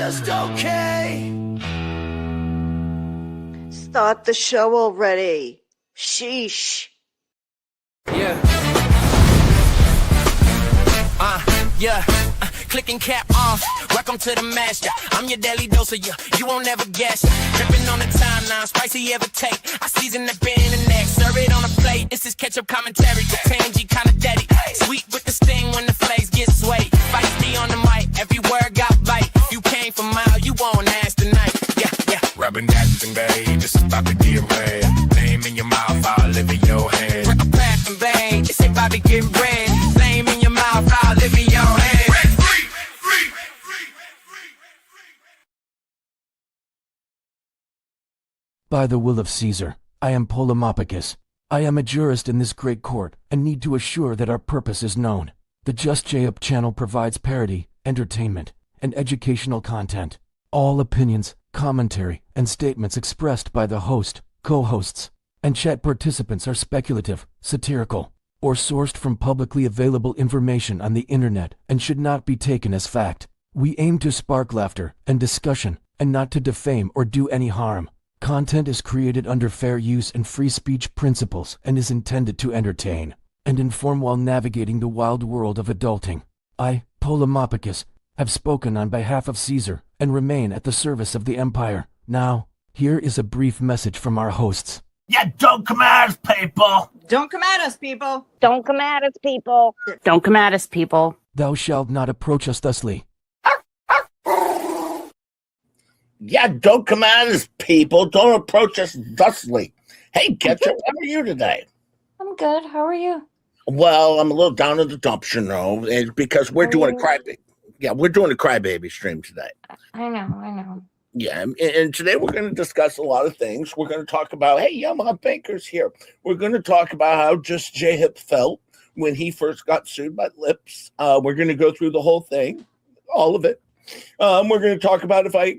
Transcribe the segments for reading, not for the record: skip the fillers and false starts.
just okay. Start the show already. Sheesh. Yeah. Yeah. Clicking cap off. Welcome to the master. I'm your daily dose of you won't never guess. Dripping on the timeline, spicy ever take. I season the beer in the neck, serve it on a plate. This is ketchup commentary, the tangy kind of daddy. Sweet with the sting when the flakes get swayed. Feisty on the mic, every word got bite. You came from mile, you won't ask tonight. Yeah, yeah. Rubbing that thing, babe, this is about to get red. Name in your mouth, I'll live in your head. I'm passing, babe, it's about to get red. Flame in your mouth, I'll live in your head. By the will of Caesar, I am Polymopicus. I am a jurist in this great court, and need to assure that our purpose is known. The Just J-Up channel provides parody, entertainment, and educational content. All opinions, commentary, and statements expressed by the host, co-hosts, and chat participants are speculative, satirical, or sourced from publicly available information on the internet and should not be taken as fact. We aim to spark laughter and discussion, and not to defame or do any harm. Content is created under fair use and free speech principles and is intended to entertain and inform while navigating the wild world of adulting. I, Polymopicus, have spoken on behalf of Caesar and remain at the service of the Empire. Now, here is a brief message from our hosts. Yeah, don't come at us, people. Don't come at us, people. Don't come at us, people. Don't come at us, people. Thou shalt not approach us thusly. Yeah, don't come at us, people. Don't approach us thusly. Hey, Ketchup, how are you today? I'm good. How are you? Well, I'm a little down in the dumps, you know, because we're doing a crybaby. Yeah, we're doing a crybaby stream today. I know. Yeah, and today we're going to discuss a lot of things. We're going to talk about, hey, Yamaha Baker's here. We're going to talk about how just J-Hip felt when he first got sued by Lips. We're going to go through the whole thing, all of it. We're going to talk about if I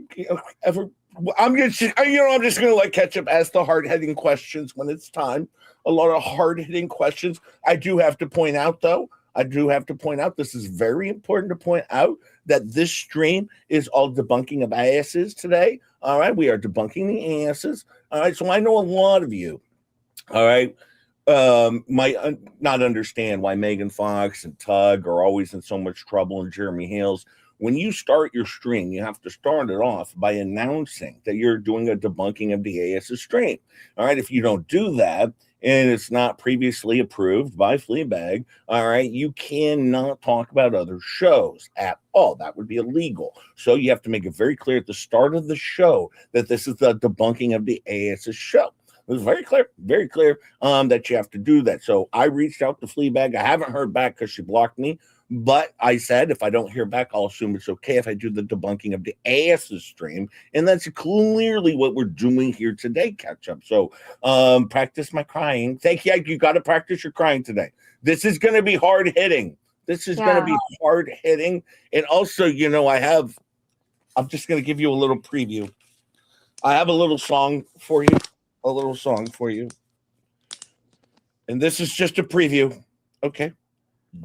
ever. I'm just going to let Ketchup ask the hard-hitting questions when it's time. A lot of hard-hitting questions. I do have to point out, though. This is very important to point out that this stream is all debunking of asses today. All right, we are debunking the asses. All right, so I know a lot of you. All right. Might not understand why Megan Fox and Tug are always in so much trouble, and Jeremy Hales. When you start your stream, you have to start it off by announcing that you're doing a debunking of the AS's stream. All right, if you don't do that, and it's not previously approved by Fleabag, all right, you cannot talk about other shows at all. That would be illegal. So you have to make it very clear at the start of the show that this is the debunking of the AS's show. It was very clear that you have to do that. So I reached out to Fleabag. I haven't heard back because she blocked me. But I said, if I don't hear back, I'll assume it's okay if I do the debunking of the AS's stream. And that's clearly what we're doing here today, Ketchup. So practice my crying. Thank you. You got to practice your crying today. This is going to be hard hitting. Going to be hard hitting. And also, you know, I'm just going to give you a little preview. I have a little song for you. And this is just a preview. Okay.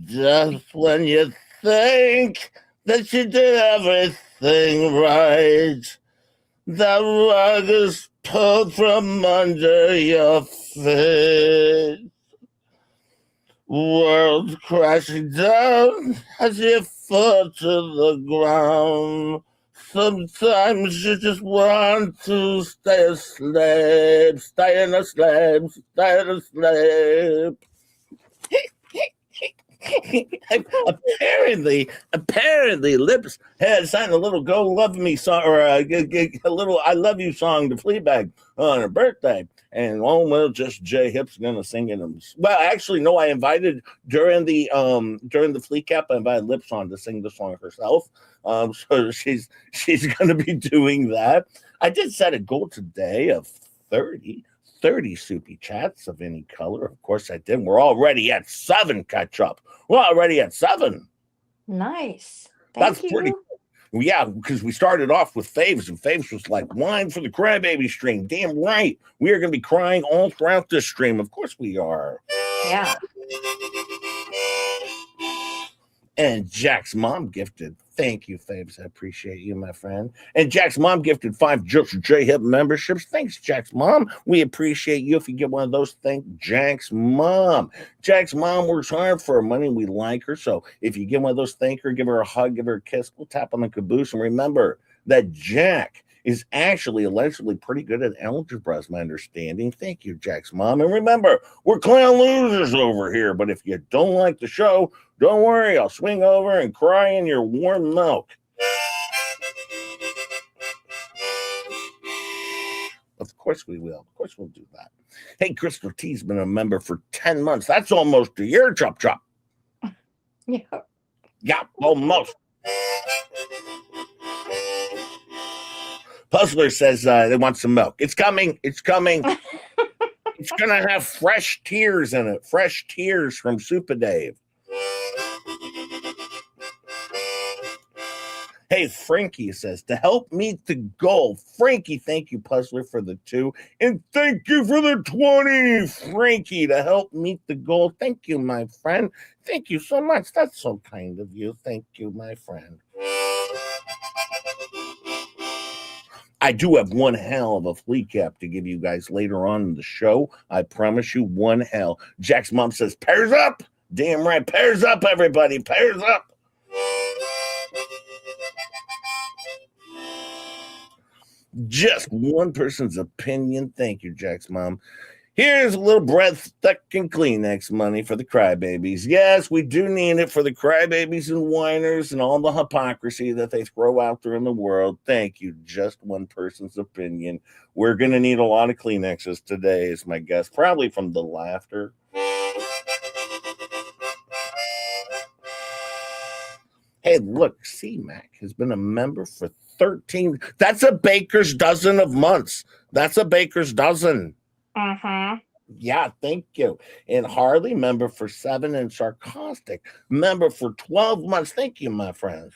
Just when you think that you did everything right, the rug is pulled from under your feet. World crashing down as you fall to the ground. Sometimes you just want to stay asleep. Apparently, Lips had signed a little "Go Love Me" song or a little "I Love You" song to Fleabag on her birthday, and just J-Hip's gonna sing it. Well, actually, no, I invited during the FLEACAP, I invited Lips on to sing the song herself. So she's gonna be doing that. I did set a goal today of 30 soupy chats of any color. Of course I did. We're already at 7, Ketchup. We're already at 7. Nice. That's pretty cool. Yeah, because we started off with Faves, and Faves was like, wine for the crybaby stream. Damn right. We are going to be crying all throughout this stream. Of course we are. Yeah. And Jack's mom gifted. Thank you, Fabes. I appreciate you, my friend. And Jack's mom gifted 5 Just J Hip memberships. Thanks, Jack's mom. We appreciate you if you get one of those. Thank Jack's mom. Jack's mom works hard for her money. We like her. So if you get one of those, thank her, give her a hug, give her a kiss. We'll tap on the caboose. And remember that Jack is actually allegedly pretty good at algebra, is my understanding. Thank you, Jack's mom. And remember, we're clown losers over here. But if you don't like the show, don't worry, I'll swing over and cry in your warm milk. Of course we will. Of course we'll do that. Hey, Crystal T's been a member for 10 months. That's almost a year, Chop Chop. Yeah. Yeah, almost. Puzzler says they want some milk. It's coming. It's coming. It's going to have fresh tears in it. Fresh tears from Super Dave. Hey, Frankie says, to help meet the goal. Frankie, thank you, Puzzler, for the 2. And thank you for the 20, Frankie, to help meet the goal. Thank you, my friend. Thank you so much. That's so kind of you. Thank you, my friend. I do have one hell of a FLEACAP to give you guys later on in the show. I promise you, one hell. Jack's mom says, pairs up. Damn right. Pairs up, everybody. Pairs up. Just one person's opinion. Thank you, Jack's mom. Here's a little breath stuck in Kleenex money for the crybabies. Yes, we do need it for the crybabies and whiners and all the hypocrisy that they throw out there in the world. Thank you. Just one person's opinion. We're going to need a lot of Kleenexes today, is my guess. Probably from the laughter. Hey, look, C-Mac has been a member for 13. That's a baker's dozen of months. That's a baker's dozen. Uh-huh. Yeah, thank you. And Harley, member for 7, and Sarcastic, member for 12 months. Thank you, my friends.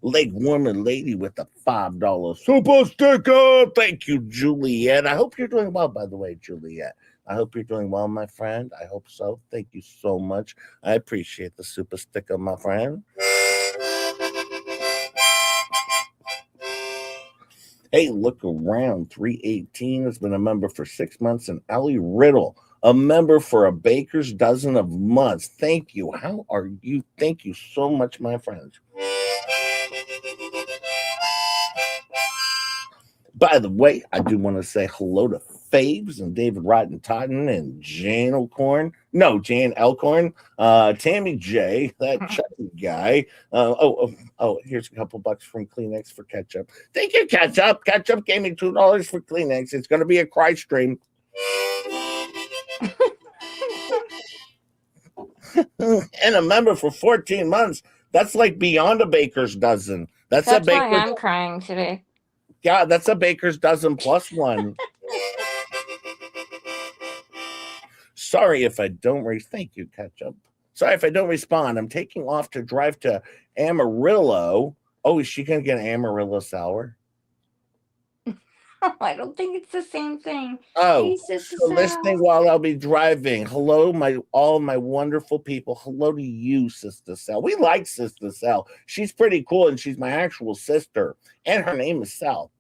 Leg warmer lady with a $5 super sticker. Thank you, Juliet. I hope you're doing well, by the way, Juliet. I hope you're doing well, my friend. I hope so. Thank you so much. I appreciate the super sticker, my friend. Hey, look around. 318 has been a member for 6 months. And Ellie Riddle, a member for a baker's dozen of months. Thank you. How are you? Thank you so much, my friends. By the way, I do want to say hello to Faves and David Rotten Totten and Jane Elkhorn. No, Jane Elkhorn. Tammy J, that Chucky guy. Here's a couple bucks from Kleenex for Ketchup. Thank you, Ketchup. Ketchup gave me $2 for Kleenex. It's going to be a cry stream. And a member for 14 months. That's like beyond a baker's dozen. That's a baker's. Why I'm crying today. Yeah, that's a baker's dozen plus one. Sorry if I don't thank you, Ketchup. Sorry if I don't respond. I'm taking off to drive to Amarillo. Oh, is she gonna get an Amarillo sour? I don't think it's the same thing. Oh, so listening while I'll be driving. Hello, all my wonderful people. Hello to you, Sister Sal. We like Sister Sal. She's pretty cool, and she's my actual sister. And her name is Sal.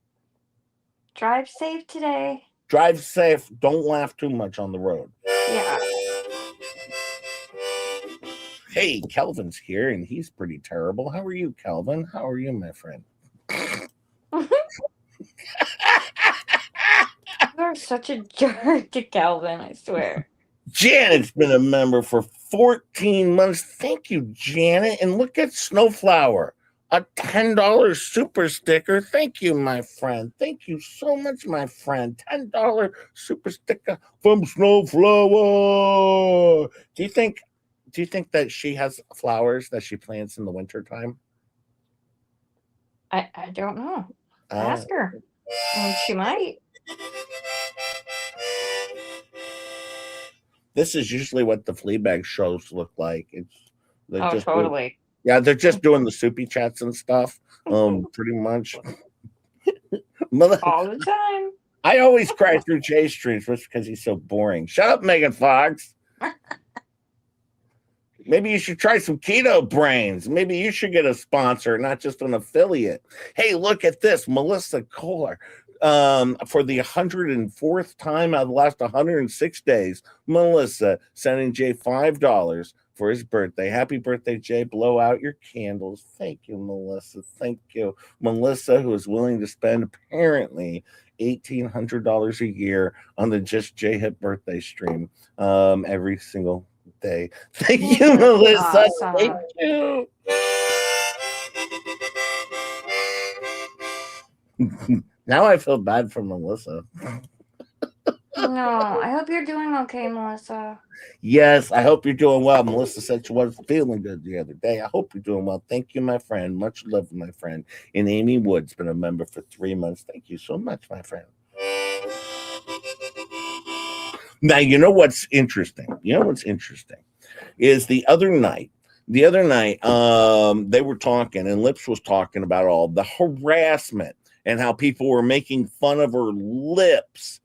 Drive safe today. Drive safe. Don't laugh too much on the road. Yeah. Hey, Kelvin's here, and he's pretty terrible. How are you, Kelvin? How are you, my friend? You're such a jerk to Calvin, I swear. Janet's been a member for 14 months. Thank you, Janet. And look at Snowflower, a $10 super sticker. Thank you, my friend. Thank you so much, my friend. $10 super sticker from Snowflower. Do you think that she has flowers that she plants in the wintertime? I don't know. Ask her. She might. This is usually what the Fleabag shows look like. Totally. They're just doing the soupy chats and stuff. Pretty much. All the time. I always cry through Jay's streams just because he's so boring. Shut up, Megan Fox. Maybe you should try some keto brains. Maybe you should get a sponsor, not just an affiliate. Hey, look at this. Melissa Kohler. For the 104th time out of the last 106 days, Melissa sending Jay $5 for his birthday. Happy birthday, Jay. Blow out your candles. Thank you, Melissa. Thank you. Melissa, who is willing to spend apparently $1,800 a year on the Just Jay Hip birthday stream every single day. Thank you, Melissa. Awesome. Thank you. Now I feel bad for Melissa. No, I hope you're doing okay, Melissa. Yes, I hope you're doing well. Melissa said she wasn't feeling good the other day. I hope you're doing well. Thank you, my friend. Much love, my friend. And Amy Wood's been a member for 3 months. Thank you so much, my friend. Now, you know what's interesting? Is the other night, they were talking, and Lips was talking about all the harassment and how people were making fun of her lips.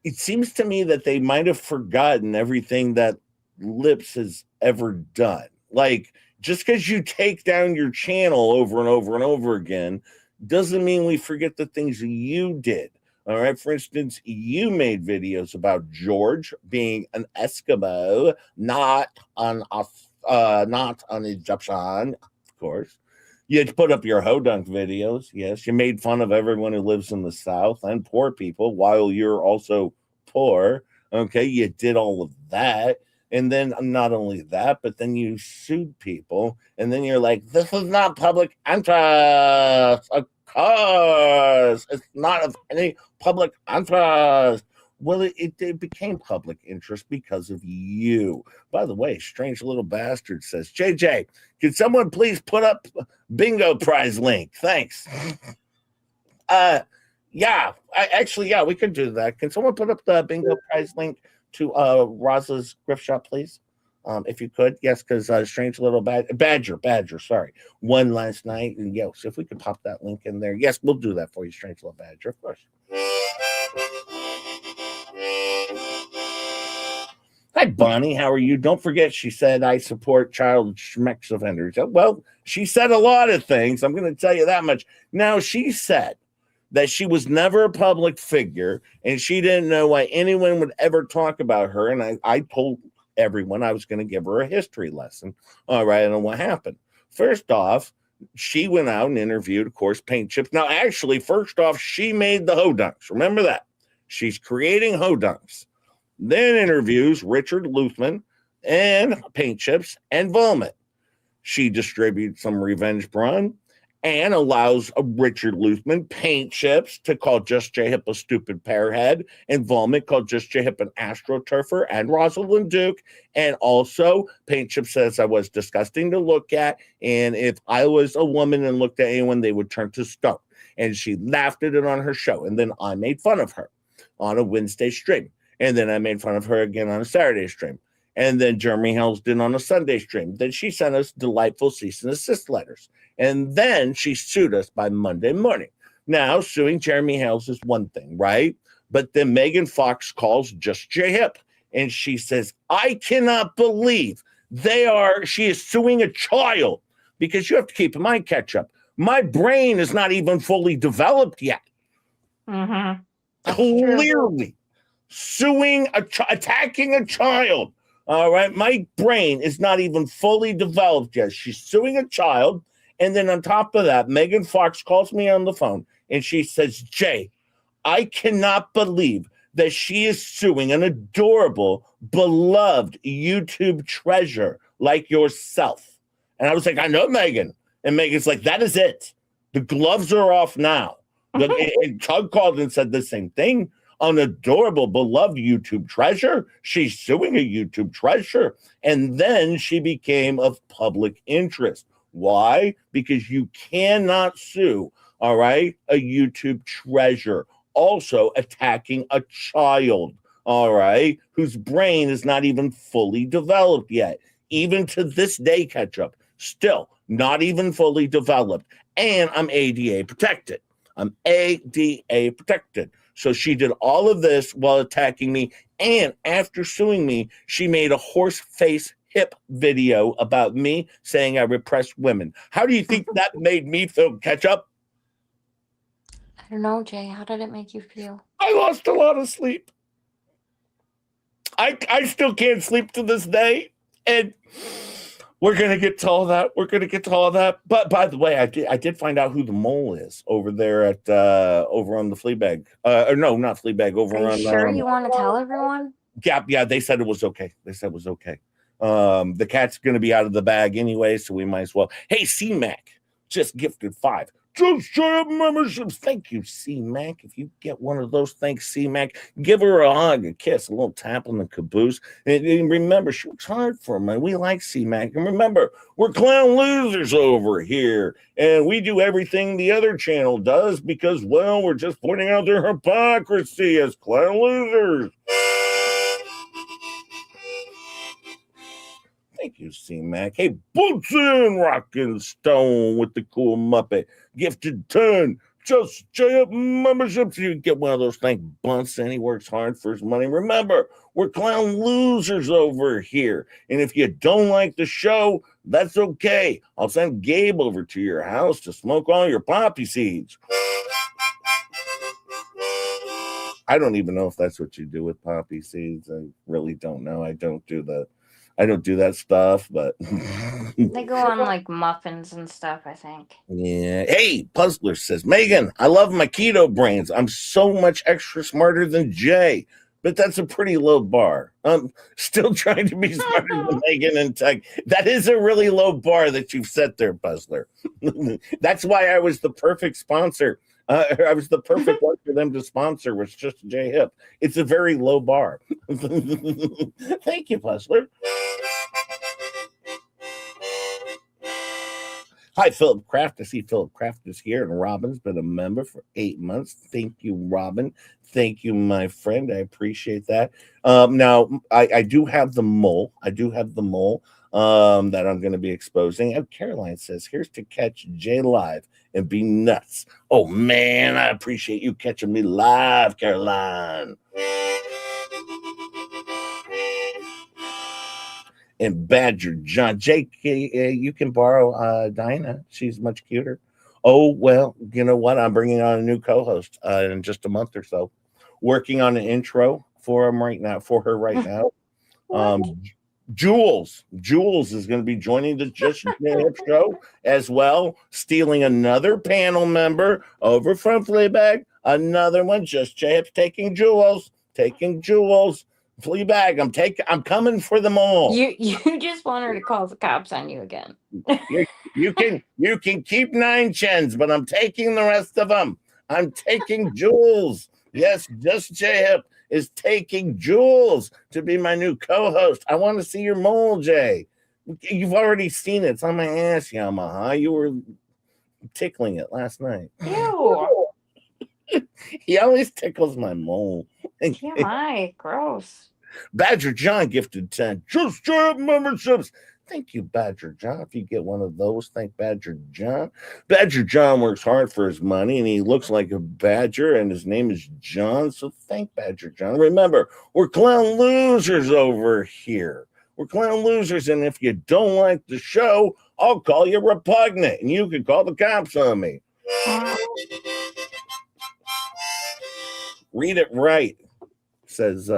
It seems to me that they might have forgotten everything that Lips has ever done. Like, just because you take down your channel over and over and over again doesn't mean we forget the things you did. All right. For instance, you made videos about George being an Eskimo, not an Egyptian, of course. You had to put up your hodunk videos. Yes. You made fun of everyone who lives in the South and poor people while you're also poor. Okay. You did all of that. And then not only that, but then you sued people. And then you're like, this is not public interest. Of course. It's not of any public interest. Well, it became public interest because of you. By the way, Strange Little Bastard says, JJ, can someone please put up bingo prize link? Thanks. Yeah, we can do that. Can someone put up the bingo prize link to Raza's Grift Shop, please? If you could, yes, because Strange Little Badger, sorry, won last night. And yes, if we could pop that link in there, yes, we'll do that for you, Strange Little Badger, of course. Hi, Bonnie. How are you? Don't forget, she said, I support child schmex offenders. Well, she said a lot of things. I'm going to tell you that much. Now, she said that she was never a public figure and she didn't know why anyone would ever talk about her. And I told everyone I was going to give her a history lesson. All right. And what happened? First off, she went out and interviewed, of course, Paint Chips. Now, actually, first off, she made the hodunks. Remember that. She's creating hodunks. Then interviews Richard Luthman and Paint Chips and Vomit. She distributes some revenge brawn and allows a Richard Luthman, Paint Chips, to call Just J Hip a stupid pearhead, and Vomit called Just J Hip an astroturfer, and Rosalind Duke. And also, Paint Chips says I was disgusting to look at, and if I was a woman and looked at anyone, they would turn to stone. And she laughed at it on her show, and then I made fun of her on a Wednesday stream. And then I made fun of her again on a Saturday stream. And then Jeremy Hells did on a Sunday stream. Then she sent us delightful cease and desist letters. And then she sued us by Monday morning. Now, suing Jeremy Hells is one thing, right? But then Megan Fox calls Just J Hip. And she says, I cannot believe she is suing a child. Because you have to keep in mind, Ketchup, my brain is not even fully developed yet. Mm-hmm. Clearly. Attacking a child. All right. My brain is not even fully developed yet. She's suing a child. And then on top of that, Megan Fox calls me on the phone and she says, Jay, I cannot believe that she is suing an adorable, beloved YouTube treasure like yourself. And I was like, I know, Megan. And Megan's like, that is it. The gloves are off now. And Tug called and said the same thing. An adorable, beloved YouTube treasure. She's suing a YouTube treasure. And then she became of public interest. Why? Because you cannot sue, all right, a YouTube treasure. Also attacking a child, all right, whose brain is not even fully developed yet. Even to this day, Ketchup, still not even fully developed. And I'm ADA protected. I'm ADA protected. So she did all of this while attacking me. And after suing me, she made a horse face hip video about me saying I repressed women. How do you think that made me feel, Ketchup? I don't know, Jay. How did it make you feel? I lost a lot of sleep. I still can't sleep to this day. And we're going to get to all that. But by the way, I did find out who the mole is over there at over on the Fleabag. Or no, not Fleabag. Over Are on. you sure you want to tell everyone? Yeah, they said it was okay. The cat's going to be out of the bag anyway, so we might as well. Hey, C-Mac just gifted 5 Just Jab memberships. Thank you, C-Mac. If you get one of those, thanks, C-Mac. Give her a hug, a kiss, a little tap on the caboose. And remember, she works hard for me. We like C-Mac. And remember, we're clown losers over here. And we do everything the other channel does because, well, we're just pointing out their hypocrisy as clown losers. Thank you, C-Mac. Hey, Boots in Rockin' Stone with the cool Muppet. Gifted 10 Just J-Up memberships. You can get one of those. Thank Bunsen. He works hard for his money. Remember, we're clown losers over here. And if you don't like the show, that's okay. I'll send Gabe over to your house to smoke all your poppy seeds. I don't even know if that's what you do with poppy seeds. I really don't know. I don't do that stuff, but They go on like muffins and stuff, I think. yeah. Hey, Puzzler says, Megan, I love my keto brains. I'm so much extra smarter than Jay, but that's a pretty low bar. I'm still trying to be smarter than Megan and tech. That is a really low bar that you've set there, Puzzler. That's why I was the perfect sponsor. I was the perfect one for them to sponsor, was just J Hip. It's a very low bar. Thank you, Puzzler. Hi, Philip Kraft. I see Philip Kraft is here, and Robin's been a member for 8 months. Thank you, Robin. Thank you, my friend. I appreciate that. Now, I do have the mole. That I'm going to be exposing. And Caroline says, here's to catch Jay live and be nuts. Oh, man, I appreciate you catching me live, Caroline. And Badger John. Jake, you can borrow Dinah. She's much cuter. Oh, well, you know what? I'm bringing on a new co-host in just a month or so. Working on an intro for her right now. Jules is going to be joining the Just Hip show as well, stealing another panel member over from Fleabag. Another one, Just Hip taking Jules. Fleabag, I'm coming for them all. You just want her to call the cops on you again. You can keep 9 chins, but I'm taking the rest of them. I'm taking Jules. Yes, Just J-Hip is taking Jules to be my new co-host. I want to see your mole, Jay. You've already seen it. It's on my ass, Yamaha. You were tickling it last night. Ew. He always tickles my mole. TMI, gross. Badger John gifted 10 Just J-Hip memberships. Thank you, Badger John. If you get one of those, thank Badger John. Badger John works hard for his money, and he looks like a badger, and his name is John, so thank Badger John. Remember, we're clown losers over here. We're clown losers, and if you don't like the show, I'll call you repugnant, and you can call the cops on me. Read it right, says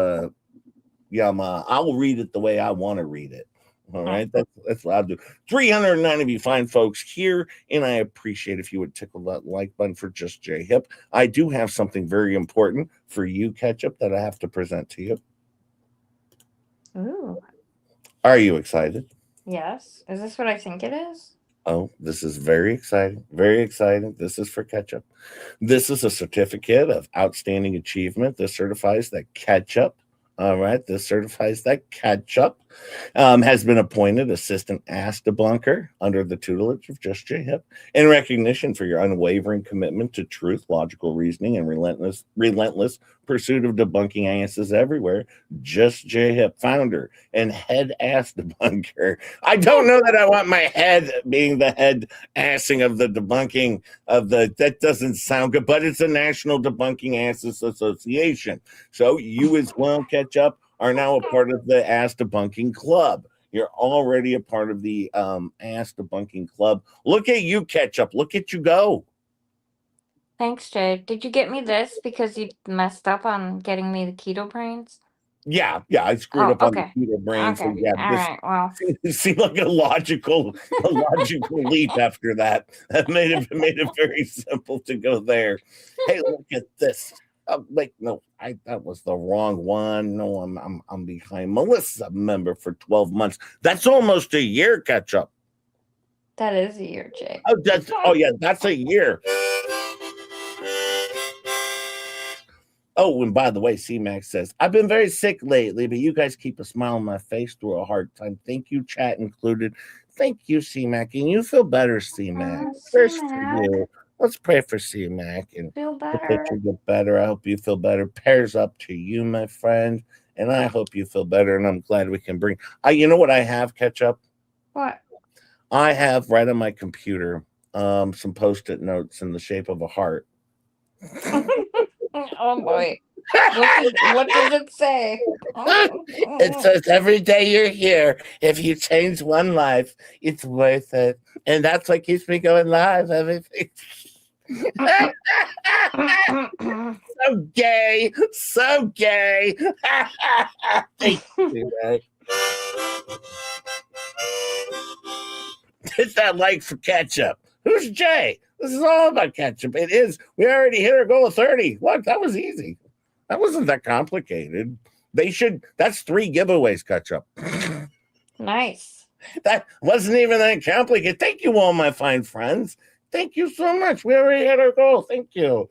Yama. I'll read it the way I want to read it. All right, that's what I'll do. 309 of you fine folks here, and I appreciate if you would tickle that like button for Just J Hip. I do have something very important for you, Ketchup, that I have to present to you. Ooh. Are you excited? Yes. Is this what I think it is? Oh, this is very exciting. Very exciting. This is for Ketchup. This is a certificate of outstanding achievement. This certifies that Ketchup. All right, this certifies that Ketchup has been appointed assistant ass debunker under the tutelage of Just J Hip in recognition for your unwavering commitment to truth, logical reasoning, and relentless pursuit of debunking asses everywhere. Just J Hip, founder and head ass debunker. I don't know that I want my head being the head assing of the debunking of the. That doesn't sound good, but it's a National Debunking Asses Association. So you as well, Ketchup, are now a part of the Ass Debunking Club. You're already a part of the Ass Debunking Club. Look at you, Ketchup. Look at you go. Thanks, Jay. Did you get me this because you messed up on getting me the keto brains? Yeah, I screwed Oh, up on okay. the keto brain. So Okay. yeah, All this right. Well, seemed like a logical leap after that. That made it very simple to go there. Hey, look at this. Oh, wait, no, that was the wrong one. No, I'm behind. Melissa member for 12 months. That's almost a year, Ketchup. that is a year, Jay. Oh yeah, that's a year. Oh, and by the way, C-Max says, I've been very sick lately, but you guys keep a smile on my face through a hard time. Thank you, chat included. Thank you, C-Mac. And you feel better, C-Mac. First to C-Mac. you. Let's pray for C-Mac and Feel hope better. that you get better. I hope you feel better. Prayers up to you, my friend. And I hope you feel better. And I'm glad we can bring. You know what I have, Ketchup? What? I have right on my computer some post-it notes in the shape of a heart. Oh boy. What does it say? It says every day you're here, if you change one life, it's worth it. And that's what keeps me going live. Everything. So gay. So gay. Thank you, man. Hit that like for Ketchup. Who's Jay? This is all about Ketchup. It is. We already hit our goal of 30. Look, that was easy. That wasn't that complicated. That's 3 giveaways, Ketchup. Nice. That wasn't even that complicated. Thank you, all my fine friends. Thank you so much. We already hit our goal. Thank you.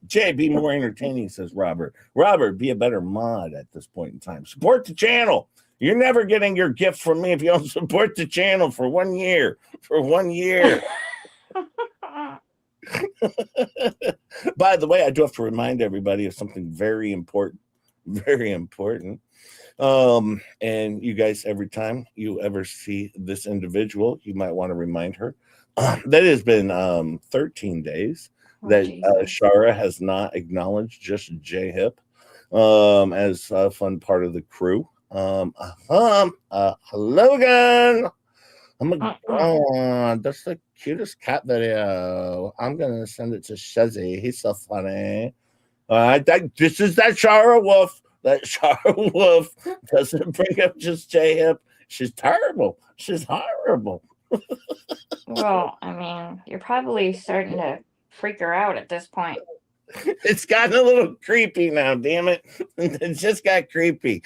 Jay, be more entertaining, says Robert. Robert, be a better mod at this point in time. Support the channel. You're never getting your gift from me if you don't support the channel for 1 year. For 1 year. By the way, I do have to remind everybody of something very important. Very important. And you guys, every time you ever see this individual, you might want to remind her that has been 13 days that Shara has not acknowledged just J Hip as a fun part of the crew. Hello again. That's the cutest cat video. I'm gonna send it to Shezzy. He's so funny. This is that Shara Wolf. That Shara Wolf doesn't bring up just J Hip. She's terrible. She's horrible. Well, I mean, you're probably starting to freak her out at this point. It's gotten a little creepy now, damn it. It just got creepy.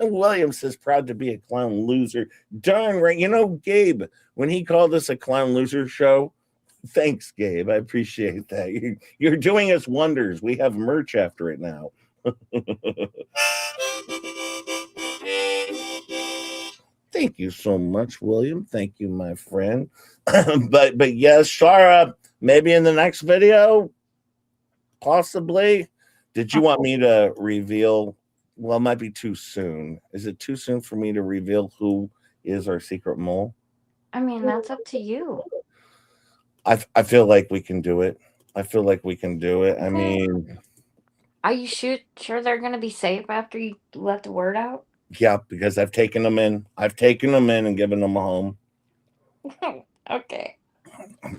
Williams is proud to be a clown loser. Darn right. You know, Gabe, when he called us a clown loser show, thanks, Gabe. I appreciate that. You're doing us wonders. We have merch after it now. Thank you so much, William. Thank you, my friend. But yes, Shara, maybe in the next video, possibly. Did you want me to reveal? Well, it might be too soon. Is it too soon for me to reveal who is our secret mole? I mean, that's up to you. I feel like we can do it. I feel like we can do it. I mean, are you sure they're going to be safe after you let the word out? Yeah, because I've taken them in. I've taken them in and given them a home. Okay.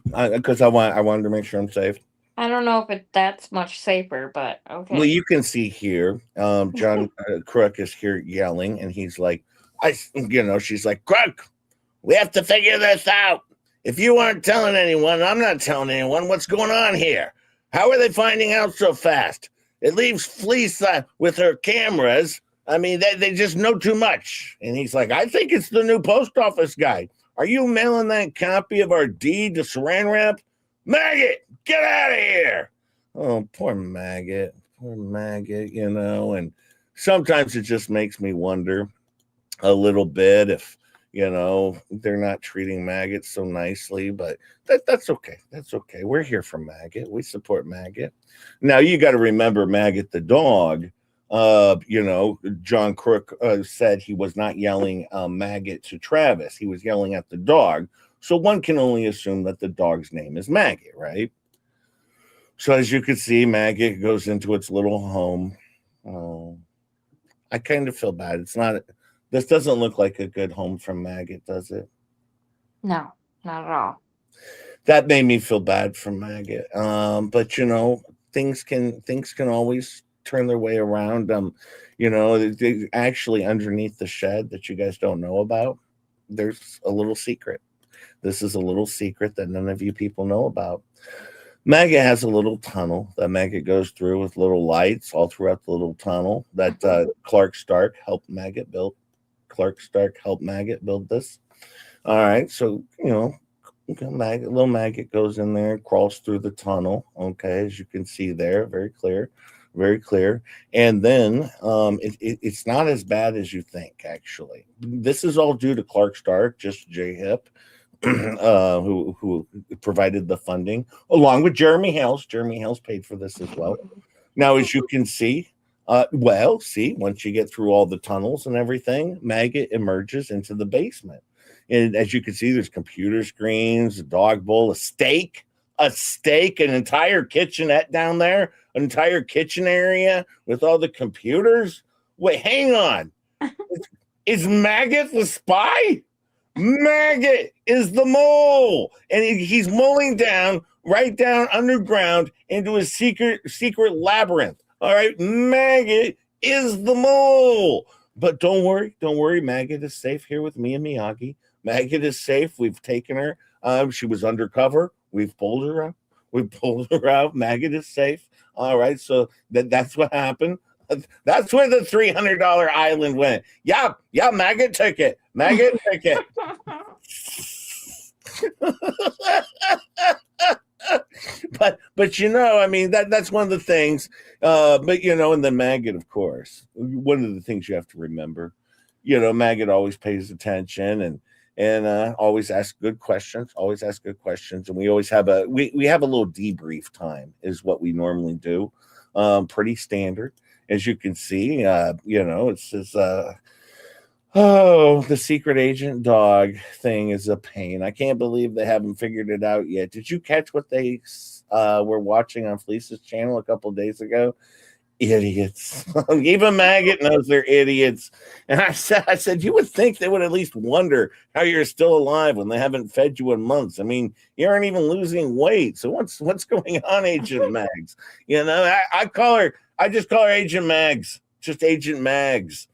Because I wanted to make sure I'm safe. I don't know if that's much safer, but okay. Well, you can see here, John Crook is here yelling, and he's like, she's like, Crook, we have to figure this out. If you aren't telling anyone, I'm not telling anyone what's going on here. How are they finding out so fast? It leaves Fleece with her cameras. I mean, they just know too much. And he's like, I think it's the new post office guy. Are you mailing that copy of our deed to Saran Wrap? Maggot, get out of here. Oh, poor Maggot. Poor Maggot, and sometimes it just makes me wonder a little bit if, They're not treating maggots so nicely, but that's okay. That's okay. We're here for Maggot. We support Maggot. Now you got to remember Maggot the dog. John Crook said he was not yelling Maggot to Travis. He was yelling at the dog. So one can only assume that the dog's name is Maggot, right? So as you can see, Maggot goes into its little home. Oh, I kind of feel bad. It's not. This doesn't look like a good home for Maggot, does it? No, not at all. That made me feel bad for Maggot. But things can always turn their way around. They actually underneath the shed that you guys don't know about, there's a little secret. This is a little secret that none of you people know about. Maggot has a little tunnel that Maggot goes through with little lights all throughout the little tunnel that Clark Stark helped Maggot build. Clark Stark helped Maggot build this. All right, so little Maggot goes in there, crawls through the tunnel. Okay, as you can see there, very clear, very clear. And then it's not as bad as you think. Actually, this is all due to Clark Stark, just J-Hip. Who provided the funding along with Jeremy Hales. Jeremy Hales paid for this as well. Now, as you can see, once you get through all the tunnels and everything, Maggot emerges into the basement. And as you can see, there's computer screens, a dog bowl, a steak, an entire kitchenette down there, an entire kitchen area with all the computers. Wait, hang on. Is Maggot the spy? Maggot is the mole, and he's mulling down right down underground into a secret labyrinth. All right, Maggot is the mole. But don't worry, Maggot is safe here with me and Miyagi. Maggot is safe. We've taken her. She was undercover. We've pulled her out. Maggot is safe. All right, so that's what happened. That's where the $300 island went. Yeah, Maggot took it. Maggot took it. but that's one of the things. And then Maggot, of course, one of the things you have to remember. Maggot always pays attention and always asks good questions. And we always have we have a little debrief time is what we normally do. Pretty standard. As you can see, it says, the secret agent dog thing is a pain. I can't believe they haven't figured it out yet. Did you catch what they were watching on Fleece's channel a couple of days ago? Idiots. Even Maggot knows they're idiots. And I said, you would think they would at least wonder how you're still alive when they haven't fed you in months. I mean, you aren't even losing weight. So what's going on, Agent Mags? I just call her Agent Mags, just Agent Mags,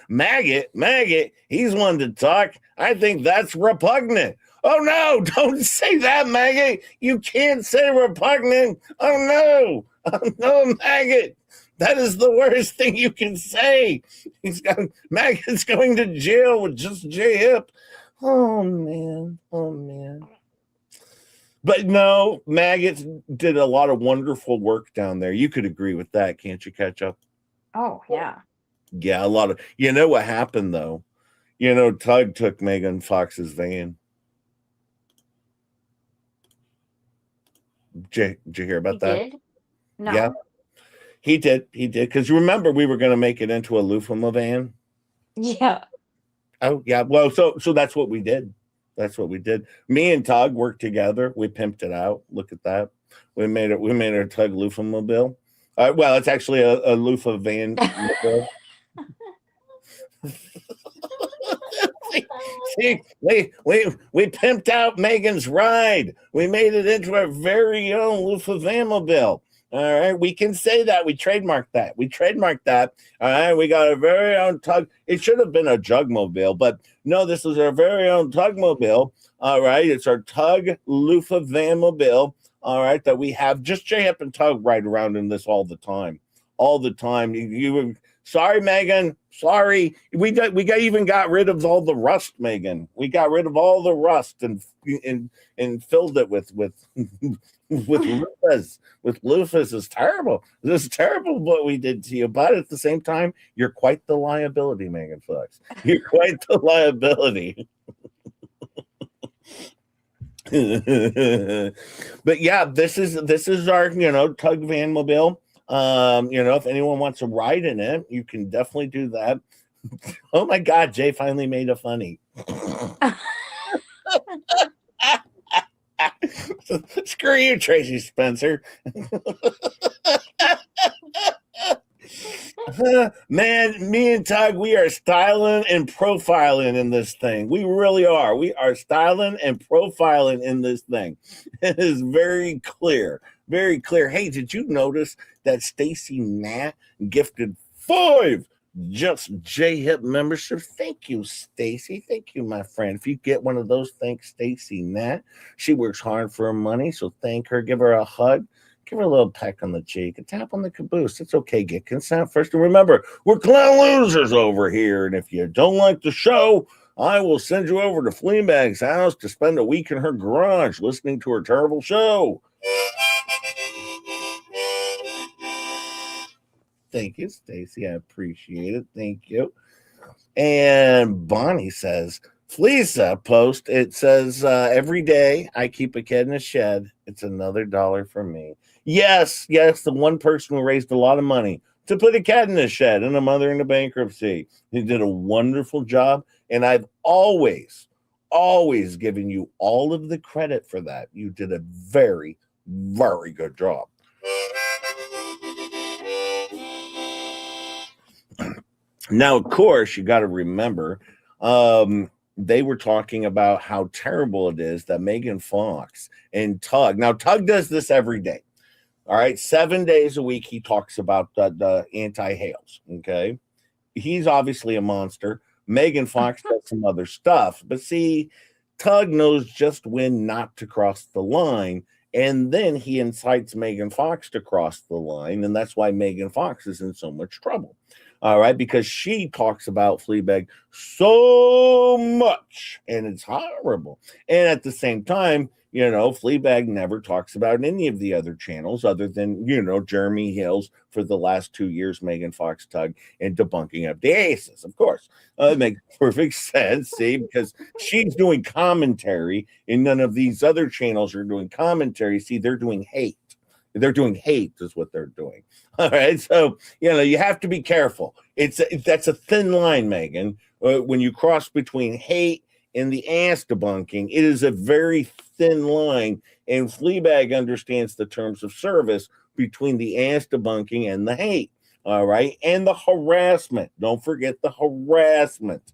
Maggot, he's one to talk. I think that's repugnant. Oh no, don't say that, Maggot. You can't say repugnant. Oh no, Maggot. That is the worst thing you can say. Maggot's going to jail with just J-Hip. Oh man. But no, Maggot did a lot of wonderful work down there. You could agree with that, can't you, Catch Up? Oh, yeah. Yeah, a lot of. You know what happened though? Tug took Megan Fox's van. Did you hear about that? Did? No. Yeah, he did. Because remember, we were going to make it into a Lufama van. Yeah. Oh yeah. Well, so that's what we did. Me and Tug worked together. We pimped it out. Look at that. We made our Tug Lufamobile. Well, it's actually a Lufa van. See, we pimped out Megan's ride. We made it into our very own Lufa Vanmobile. All right, we can say that. We trademarked that. All right, we got our very own Tug. It should have been a Jugmobile, but no, this is our very own Tugmobile. All right, it's our Tug Lufa Vanmobile. All right, that we have just J-Hip and Tug ride around in this all the time. all the time. You were sorry, Megan. Sorry, we even got rid of all the rust, Megan. We got rid of all the rust and filled it with with loofahs. With loofahs is terrible. This is terrible what we did to you. But at the same time, you're quite the liability, Megan Fox. You're quite the liability. But yeah, this is our Tug Van Mobile. If anyone wants to ride in it, you can definitely do that. Oh my God, Jay finally made a funny. Screw you, Tracy Spencer. Man, me and Tug, we are styling and profiling in this thing. We really are. We are styling and profiling in this thing. It is very clear. Very clear. Hey, did you notice that Stacy Nat gifted 5 Just J-Hip memberships? Thank you, Stacy. Thank you, my friend. If you get one of those, thank Stacy Nat. She works hard for her money, so thank her. Give her a hug. Give her a little peck on the cheek, a tap on the caboose. It's okay. Get consent first. And remember, we're clown losers over here. And if you don't like the show, I will send you over to Fleabag's house to spend a week in her garage listening to her terrible show. Thank you, Stacy. I appreciate it. Thank you. And Bonnie says, Fleesa post, it says, every day I keep a kid in a shed. It's another $1 for me. Yes, the one person who raised a lot of money to put a cat in a shed and a mother into bankruptcy. He did a wonderful job. And I've always given you all of the credit for that. You did a very, very good job. Now, of course, you got to remember, they were talking about how terrible it is that Megan Fox and Tug. Now, Tug does this every day. All right, 7 days a week, he talks about the anti-hails. Okay, he's obviously a monster. Megan Fox does some other stuff, but see, Tug knows just when not to cross the line. And then he incites Megan Fox to cross the line. And that's why Megan Fox is in so much trouble. All right, because she talks about Fleabag so much and it's horrible. And at the same time, Fleabag never talks about any of the other channels other than, Jeremy Hills for the last 2 years, Megan Fox, Tug, and debunking of the aces, of course. It makes perfect sense, see, because she's doing commentary and none of these other channels are doing commentary. See, they're doing hate. They're doing hate is what they're doing. All right. So, you have to be careful. That's a thin line, Megan. When you cross between hate and the ass debunking, it is a very thin line. And Fleabag understands the terms of service between the ass debunking and the hate. All right. And the harassment. Don't forget the harassment.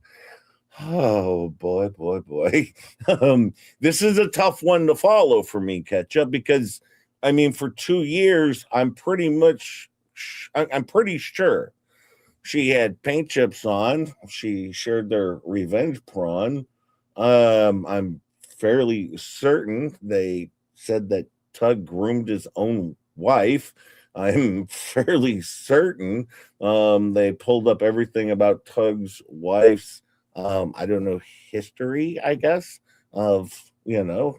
Oh, boy. This is a tough one to follow for me, Ketchup, because for 2 years, I'm pretty sure she had paint chips on. She shared their revenge prawn. I'm fairly certain they said that Tug groomed his own wife. I'm fairly certain they pulled up everything about Tug's wife's, history, I guess, of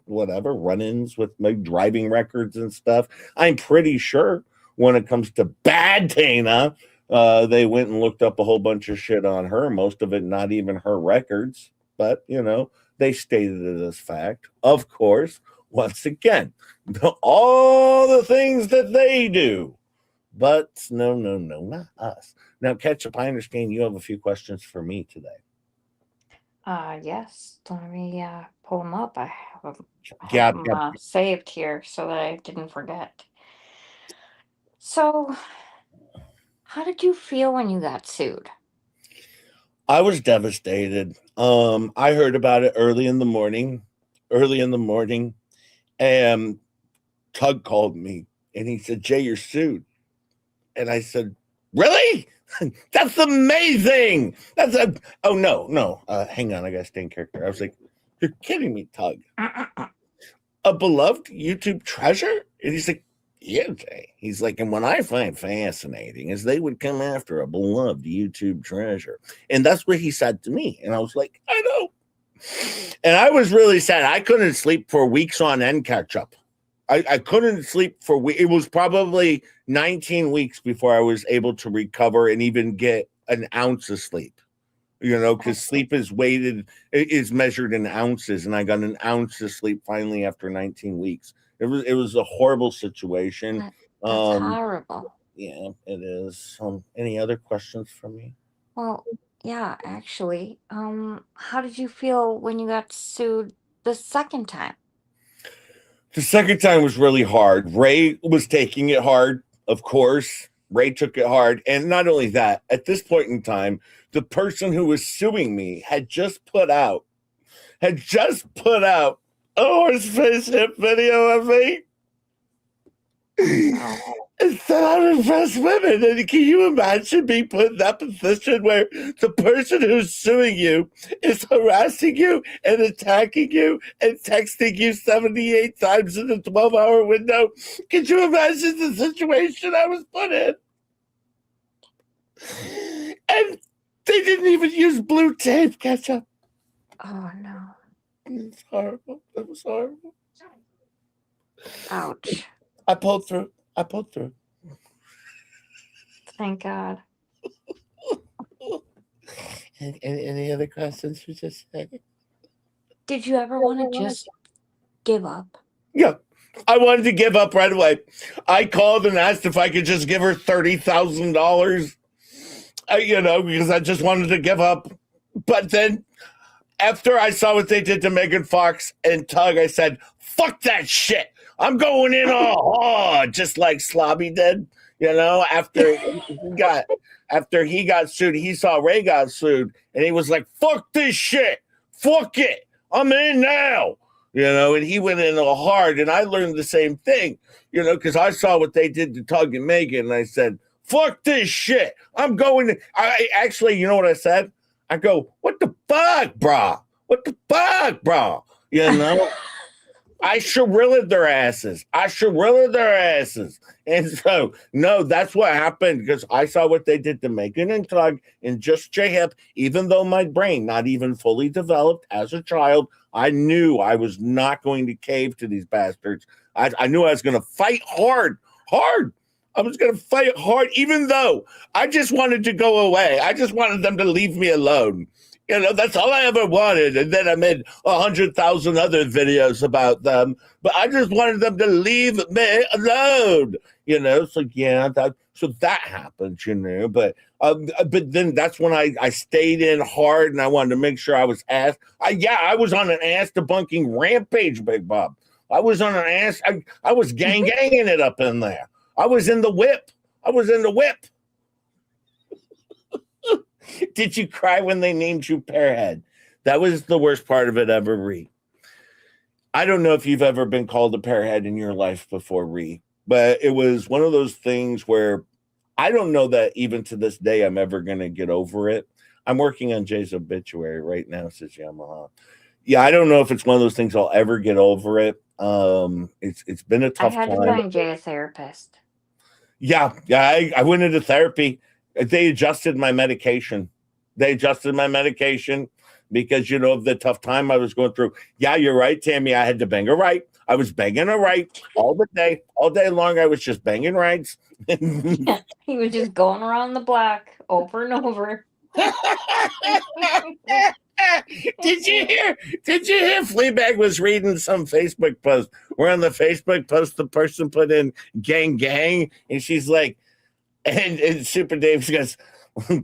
whatever run-ins with my driving records and stuff. I'm pretty sure when it comes to bad Dana, they went and looked up a whole bunch of shit on her, most of it not even her records, but they stated it as fact. Of course, once again, all the things that they do, but no, not us. Now, Ketchup, I understand you have a few questions for me today. Yes. Let me pull them up. I have Yeah, them saved here so that I didn't forget. So, how did you feel when you got sued? I was devastated. I heard about it early in the morning, and Tug called me and he said, Jay, you're sued. And I said, really? That's amazing. Oh, no. Hang on. I got to stay in character. I was like, you're kidding me, Tug. A beloved YouTube treasure? And he's like, Yeah, Jay. He's like, and what I find fascinating is they would come after a beloved YouTube treasure. And that's what he said to me. And I was like, I know. And I was really sad. I couldn't sleep for weeks on end catch up. I couldn't sleep for weeks. It was probably 19 weeks before I was able to recover and even get an ounce of sleep. You know, because sleep is measured in ounces, and I got an ounce of sleep finally after 19 weeks. It was a horrible situation. That's horrible. Yeah, it is. Any other questions for me? Well, yeah, actually. How did you feel when you got sued the second time? The second time was really hard. Ray was taking it hard, of course. Ray took it hard. And not only that, at this point in time, the person who was suing me had just put out a horse face hip video of me. And said I'm impressed women. And can you imagine being put in that position where the person who's suing you is harassing you and attacking you and texting you 78 times in a 12-hour window? Can you imagine the situation I was put in? And they didn't even use blue tape ketchup. Oh, no. It's horrible. It was horrible. Ouch. I pulled through. Thank God. Any other questions for just a second? Did you ever want to just give up? Yeah. I wanted to give up right away. I called and asked if I could just give her $30,000, because I just wanted to give up. But then after I saw what they did to Megan Fox and Tug, I said, fuck that shit. I'm going in all hard, just like Slobby did. After he got sued, he saw Ray got sued, and he was like, fuck this shit. Fuck it. I'm in now. And he went in all hard, and I learned the same thing, because I saw what they did to Tug and Megan, and I said, fuck this shit. I'm going. I actually, you know what I said? I go, what the fuck, brah? What the fuck, brah? I shirilled their asses. And so, no, that's what happened, because I saw what they did to Megan and Tug and just J-Hip. Even though my brain, not even fully developed as a child, I knew I was not going to cave to these bastards. I knew I was going to fight hard. I was going to fight hard, even though I just wanted to go away. I just wanted them to leave me alone. That's all I ever wanted. And then I made 100,000 other videos about them. But I just wanted them to leave me alone. So yeah, that happened, But then that's when I stayed in hard, and I wanted to make sure I was I was on an ass debunking rampage, Big Bob. I was on an ass. I was ganging it up in there. I was in the whip. Did you cry when they named you Pearhead? That was the worst part of it ever, Ree. I don't know if you've ever been called a Pearhead in your life before, Ree, but it was one of those things where I don't know that even to this day I'm ever going to get over it. I'm working on Jay's obituary right now, says Yamaha. Yeah, I don't know if it's one of those things I'll ever get over it. It's been a tough time. I had to find Jay a therapist. Yeah, I went into therapy. They adjusted my medication. Because, of the tough time I was going through. Yeah, you're right, Tammy. I had to bang her right. I was banging her right all day long. I was just banging rights. He was just going around the block over and over. Did you hear Fleabag was reading some Facebook post where on the Facebook post the person put in gang, and she's like, and Super Dave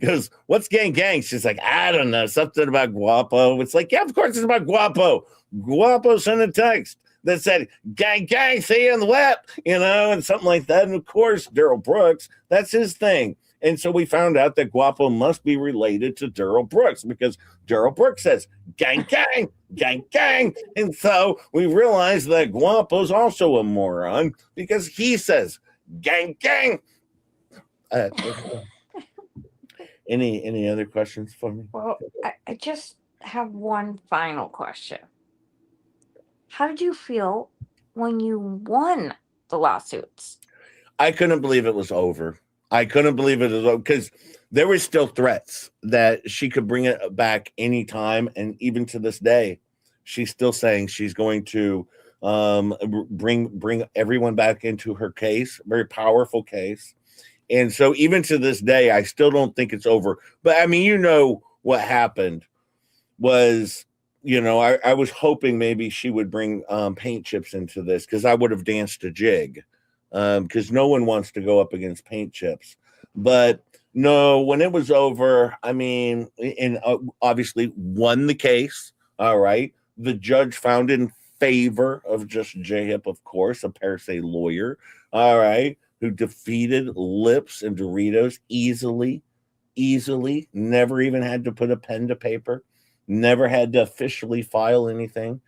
goes, what's gang? She's like, I don't know, something about Guapo. It's like, yeah, of course it's about Guapo. Guapo sent a text that said, gang, see you in the web, and something like that. And of course, Daryl Brooks, that's his thing. And so we found out that Guapo must be related to Daryl Brooks, because Daryl Brooks says, gang. And so we realized that Guapo's also a moron, because he says, gang. Any other questions for me? Well, I just have one final question. How did you feel when you won the lawsuits. I couldn't believe it was over. I couldn't believe it was over because there were still threats that she could bring it back anytime. And even to this day, she's still saying she's going to bring everyone back into her case. Very powerful case. And so even to this day, I still don't think it's over. But I mean, you know what happened was, you know, I was hoping maybe she would bring paint chips into this because I would have danced a jig because no one wants to go up against paint chips. But no, when it was over, I mean, and obviously won the case. All right. The judge found in favor of just J-Hip, of course, a per se lawyer. All right. Who defeated Lips and Doritos easily, never even had to put a pen to paper, never had to officially file anything,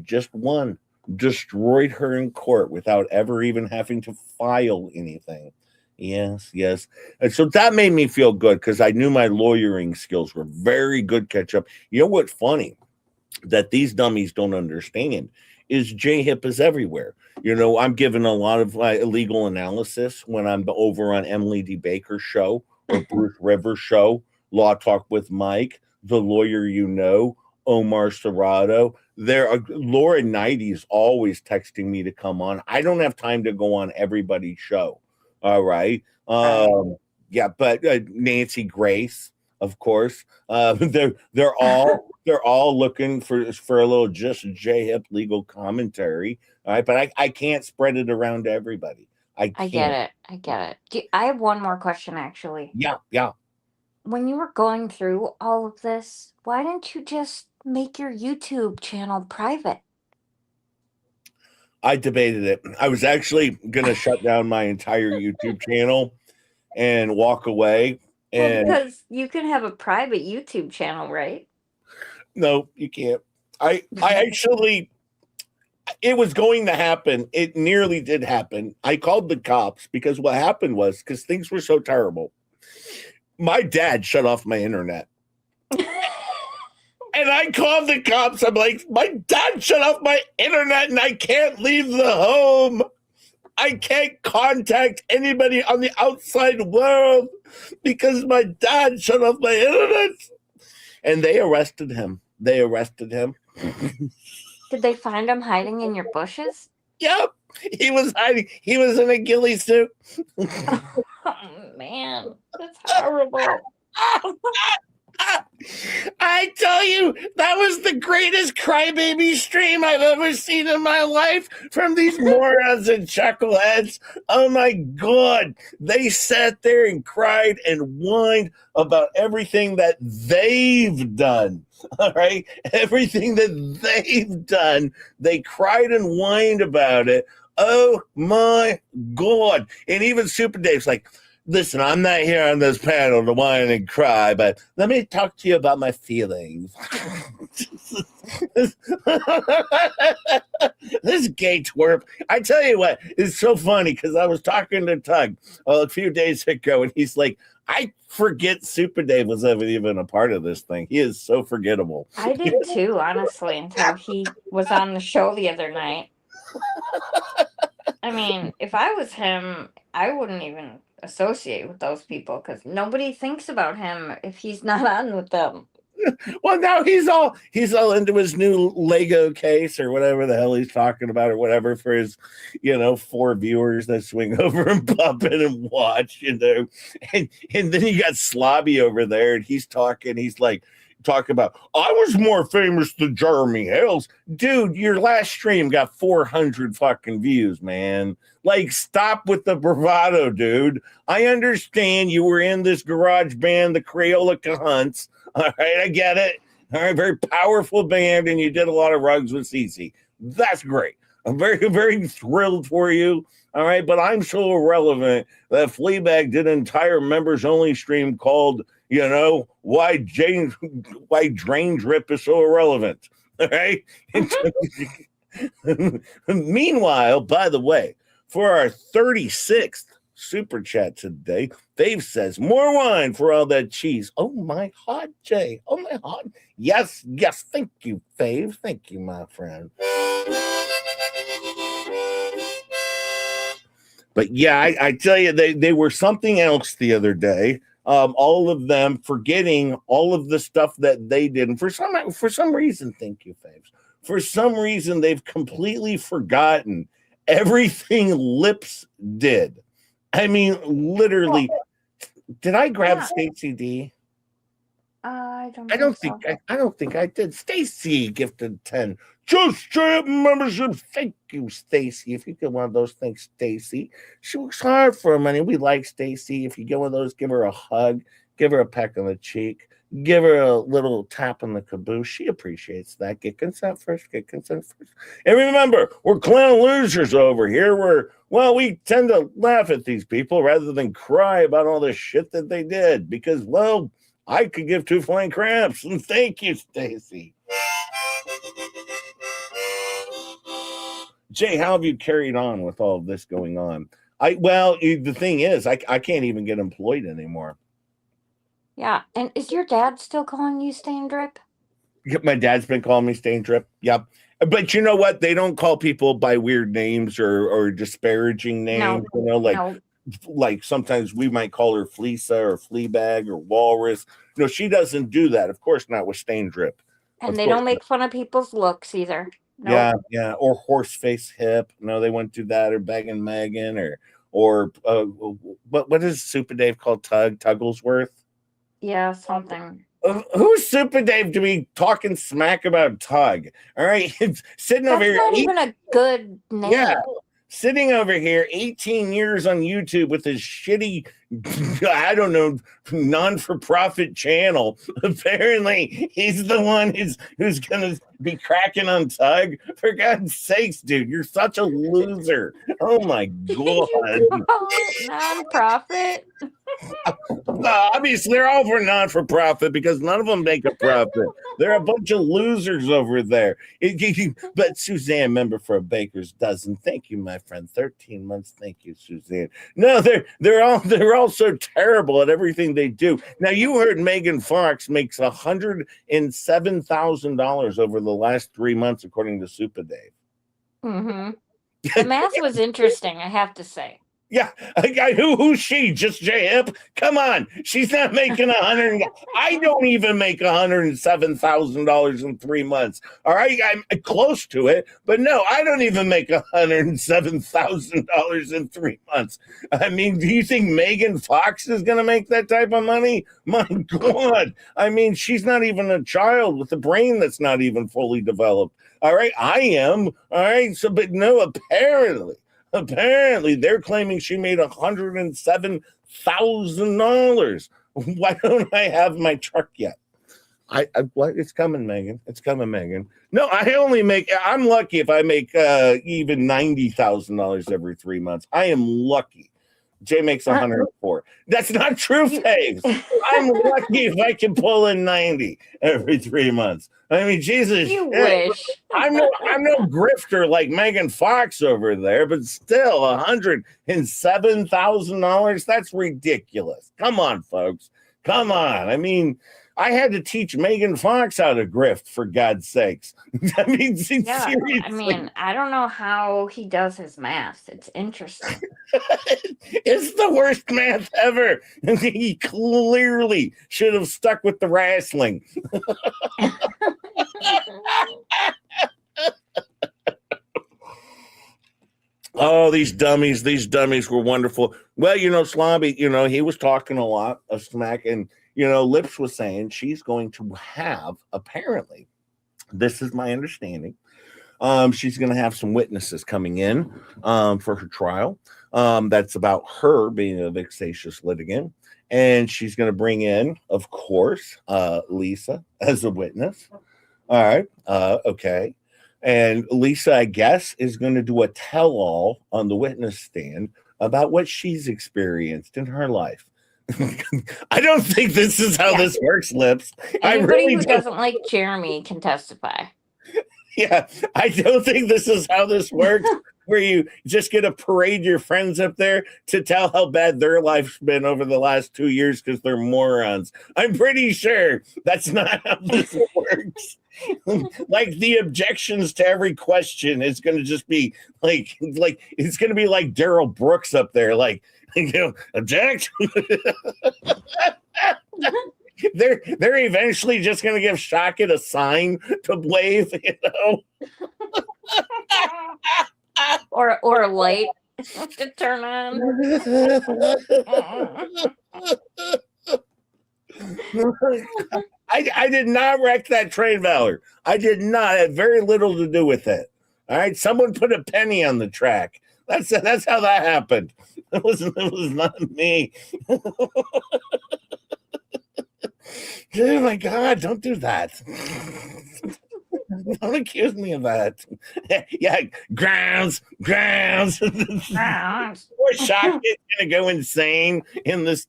just won, destroyed her in court without ever even having to file anything. Yes. And so that made me feel good because I knew my lawyering skills were very good catch up. You know what's funny that these dummies don't understand is J-Hip is everywhere. You know, I'm giving a lot of legal analysis when I'm over on Emily D. Baker's show or Bruce Rivers' show, Law Talk with Mike, The Lawyer You Know, Omar Serrato. Laura Knighty is always texting me to come on. I don't have time to go on everybody's show. All right. Yeah, but Nancy Grace, of course. They're all looking for a little just J-Hip legal commentary. All right, but I can't spread it around to everybody. I get it. I have one more question, actually. Yeah. When you were going through all of this, why didn't you just make your YouTube channel private? I debated it. I was actually going to shut down my entire YouTube channel and walk away. And because you can have a private YouTube channel, right? No, you can't. I actually, it was going to happen. It nearly did happen. I called the cops because what happened was because things were so terrible. My dad shut off my internet. And I called the cops. I'm like, my dad shut off my internet and I can't leave the home. I can't contact anybody on the outside world because my dad shut off my internet. And they arrested him. Did they find him hiding in your bushes? Yep. He was hiding. He was in a ghillie suit. Oh, man. That's horrible. I tell you, that was the greatest crybaby stream I've ever seen in my life from these morons and chuckleheads. Oh my God. They sat there and cried and whined about everything that they've done. All right. Everything that they've done. They cried and whined about it. Oh my God. And even Super Dave's like, listen, I'm not here on this panel to whine and cry, but let me talk to you about my feelings. This gay twerp. I tell you what, it's so funny because I was talking to Tug a few days ago, and he's like, I forget Super Dave was ever even a part of this thing. He is so forgettable. I did too, honestly, until he was on the show the other night. I mean, if I was him, I wouldn't even associate with those people because nobody thinks about him if he's not on with them. Well, now he's all into his new Lego case or whatever the hell he's talking about or whatever for his, 4 viewers that swing over and pop in and watch, and then you got Slobby over there and he's talking about, I was more famous than Jeremy Hales. Dude, your last stream got 400 fucking views, man. Like, stop with the bravado, dude. I understand you were in this garage band, the Crayola Cahunts. All right, I get it. All right, very powerful band, and you did a lot of rugs with Tissie. That's great. I'm very, very thrilled for you. All right, but I'm so irrelevant that Fleabag did an entire members-only stream called, why drain drip is so irrelevant. All right. Meanwhile, by the way, for our 36th super chat today, Fave says, more wine for all that cheese. Oh, my heart, Jay. Oh, my heart. Yes. Thank you, Fave. Thank you, my friend. But yeah, I tell you, they were something else the other day. All of them forgetting all of the stuff that they did, and for some reason, thank you, Faves. For some reason, they've completely forgotten everything Lips did. I mean, literally. Did I grab Yeah. Stacey D? I don't. I don't so. think I don't think I did. Stacy gifted 10. Just straight membership. Thank you, Stacy. If you get one of those, thanks, Stacy. She works hard for her money. We like Stacy. If you get one of those, give her a hug, give her a peck on the cheek, give her a little tap on the caboose. She appreciates that. Get consent first. Get consent first. And remember, we're clown losers over here. We tend to laugh at these people rather than cry about all the shit that they did because, well, I could give 2 flying cramps. And thank you, Stacy. Jay, how have you carried on with all of this going on? The thing is, I can't even get employed anymore. Yeah, and is your dad still calling you Stain Drip? My dad's been calling me Stain Drip. Yep. But you know what? They don't call people by weird names or disparaging names. No, like sometimes we might call her Fleeca or Fleabag or Walrus. No, she doesn't do that. Of course not with Stain Drip. And they don't make fun of people's looks either. Nope. Yeah. Or horse face hip. No, they wouldn't do that. Or Begging Megan or what is Super Dave called? Tugglesworth? Yeah, something. Who's Super Dave to be talking smack about Tug? All right, sitting over here. That's not even a good name. Yeah, sitting over here 18 years on YouTube with his shitty, I don't know, non-for-profit channel. Apparently, he's the one who's going to be cracking on Tug. For God's sakes, dude, you're such a loser. Oh, my God. Non-profit? Obviously, they're all for non-for-profit because none of them make a profit. They're a bunch of losers over there. But Suzanne, member for a baker's dozen. Thank you, my friend. 13 months. Thank you, Suzanne. No, they're all so terrible at everything they do. Now, you heard Megan Fox makes $107,000 over the last 3 months, according to Super Dave. Mm-hmm. The math was interesting, I have to say. Yeah, who's she? Just J Hip? Come on, she's not making I don't even make $107,000 in 3 months. All right, I'm close to it, but no, I don't even make $107,000 in 3 months. I mean, do you think Megan Fox is going to make that type of money? My God, I mean, she's not even a child with a brain that's not even fully developed. All right, I am. All right, so but no, Apparently, they're claiming she made $107,000. Why don't I have my truck yet? It's coming, Megan. It's coming, Megan. No, I'm lucky if I make even $90,000 every 3 months. I am lucky. Jay makes 104. That's not true, Faves. I'm lucky if I can pull in 90 every 3 months. I mean, Jesus. You wish. I'm no grifter like Megan Fox over there, but still $107,000. That's ridiculous. Come on, folks. Come on. I mean, I had to teach Megan Fox how to grift, for God's sakes. I mean, seriously. I mean, I don't know how he does his math. It's interesting. It's the worst math ever. He clearly should have stuck with the wrestling. Oh, these dummies were wonderful. Well, Slobby, he was talking a lot of smack, and Lips was saying she's going to have, apparently, this is my understanding, she's going to have some witnesses coming in for her trial. That's about her being a vexatious litigant. And she's going to bring in, of course, Lisa as a witness. All right. Okay. And Lisa, I guess, is going to do a tell-all on the witness stand about what she's experienced in her life. I don't think this is how this works, Lips. Anybody who doesn't like Jeremy can testify. Yeah, I don't think this is how this works. where you just get to parade your friends up there to tell how bad their life's been over the last 2 years because they're morons. I'm pretty sure that's not how this works. Like the objections to every question is going to just be like it's going to be like Daryl Brooks up there, like, object. They're eventually just going to give Shockett a sign to wave, or a light to turn on. I did not wreck that train, Valor. I did not. It had very little to do with it. All right, someone put a penny on the track. That's how that happened. It was not me. Oh my God! Don't do that. Don't accuse me of that. Yeah, grounds. Poor Shockett's gonna go insane in this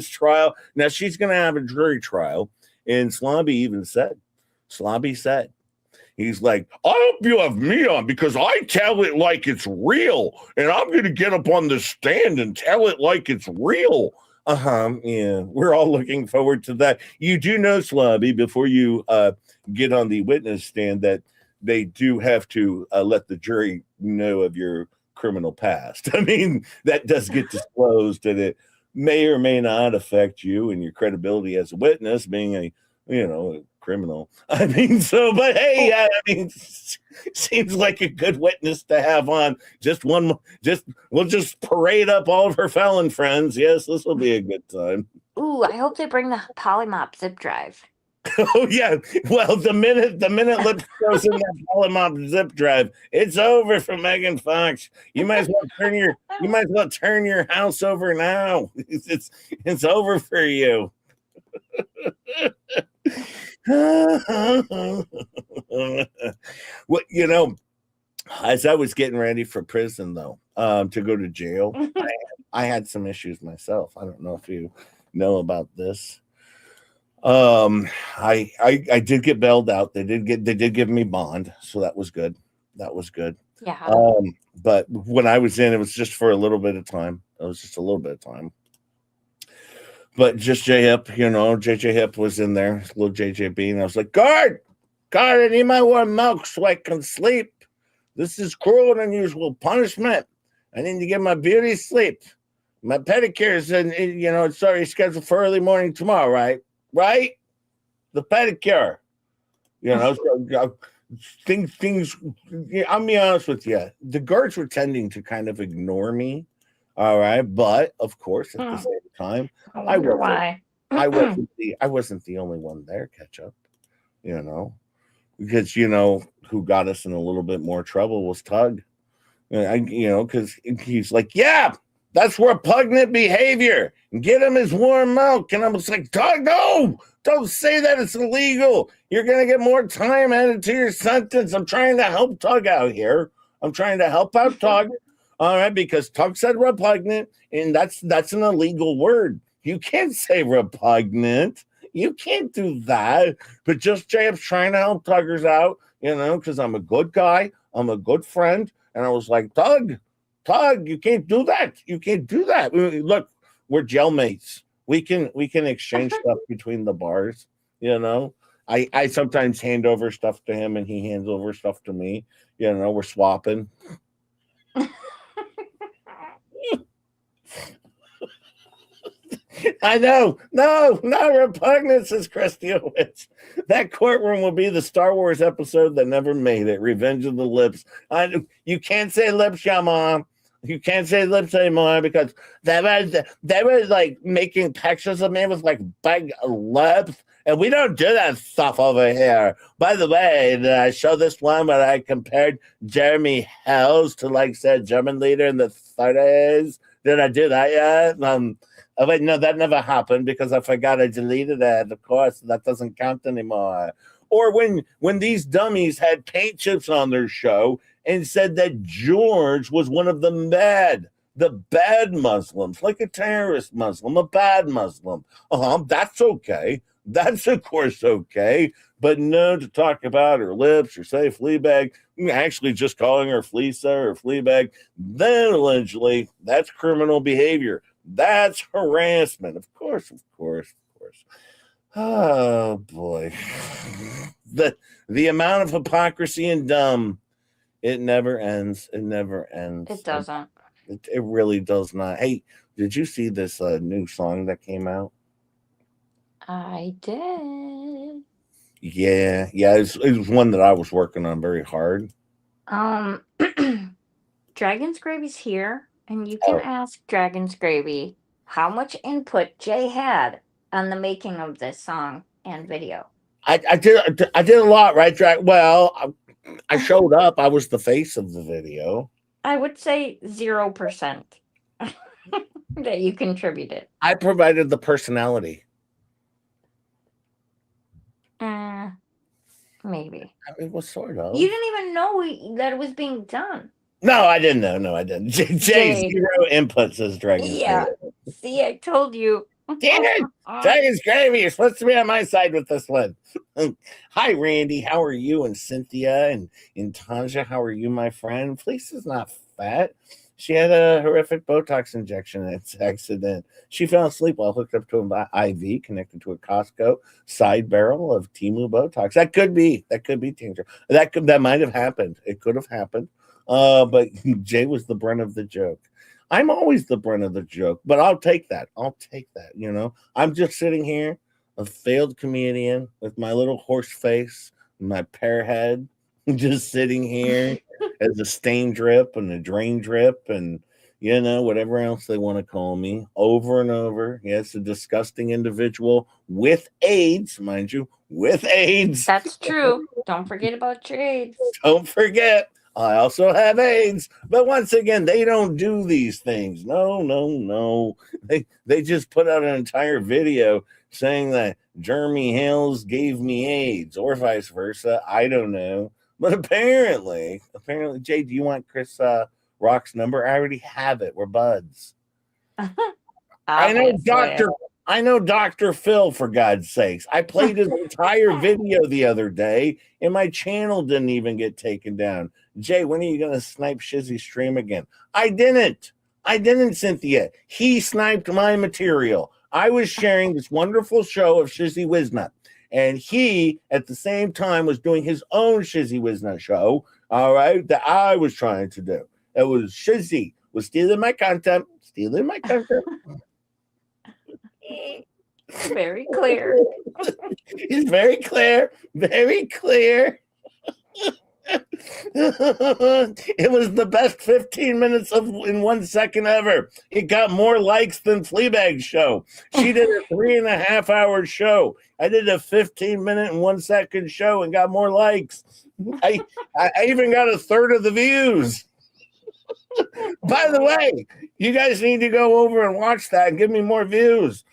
trial. Now she's gonna have a jury trial, and Slobby said, he's like, I hope you have me on because I tell it like it's real, and I'm gonna get up on the stand and tell it like it's real. Yeah, we're all looking forward to that. You do know, Slobby, before you get on the witness stand, that they do have to let the jury know of your criminal past. I mean, that does get disclosed, and it may or may not affect you and your credibility as a witness, being a criminal. I mean, but hey, I mean, seems like a good witness to have on. We'll just parade up all of her felon friends. Yes, this will be a good time. Ooh, I hope they bring the Polymop zip drive. Oh yeah. Well, the minute Lips goes in that Polymop zip drive, it's over for Megan Fox. You might as well turn your house over now. It's over for you. Well, as I was getting ready for prison, though, to go to jail, I had some issues myself. I don't know if you know about this. I did get bailed out. They did give me bond, so that was good. Yeah. But when I was in, it was just for a little bit of time. It was just a little bit of time. But just J-Hip, JJ Hip was in there, little JJB, and I was like, guard, I need my warm milk so I can sleep. This is cruel and unusual punishment. I need to get my beauty sleep. My pedicure's it's already scheduled for early morning tomorrow, right? Right? The pedicure. Things. I'll be honest with you. The guards were tending to kind of ignore me. All right, but of course, at the same time, I wonder why. I wasn't the only one there. Catch up, because who got us in a little bit more trouble was Tug. Because he's like, yeah, that's repugnant behavior. Get him his warm milk, and I was like, Tug, no, don't say that. It's illegal. You're gonna get more time added to your sentence. I'm trying to help Tug out here. I'm trying to help out Tug. All right, because Tug said repugnant, and that's an illegal word. You can't say repugnant. You can't do that. But just J-Up's trying to help Tuggers out, because I'm a good guy. I'm a good friend. And I was like, Tug, you can't do that. You can't do that. Look, we're jailmates. We can exchange stuff between the bars, I sometimes hand over stuff to him, and he hands over stuff to me. We're swapping. I know. No, not repugnant, says Christiowicz. That courtroom will be the Star Wars episode that never made it. Revenge of the Lips. You can't say lips, Mom. You can't say lips anymore because they were like making pictures of me with like big lips. And we don't do that stuff over here. By the way, did I show this one where I compared Jeremy Hells to, like, say, a German leader in the 30s? Did I do that yet? Oh, wait, no, that never happened because I forgot I deleted it. Of course, that doesn't count anymore. Or when these dummies had paint chips on their show and said that George was one of the bad Muslims, like a terrorist Muslim, a bad Muslim. That's okay. That's of course okay. But no, to talk about her lips or say Fleabag, actually just calling her Fleesa or Fleabag, then allegedly that's criminal behavior. That's harassment. Of course, of course, of course. Oh boy. The amount of hypocrisy and dumb, it never ends. It never ends. It doesn't. It really does not. Hey, did you see this new song that came out? I did. Yeah, it was one that I was working on very hard. Dragon's Gravy's here, and you can ask Dragon's Gravy how much input Jay had on the making of this song and video. I did a lot, right, Drag? Well, I showed up. I was the face of the video. I would say 0% that you contributed. I provided the personality. Maybe. I mean, well, sort of. You didn't even know that it was being done. No, I didn't know. No, I didn't. Jay, 0 input, says Dragon's Yeah. Gravy. See, I told you. Damn it! Dragon's Gravy, you're supposed to be on my side with this one. Hi, Randy. How are you? And Cynthia and Tanja, how are you, my friend? Fleece is not fat. She had a horrific Botox injection in its accident. She fell asleep while hooked up to an IV connected to a Costco side barrel of Temu Botox. That could be Tanger. That might have happened. It could have happened. But Jay was the brunt of the joke. I'm always the brunt of the joke, but I'll take that. You know, I'm just sitting here, a failed comedian with my little horse face, my pear head, just sitting here as a stain drip and a drain drip and, you know, whatever else they want to call me over and over. Yes, a disgusting individual with AIDS, mind you, with AIDS. That's true. Don't forget about your AIDS. Don't forget. I also have AIDS, but once again, they don't do these things. No. They just put out an entire video saying that Jeremy Hales gave me AIDS, or vice versa. I don't know, but apparently, Jay, do you want Chris Rock's number? I already have it. We're buds. I know Dr. Phil, for God's sakes. I played his entire video the other day, and my channel didn't even get taken down. Jay, when are you going to snipe Shizzy's stream again? I didn't, Cynthia. He sniped my material. I was sharing this wonderful show of Shizzy Wiznut, and he, at the same time, was doing his own Shizzy Wiznut show, all right, that I was trying to do. It was Shizzy was stealing my content. Very clear. It's very clear. It was the best 15 minutes in 1 second ever. It got more likes than Fleabag's show. She did a 3.5 hour show. I did a 15-minute and 1 second show and got more likes. I even got a third of the views. By the way, you guys need to go over and watch that and give me more views.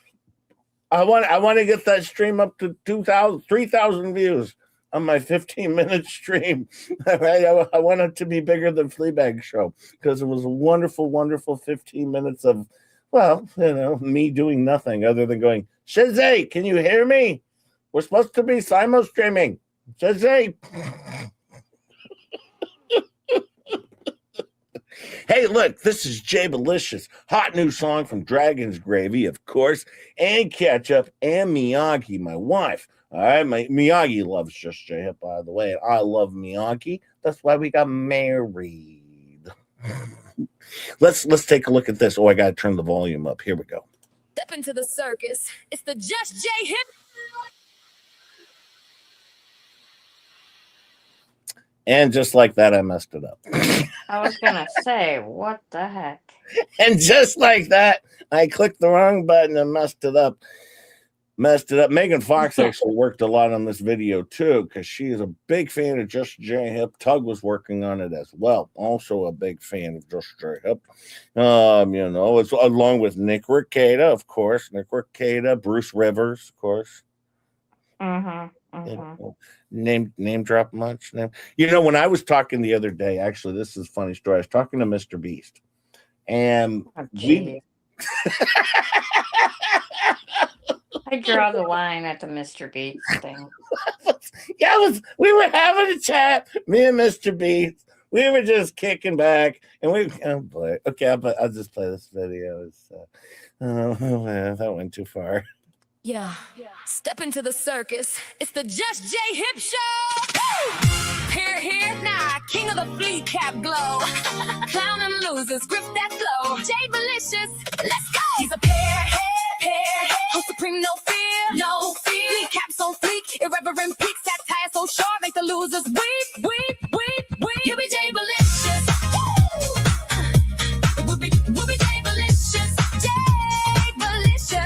I want to get that stream up to 3,000 views on my 15-minute stream. Right? I want it to be bigger than Fleabag's show because it was a wonderful, wonderful 15 minutes of, well, you know, me doing nothing other than going, Shizzy, can you hear me? We're supposed to be simul streaming. Shizzy. Hey, look, this is Jay Belicious. Hot new song from Dragon's Gravy, of course, and Ketchup and Miyagi, my wife. All right, Miyagi loves Just Jay Hip, by the way, and I love Miyagi. That's why we got married. Let's take a look at this. Oh, I got to turn the volume up. Here we go. Step into the circus. It's the Just Jay Hip. And just like that, I messed it up. I was going to say, what the heck? And just like that, I clicked the wrong button and messed it up. Megan Fox actually worked a lot on this video, too, because she is a big fan of Just Jay Hip. Tug was working on it as well. Also a big fan of Just Jay Hip. You know, it's along with Nick Rekieta, of course. Bruce Rivers, of course. Name drop much. You know, when I was talking the other day, actually, this is a funny story. I was talking to Mr. Beast, and I draw the line at the Mr. Beats thing. Yeah, we were having a chat, me and Mr. Beats. We were just kicking back, and oh boy. Okay, I'll just play this video. It's, oh man, that went too far. Yeah. Step into the circus. It's the Just J Hip Show. Here, nah, king of the FLEACAP glow. Clown and losers, grip that flow. J Malicious, let's go. He's a pair, oh supreme, no fear. FLEACAP's on fleek, irreverent peaks, satire so sharp, make the losers weep. He'll be J Malicious. We'll be J Malicious. J Malicious.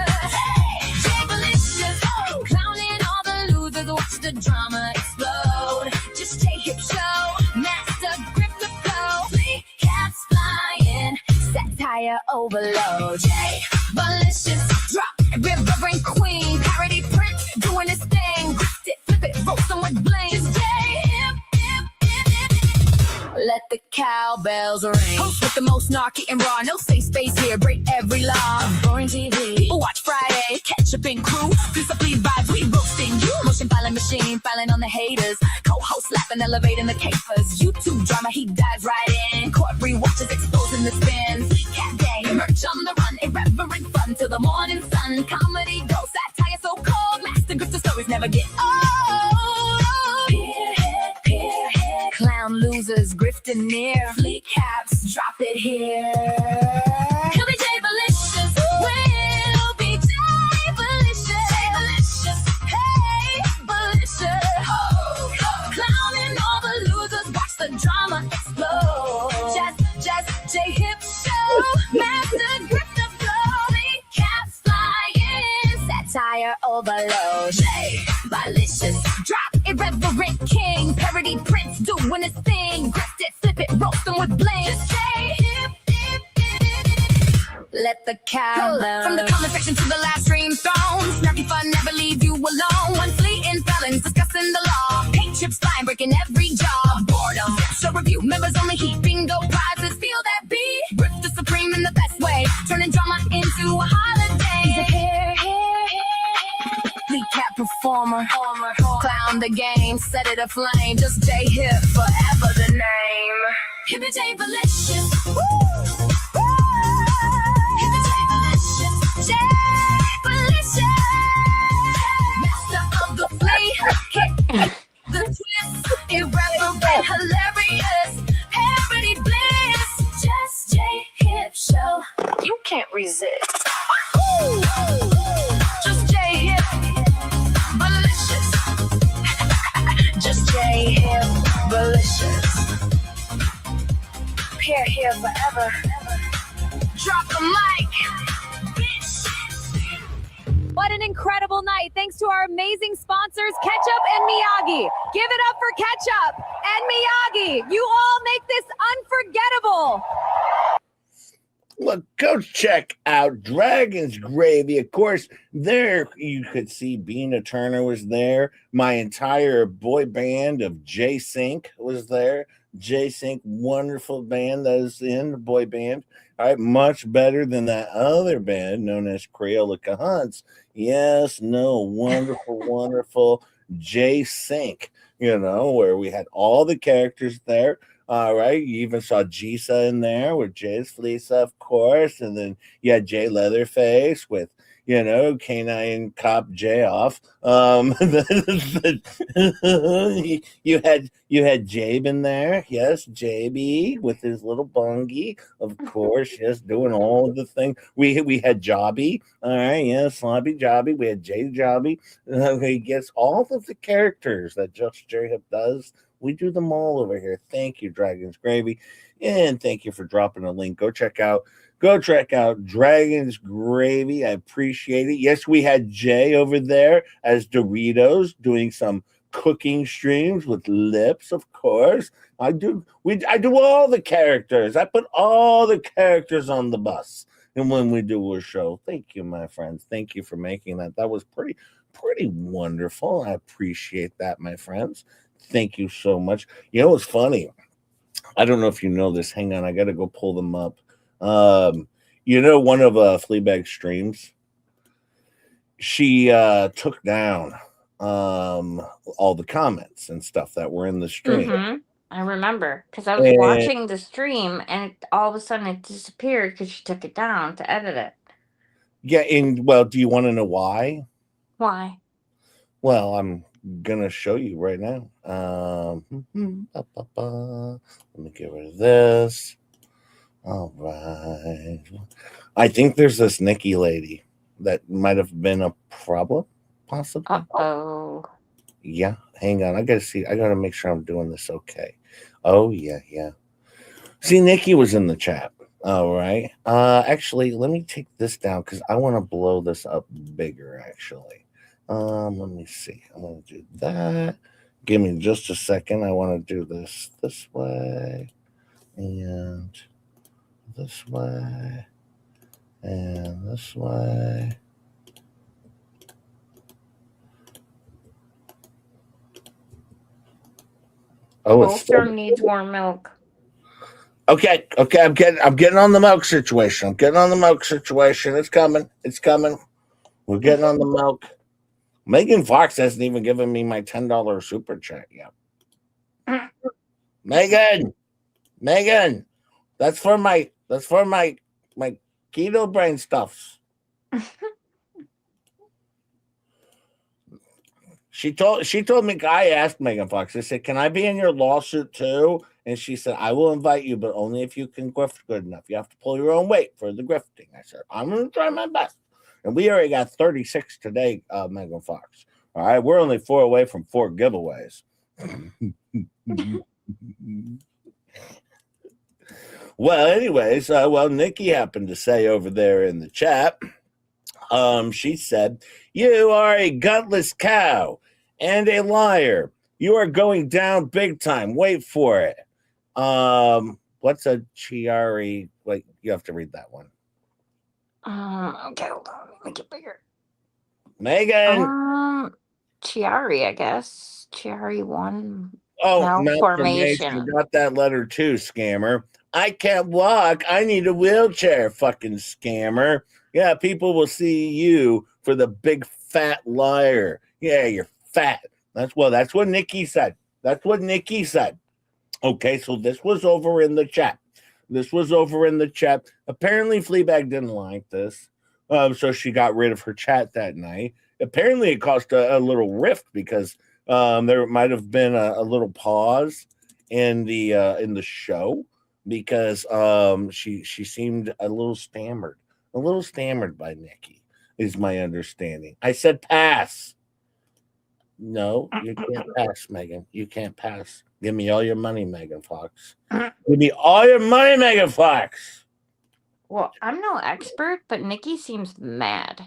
Clowning all the losers, watch the drama explode. Just J Hip Show, master grip the flow. FLEACAP's flying, satire overload. J Malicious, drop reverend queen, parody prince, doing his thing. Gripped it, flip it, roast them with bling. Just J Hip. Let the cowbells ring. Host with the most snarky and raw. No safe space here. Break every law. Boring TV. People watch Friday. Catch up in crew. Discipline vibes. We roasting you. Motion filing machine. Filing on the haters. Co-host laughing, elevating the capers. YouTube drama. He dives right in. Court rewatches exposing the spins. Cat day. Merch on the run. Irreverent fun till the morning sun. Comedy goes. Satire so cold. Master grip the stories never get old. Clown losers grifting near. FLEACAPs, drop it here. He'll be J Malicious. We'll be J Malicious. Hey, Malicious. Clowning all the losers, watch the drama explode. Just J Hip Show, master grip the flow. FLEACAPs flying, satire overload. J Malicious, drop irreverent king, parody prince, doing his thing. Grift it, flip it, roast them with bling. Just J Hip. Let the cowbell. From the comment section to the live stream throne. Snarky fun never leave you alone. One fleeting felons discussing the law. Paint chips flying, breaking every jaw. Boredom, show review, members only heat. Bingo prizes, feel that beat. Grip the supreme in the best way. Turning drama into a holiday. He's a FLEACAP performer. Clown the game, set it aflame. Just J Hip, forever the name. Hip and J Malicious. Woo! J Malicious, master of the FLEACAP, the twist, irreverent, hilarious, parody bliss. Just J Hip Show, you can't resist. Just J Hip, malicious. Just J Hip, malicious. Here forever. Drop the mic. What an incredible night. Thanks to our amazing sponsors, Ketchup and Miyagi. Give it up for Ketchup and Miyagi. You all make this unforgettable. Look, go check out Dragon's Gravy. Of course, there you could see Bina Turner was there. My entire boy band of J-Sync was there. J-Sync, wonderful band that is in the boy band. All right, much better than that other band known as Crayola Cahunts. Yes, no, wonderful J-Sync, where we had all the characters there. All right, you even saw Jisa in there with Jay's Fleece, of course, and then you had Jay Leatherface with, Canine Cop Jay off. You had Jabe in there, yes, JB with his little bungie, of course, yes, doing all of the things. We had Jobby, all right, yes, Sloppy Jobby. We had Jay Jobby. He gets all of the characters that Just J Hip does. We do them all over here. Thank you, Dragon's Gravy, and thank you for dropping a link. Go check out Dragon's Gravy. I appreciate it. Yes, we had Jay over there as Doritos doing some cooking streams with lips, of course. I do all the characters. I put all the characters on the bus. And when we do a show, thank you, my friends. Thank you for making that. That was pretty wonderful. I appreciate that, my friends. Thank you so much. It's funny. I don't know if you know this. Hang on, I got to go pull them up. You know, one of Fleabag's streams, she took down all the comments and stuff that were in the stream. Mm-hmm. I remember because I was And watching the stream and all of a sudden it disappeared because she took it down to edit it. yeah, and well, do you want to know why? Why? Well, I'm gonna show you right now. Let me get rid of this. All right. I think there's this Nikki lady that might have been a problem, possibly. Uh-oh. Yeah, hang on. I gotta make sure I'm doing this okay. Oh, yeah. See, Nikki was in the chat. All right. Actually, let me take this down because I want to blow this up bigger, actually. Let me see. I'm gonna do that. Give me just a second. I want to do this way and this way and this way. Oh, it's Bolster needs more milk. okay. I'm getting on the milk situation. It's coming. We're getting on the milk. Megan Fox hasn't even given me my $10 super chat yet. Megan, that's for my keto brain stuffs. She told me, I asked Megan Fox, I said, can I be in your lawsuit too? And she said, I will invite you, but only if you can grift good enough. You have to pull your own weight for the grifting. I said, I'm going to try my best. And we already got 36 today, Megan Fox. All right, we're only 4 away from 4 giveaways. Well, anyways, Nikki happened to say over there in the chat, she said, you are a gutless cow and a liar. You are going down big time. Wait for it. What's a chiari? Wait, you have to read that one. Okay, hold on. Make it bigger. Megan. Chiari, I guess. Chiari 1. Oh, malformation. Got that letter too, scammer. I can't walk. I need a wheelchair, fucking scammer. Yeah, people will see you for the big fat liar. Yeah, you're fat. That's what Nikki said. Okay, so this was over in the chat. Apparently, Fleabag didn't like this. So she got rid of her chat that night. Apparently, it caused a little rift because there might have been a little pause in the show because she seemed a little stammered by Nikki, is my understanding. I said pass. No, you can't pass, Megan. You can't pass. Give me all your money, Megan Fox. Give me all your money, Megan Fox. Well, I'm no expert, but Nikki seems mad.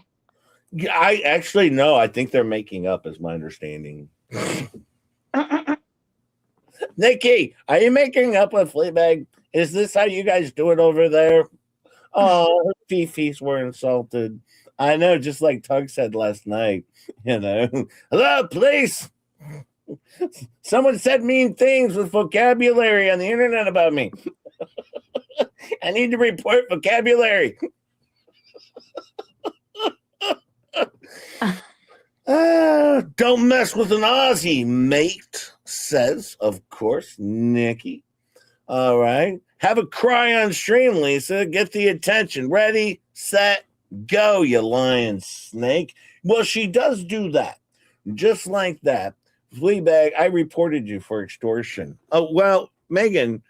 Yeah, I actually know. I think they're making up, is my understanding. Nikki, are you making up with Fleabag? Is this how you guys do it over there? Oh, her fifis were insulted. I know, just like Tug said last night. Hello, police. Someone said mean things with vocabulary on the internet about me. I need to report vocabulary. Don't mess with an Aussie, mate, says, of course, Nikki. All right. Have a cry on stream, Lisa. Get the attention. Ready, set, go, you lying snake. Well, she does do that. Just like that. Fleabag, I reported you for extortion. Oh, well, Megan,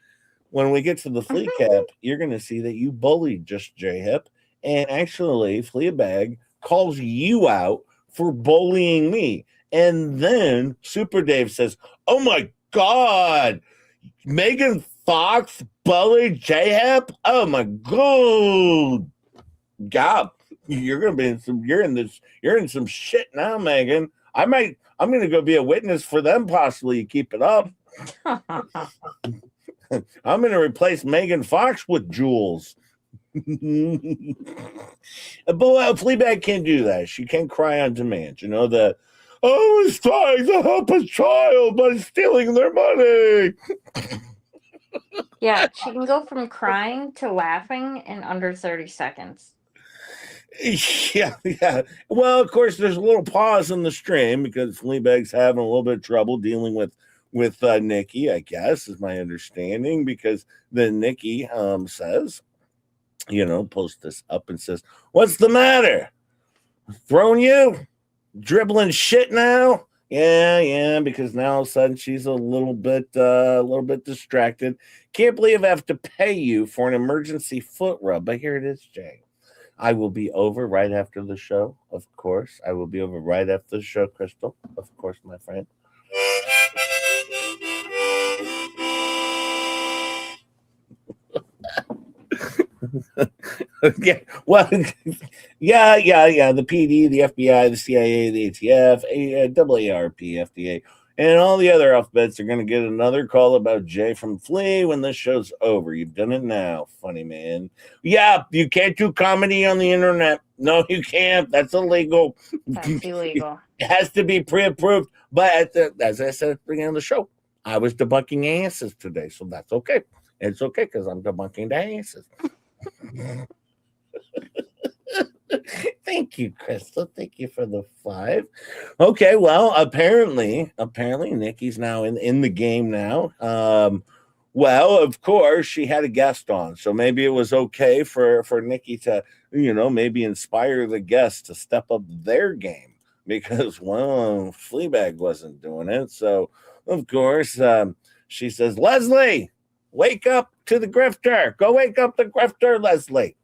when we get to the FLEACAP, you're going to see that you bullied Just J-Hip. And actually, Fleabag calls you out for bullying me. And then Super Dave says, oh, my God, Megan Fox bullied J-Hip? Oh, my God. God, you're in some shit now, Megan. I'm going to go be a witness for them, possibly. You keep it up. I'm going to replace Megan Fox with Jules. But Fleabag can't do that. She can't cry on demand. You know that. I was trying to help a child by stealing their money. Yeah, she can go from crying to laughing in under 30 seconds. Yeah, yeah. Well, of course, there's a little pause in the stream because Fleabag's having a little bit of trouble dealing with Nikki, I guess, is my understanding. Because then Nikki says, posts this up and says, "What's the matter? Throwing you? Dribbling shit now?" Yeah, because now all of a sudden she's a little bit distracted. Can't believe I have to pay you for an emergency foot rub. But here it is, Jay. I will be over right after the show, of course. I will be over right after the show, Crystal. Of course, my friend. Yeah, well, yeah. The PD, the FBI, the CIA, the ATF, AARP, FDA, and all the other alphabets are going to get another call about Jay from Flea when this show's over. You've done it now, funny man. Yeah, you can't do comedy on the internet. No, you can't. That's illegal. That's illegal. It has to be pre-approved. But as I said at the beginning of the show, I was debunking asses today, so that's okay. It's okay because I'm debunking the asses. Thank you, Crystal. Thank you for the 5. Okay, well, apparently Nikki's now in the game now. Well, of course, she had a guest on, so maybe it was okay for Nikki to, maybe inspire the guests to step up their game because, well, Fleabag wasn't doing it. So, of course, she says, "Leslie, wake up to the grifter. Go wake up the grifter, Leslie.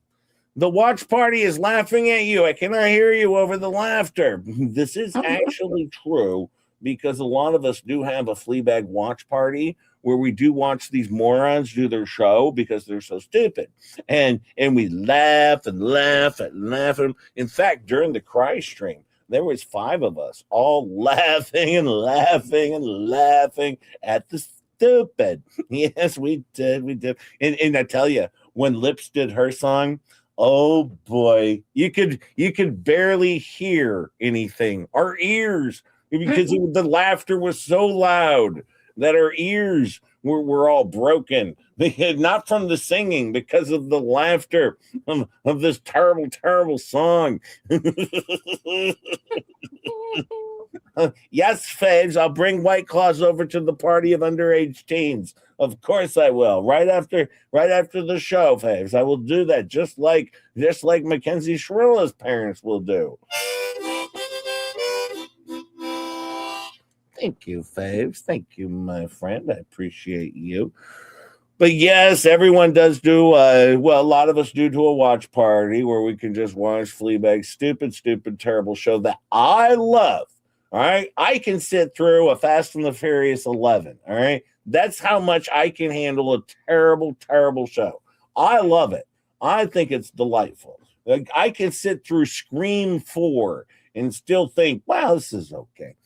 The watch party is laughing at you. I cannot hear you over the laughter." This is actually true because a lot of us do have a Fleabag watch party where we do watch these morons do their show because they're so stupid. And we laugh and laugh and laugh at them. In fact, during the cry stream, there was 5 of us all laughing and laughing and laughing at the stupid. Yes, we did. And I tell you, when Lips did her song, oh boy, you could barely hear anything. Our ears, because the laughter was so loud that our ears were all broken. Not from the singing, because of the laughter of this terrible, terrible song. Yes, Faves, I'll bring White Claws over to the party of underage teens. Of course I will. Right after the show, Faves. I will do that just like Mackenzie Shrilla's parents will do. Thank you, Faves. Thank you, my friend. I appreciate you. But yes, everyone does do, a lot of us do a watch party where we can just watch Fleabag's stupid, terrible show that I love. All right. I can sit through a Fast and the Furious 11. All right. That's how much I can handle a terrible, terrible show. I love it. I think it's delightful. Like, I can sit through Scream 4 and still think, wow, this is okay.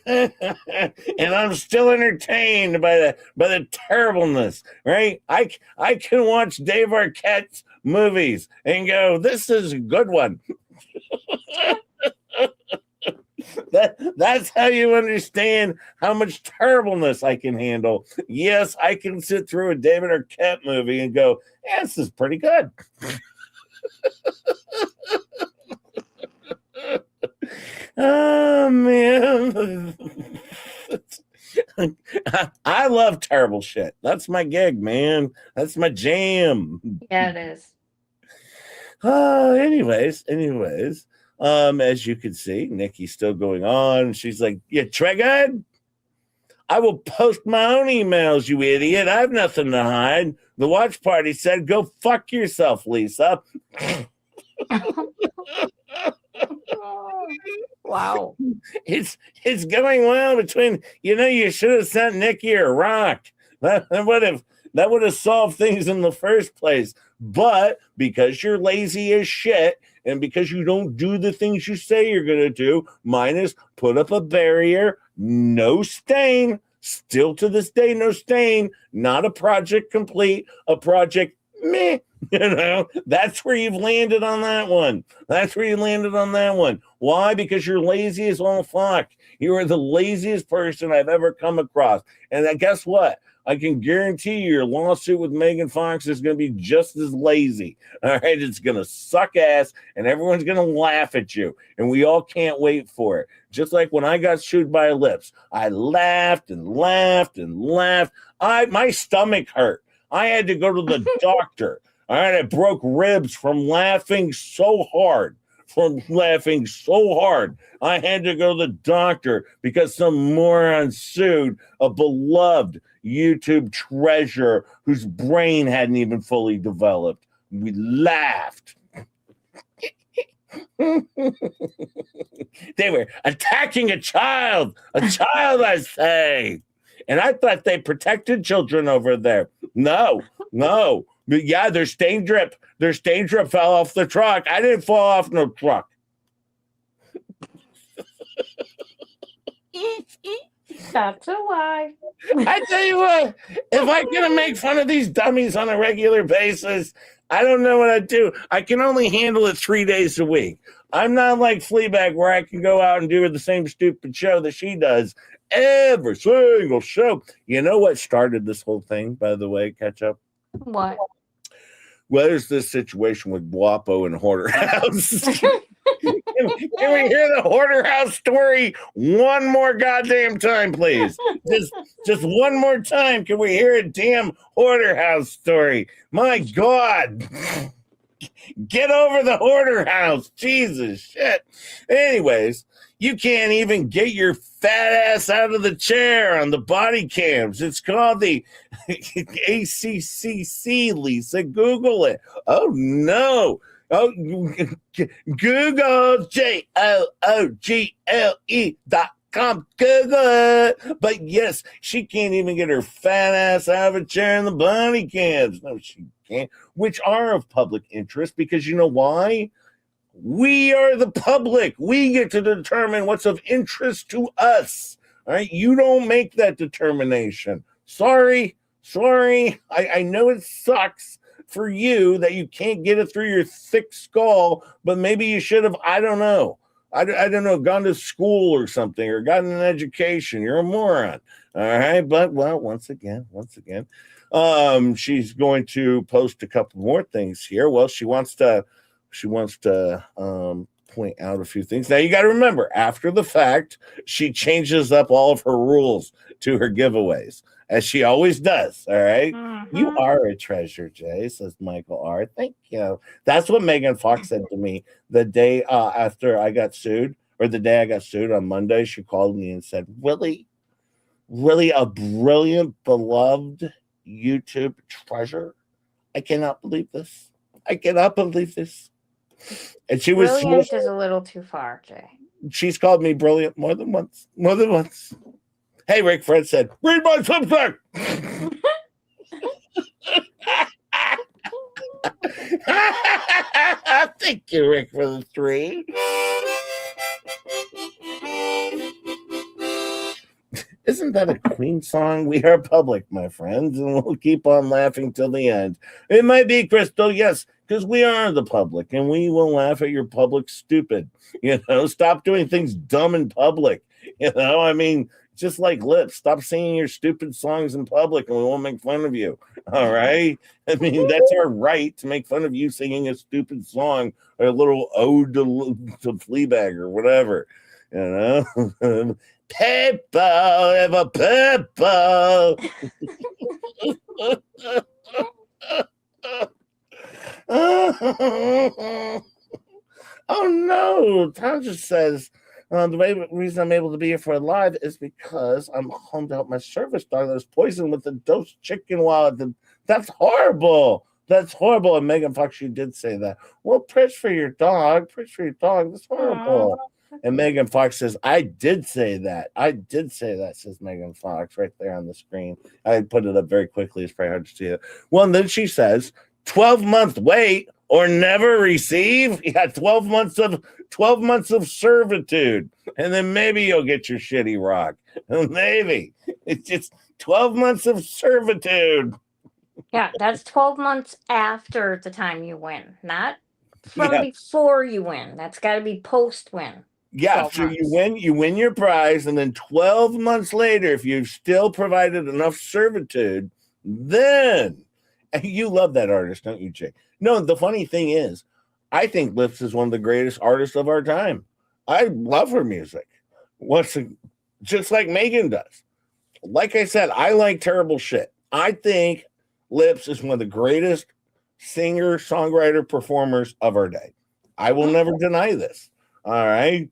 And I'm still entertained by the terribleness, right? I can watch Dave Arquette's movies and go, this is a good one. That's how you understand how much terribleness I can handle. Yes, I can sit through a David Arquette movie and go, yeah, this is pretty good. Oh man. I love terrible shit. That's my gig, man. That's my jam. Yeah, it is. Anyways, as you can see, Nikki's still going on. She's like, "You triggered? I will post my own emails, you idiot. I have nothing to hide. The watch party said, go fuck yourself, Lisa." Wow. It's going well between, you should have sent Nikki a rock. That would have solved things in the first place. But because you're lazy as shit, and because you don't do the things you say you're going to do, minus put up a barrier, no stain, still to this day, no stain, not a project complete, a project meh. That's where you've landed on that one. Why? Because you're lazy as all fuck. You are the laziest person I've ever come across. And guess what? I can guarantee you your lawsuit with Megan Fox is going to be just as lazy. All right. It's going to suck ass and everyone's going to laugh at you. And we all can't wait for it. Just like when I got sued by Lips, I laughed and laughed and laughed. My stomach hurt. I had to go to the doctor. All right. I broke ribs from laughing so hard. I had to go to the doctor because some moron sued a beloved YouTube treasure whose brain hadn't even fully developed. We laughed. They were attacking a child, I say. And I thought they protected children over there. No. But yeah, their stain drip fell off the truck. I didn't fall off no truck. That's a lie. I tell you what, if I'm going to make fun of these dummies on a regular basis, I don't know what I'd do. I can only handle it 3 days a week. I'm not like Fleabag where I can go out and do the same stupid show that she does every single show. You know what started this whole thing, by the way, Ketchup? What? Well, there's this situation with Guapo and Hoarder House. Can we hear the Hoarder House story one more goddamn time, please? Just one more time. Can we hear a damn Hoarder House story? My God. Get over the Hoarder House. Jesus shit. Anyways, you can't even get your fat ass out of the chair on the body cams. It's called the ACCC, Lisa. Google it. Oh, no. Oh, Google JOOGLE.com. Google it. But yes, she can't even get her fat ass out of a chair in the body cams. No, she can't. Which are of public interest because you know why? We are the public. We get to determine what's of interest to us. All right. You don't make that determination. Sorry. I know it sucks for you that you can't get it through your thick skull, but maybe you should have, I don't know. I don't know, gone to school or something or gotten an education. You're a moron. All right. But well, once again, she's going to post a couple more things here. Well, she wants to point out a few things. Now you got to remember, after the fact, she changes up all of her rules to her giveaways, as she always does. All right. Mm-hmm. You are a treasure, Jay, says Michael R. Thank you. That's what Megan Fox said to me the day after I got sued, or the day I got sued on Monday. She called me and said, really a brilliant, beloved YouTube treasure. I cannot believe this. And she was Brilliant is a little too far, Jay. She's called me brilliant more than once. Hey, Rick Fred said, read my Substack. Thank you, Rick, for the 3. Isn't that a Queen song? We are public, my friends, and we'll keep on laughing till the end. It might be, Crystal, yes, because we are the public, and we will laugh at your public stupid. Stop doing things dumb in public. I mean, just like Lips, stop singing your stupid songs in public, and we won't make fun of you. All right? I mean, that's our right to make fun of you singing a stupid song or a little ode to Fleabag or whatever. People, ever people. Oh no, Tom just says the reason I'm able to be here for live is because I'm home to help my service dog that was poisoned with a dosed chicken while that's horrible. That's horrible. And Megan Fox, you did say that. Well, prayers for your dog. That's horrible. And Megan Fox says, I did say that, says Megan Fox right there on the screen. I put it up very quickly. It's probably hard to see it. Well, and then she says, 12-month wait or never receive. Yeah, 12 months of servitude. And then maybe you'll get your shitty rock. Maybe. It's just 12 months of servitude. Yeah, that's 12 months after the time you win, not from Yeah. before you win. That's got to be post win. Yeah, 12 so months. you win your prize, and then 12 months later, if you've still provided enough servitude, then and you love that artist, don't you, Jay? No, the funny thing is, I think Lips is one of the greatest artists of our time. I love her music. Just like Megan does. Like I said, I like terrible shit. I think Lips is one of the greatest singer, songwriter, performers of our day. I will never deny this. All right.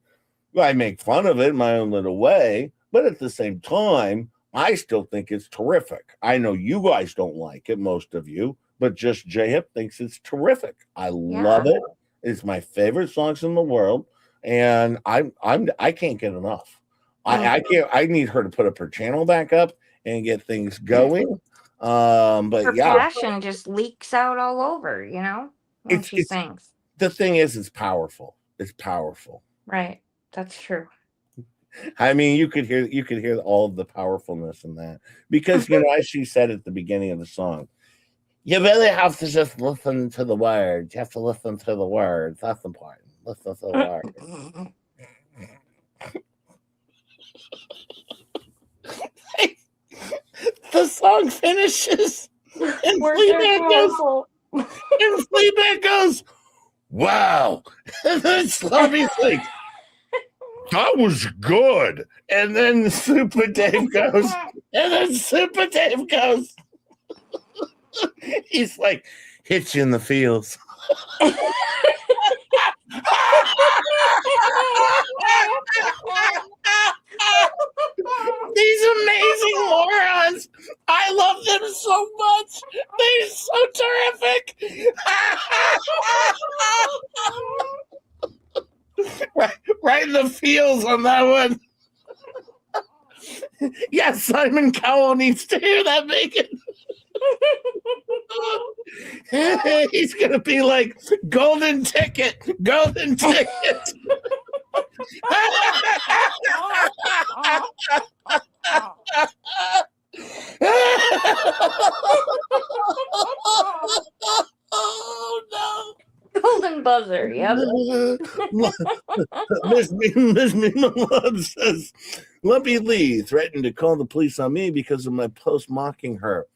I make fun of it in my own little way, but at the same time, I still think it's terrific. I know you guys don't like it, most of you, but just J-Hip thinks it's terrific. I love it. It's my favorite songs in the world, and I can't get enough. I can't. I need her to put up her channel back up and get things going. But Her yeah, passion just leaks out all over, when she sings. the thing is, it's powerful. It's powerful. Right. That's true. I mean, you could hear all of the powerfulness in that because as she said at the beginning of the song, you really have to just listen to the words. You have to listen to the words. That's important. Listen to the words. The song finishes, and Fleabag goes, "Wow!" And then Sloppy's like, "That was good." And then Super Dave goes, he's like, "Hit you in the feels." These amazing morons. I love them so much. They're so terrific. Right in the feels on that one. Yes, Simon Cowell needs to hear that, Megan. He's gonna be like, golden ticket. Oh no. Golden buzzer, yep. Miss Mima Love says, Lumpy Lee threatened to call the police on me because of my post mocking her.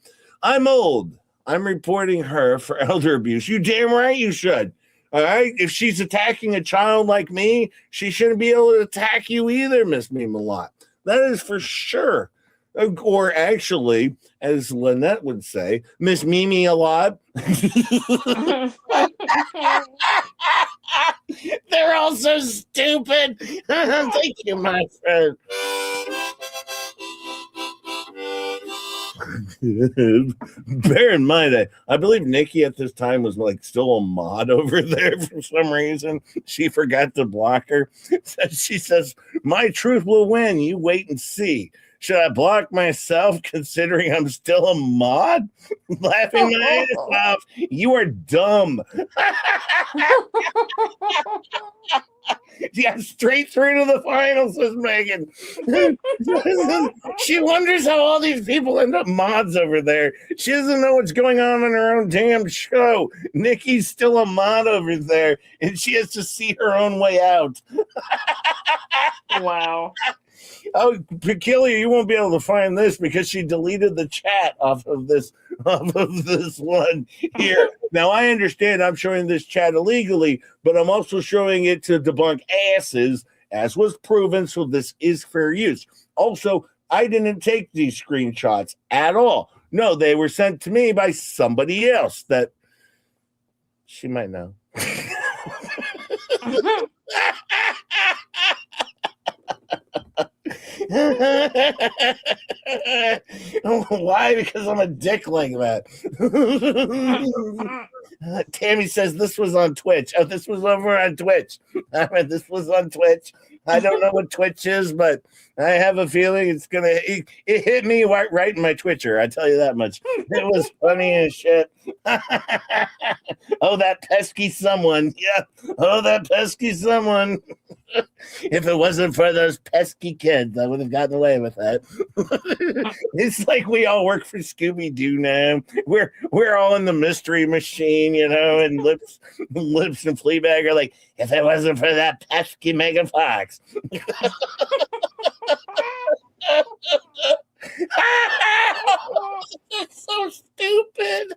I'm old. I'm reporting her for elder abuse. You damn right you should. All right? If she's attacking a child like me, she shouldn't be able to attack you either, Miss Mima Lot. That is for sure. Or actually, as Lynette would say, Miss Mimi a lot. They're all so stupid. Thank you, my friend. Bear in mind, I believe Nikki at this time was like still a mod over there for some reason. She forgot to block her. She says, "My truth will win. You wait and see. Should I block myself considering I'm still a mod?" Laughing my ass off. You are dumb. Yeah, straight through to the finals, says Megan. She wonders how all these people end up mods over there. She doesn't know what's going on in her own damn show. Nikki's still a mod over there, and she has to see her own way out. Wow. Oh, Peculiar, you won't be able to find this because she deleted the chat off of this one here. Now, I understand I'm showing this chat illegally, but I'm also showing it to debunk asses, as was proven, so this is fair use. Also, I didn't take these screenshots at all. No, they were sent to me by somebody else that she might know. Why? Because I'm a dick like that. Tammy says this was on Twitch. Oh, this was over on Twitch. This was on Twitch. I don't know what Twitch is, but I have a feeling it's gonna. It hit me right in my Twitcher. I tell you that much. It was funny as shit. Oh, that pesky someone. Yeah. Oh, that pesky someone. If it wasn't for those pesky kids, I would have gotten away with that. It's like we all work for Scooby-Doo now. We're all in the mystery machine, you know, and lips and Fleabag are like, if it wasn't for that pesky Megan Fox. It's so stupid.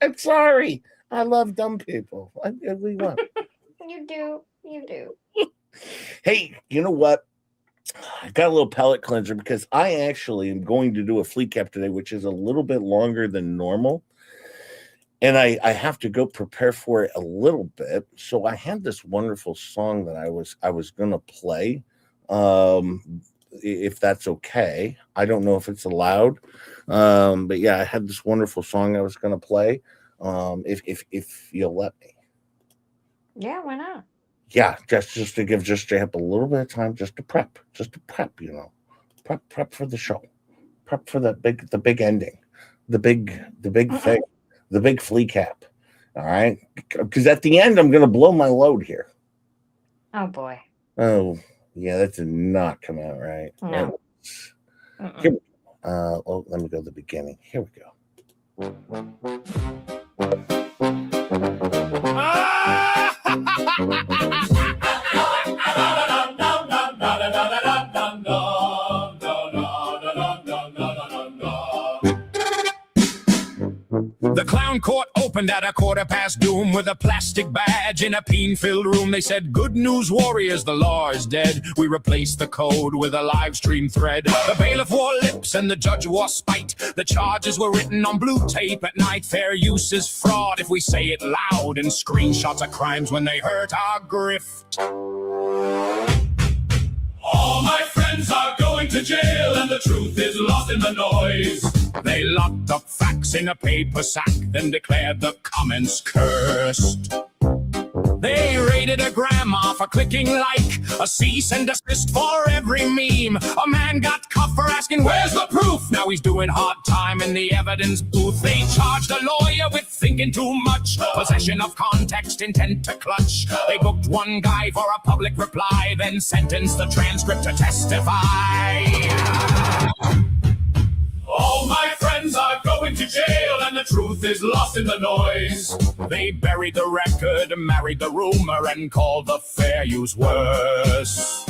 I'm sorry. I love dumb people. I really want. You do. You do. Hey, you know what? I got a little palate cleanser because I actually am going to do a FLEACAP today, which is a little bit longer than normal. And I have to go prepare for it a little bit. So I had this wonderful song that I was gonna play. If that's okay. I don't know if it's allowed. But yeah, I had this wonderful song I was gonna play. If you'll let me. Yeah, why not? Yeah, just to give just J-Hip a little bit of time just to prep, you know. Prep for the show. Prep for the big ending. The big thing. The big FLEACAP. All right? Because at the end I'm gonna blow my load here. Oh boy. Oh, yeah, that did not come out right. No. Here, let me go to the beginning. Here we go. The clown court opened at 1/4 doom with a plastic badge in a peen-filled room. They said, good news, warriors, the law is dead. We replaced the code with a live stream thread. The bailiff wore lips and the judge wore spite. The charges were written on blue tape at night. Fair use is fraud if we say it loud, and screenshots of crimes when they hurt our grift. All my friends are going to jail, and the truth is lost in the noise. They locked up facts in a paper sack, then declared the comments cursed. They raided a grandma for clicking like, a cease and desist for every meme. A man got cuffed for asking, where's the proof? Now he's doing hard time in the evidence booth. They charged a lawyer with thinking too much, possession of context, intent to clutch. They booked one guy for a public reply, then sentenced the transcript to testify. All my friends are going to jail, and the truth is lost in the noise. They buried the record, married the rumor, and called the fair use worse.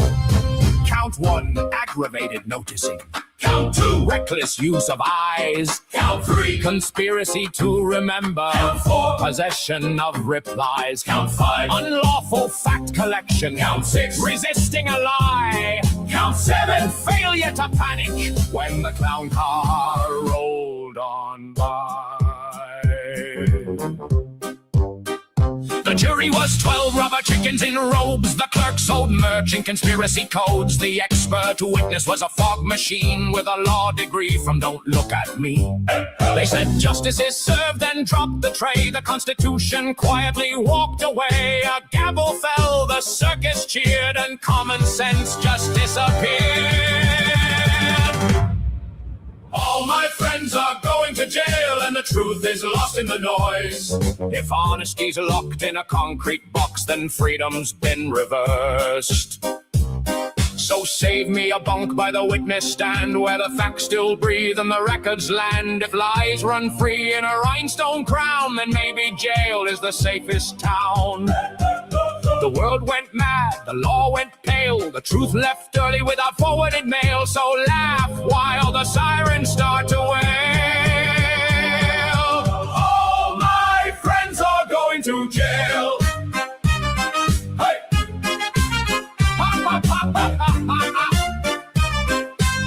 Count 1, aggravated noticing. Count 2, reckless use of eyes. Count 3, conspiracy to remember. Count 4, possession of replies. Count 5, unlawful fact collection. Count 6, resisting a lie. Count 7, failure to panic when the clown car rolled on by. The jury was 12 rubber chickens in robes. The clerk sold merch in conspiracy codes. The expert witness was a fog machine with a law degree from Don't Look at Me. They said justice is served and dropped the tray. The Constitution quietly walked away. A gavel fell, the circus cheered, and common sense just disappeared. All my friends are going to jail, and the truth is lost in the noise. If honesty's locked in a concrete box, then freedom's been reversed. So save me a bunk by the witness stand, where the facts still breathe and the records land. If lies run free in a rhinestone crown, then maybe jail is the safest town. The world went mad, the law went pale, the truth left early without forwarded mail. So laugh while the sirens start to wail. All my friends are going to jail. Hey!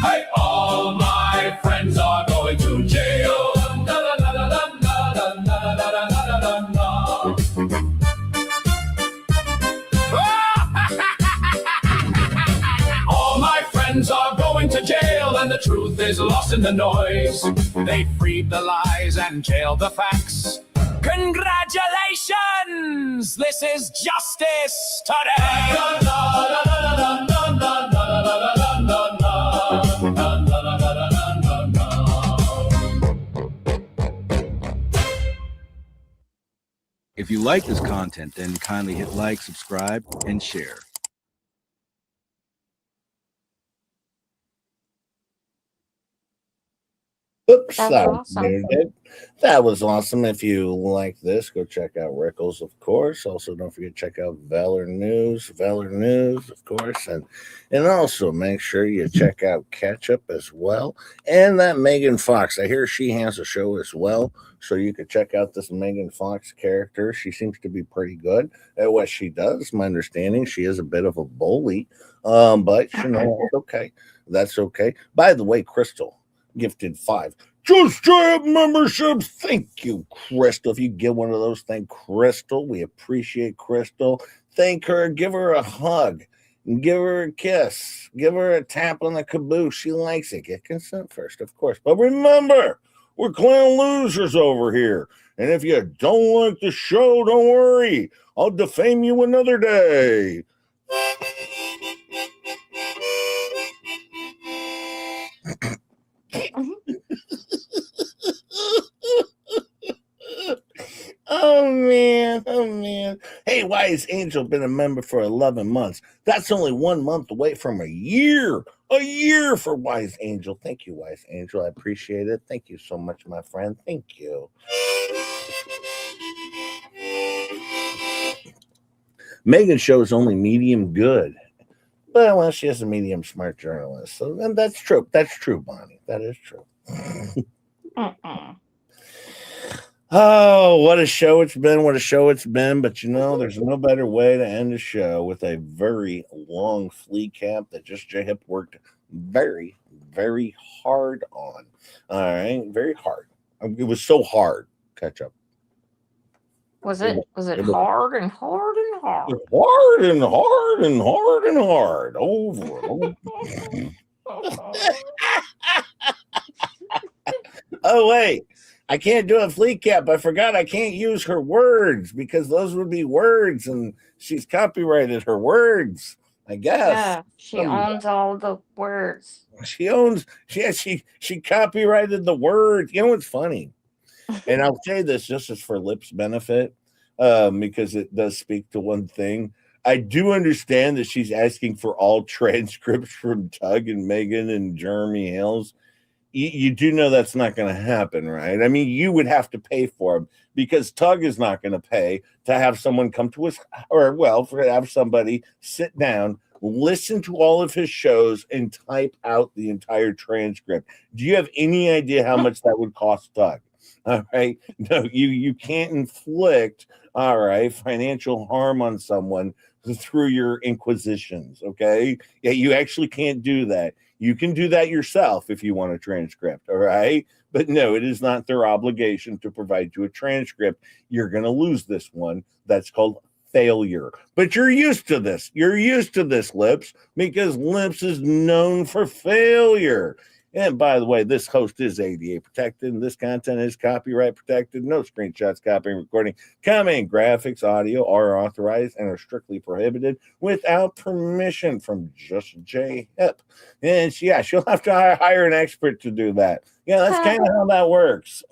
Hey, all my friends are going to jail. All my friends are going to jail, and the truth is lost in the noise. They freed the lies and jailed the facts. Congratulations! Morons, this is justice today. If you like this content, then kindly hit like, subscribe, and share. Oops, That's that was awesome. muted. That was awesome. If you like this, go check out Rickles, of course. Also, don't forget to check out Valor News, of course, and also make sure you check out Ketchup as well. And that Megan Fox. I hear she has a show as well, so you could check out this Megan Fox character. She seems to be pretty good at what she does. My understanding, she is a bit of a bully, but you know, that's okay. That's okay. By the way, Crystal gifted 5 Just Giant memberships. Thank you, Crystal. If you get one of those, thank Crystal. We appreciate Crystal. Thank her. Give her a hug. Give her a kiss. Give her a tap on the caboose. She likes it. Get consent first, of course. But remember, we're clown losers over here. And if you don't like the show, don't worry. I'll defame you another day. Oh man. Hey, Wise Angel, been a member for 11 months. That's only 1 month away from a year. A year for Wise Angel. Thank you, Wise Angel. I appreciate it. Thank you so much, my friend. Thank you. Megan's show is only medium good. Well, she is a medium smart journalist. So and that's true. That's true, Bonnie. That is true. Oh, what a show it's been. What a show it's been. But you know, there's no better way to end a show with a very long flea cap that just J-Hip worked very, very hard on. All right. Very hard. It was so hard. Catch up. Was it hard and hard and hard? Hard and hard and hard and hard. Over and over. Oh, wait. I can't do a flea cap. I forgot I can't use her words because those would be words and she's copyrighted her words, I guess. Yeah, she owns all the words. She copyrighted the words. You know what's funny? And I'll say this just as for Lip's benefit, because it does speak to one thing. I do understand that she's asking for all transcripts from Tug and Megan and Jeremy Hales. You do know that's not going to happen, right? I mean, you would have to pay for them because Tug is not going to pay to have someone come to his, to have somebody sit down, listen to all of his shows, and type out the entire transcript. Do you have any idea how much that would cost Tug? All right. No, you can't inflict, all right, financial harm on someone through your inquisitions. Okay. Yeah, you actually can't do that. You can do that yourself if you want a transcript. All right. But no, it is not their obligation to provide you a transcript. You're going to lose this one. That's called failure. But you're used to this. You're used to this, Lips, because Lips is known for failure. And by the way, this host is ADA protected, and this content is copyright protected. No screenshots, copying, recording, commenting, graphics, audio are authorized and are strictly prohibited without permission from Just J-Hip. And yeah, she'll have to hire an expert to do that. Yeah, that's kind of how that works.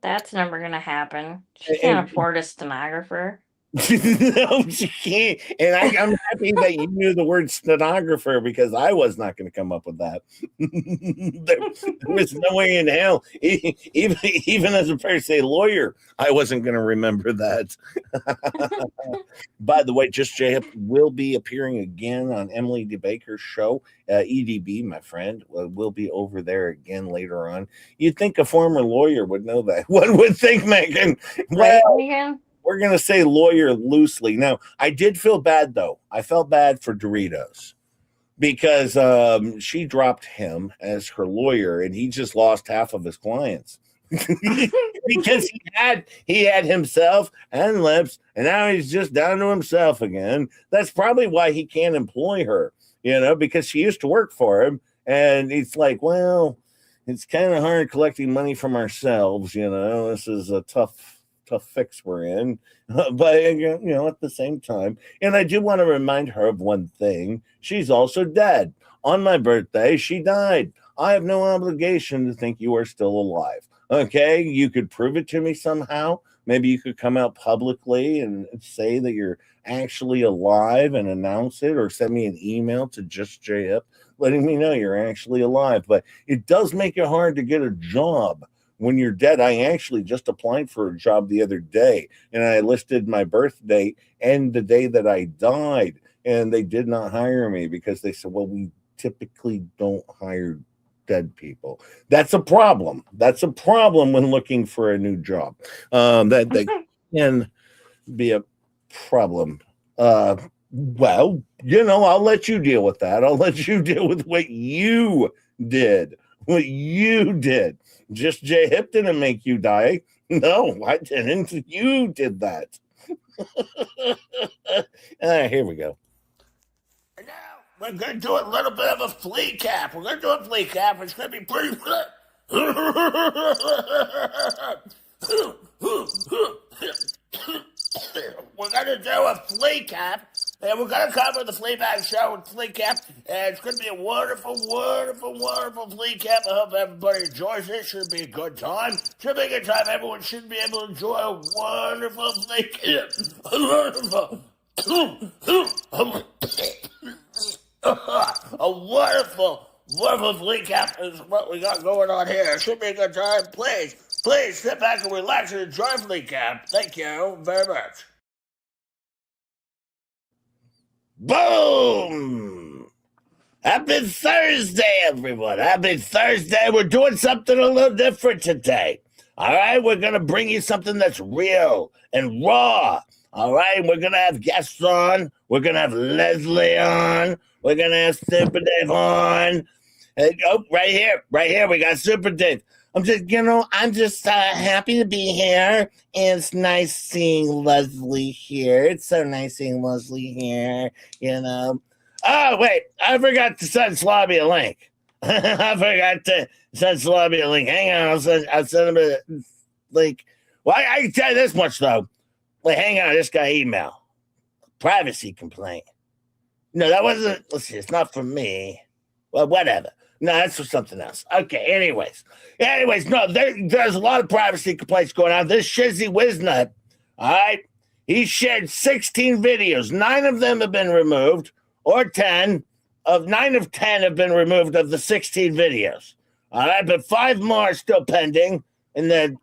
That's never going to happen. She can't afford a stenographer. No, she can't. And I'm happy that you knew the word stenographer because I was not going to come up with that. there was no way in hell. Even as a per se lawyer, I wasn't going to remember that. By the way, Just J-Hip will be appearing again on Emily DeBaker's show. EDB, my friend, will be over there again later on. You'd think a former lawyer would know that. One would think, Megan. Right, Megan? We're going to say lawyer loosely. Now, I did feel bad, though. I felt bad for Doritos because she dropped him as her lawyer, and he just lost half of his clients. Because he had himself and Lips, and now he's just down to himself again. That's probably why he can't employ her, because she used to work for him, and it's like, well, it's kind of hard collecting money from ourselves, This is a tough tough fix we're in. But at the same time, and I do want to remind her of one thing: she's also dead. On my birthday, she died. I have no obligation to think you are still alive. Okay, you could prove it to me somehow. Maybe you could come out publicly and say that you're actually alive and announce it, or send me an email to just JF letting me know you're actually alive. But it does make it hard to get a job when you're dead. I actually just applied for a job the other day, and I listed my birth date and the day that I died, and they did not hire me because they said, well, we typically don't hire dead people. That's a problem. That's a problem when looking for a new job. That can be a problem. Well, I'll let you deal with that. I'll let you deal with what you did. What you did. Just J Hip didn't make you die. No, I didn't. You did that. Here we go. Now we're going to do a little bit of a flea cap. We're going to do a flea cap. It's going to be pretty good. We're going to do a flea cap, and we're going to cover the flea bag show with flea cap, and it's going to be a wonderful, wonderful, wonderful flea cap. I hope everybody enjoys it. Should be a good time. Should be a good time. Everyone should be able to enjoy a wonderful flea cap. A wonderful, wonderful flea cap is what we got going on here. Should be a good time. Please sit back and relax and enjoy flea cap. Thank you very much. Boom! Happy Thursday, everyone. Happy Thursday. We're doing something a little different today. All right, we're going to bring you something that's real and raw. All right, we're going to have guests on. We're going to have Leslie on. We're going to have Super Dave on. Right here, we got Super Dave. I'm just happy to be here. And it's nice seeing Leslie here. It's so nice seeing Leslie here, Oh, wait, I forgot to send Slobby a link. I forgot to send Slobby a link. Hang on, I'll send him a link. Well, I can tell you this much, though. Wait, hang on, I just got email. Privacy complaint. No, that wasn't, let's see, it's not from me. Well, whatever. No, that's for something else. Okay, anyways, no, there's a lot of privacy complaints going on. This Shizzy Wiznut, all right, he shared 16 videos. 9 of them have been removed, or 10. 9 of 10 have been removed of the 16 videos. All right, but 5 more are still pending, and then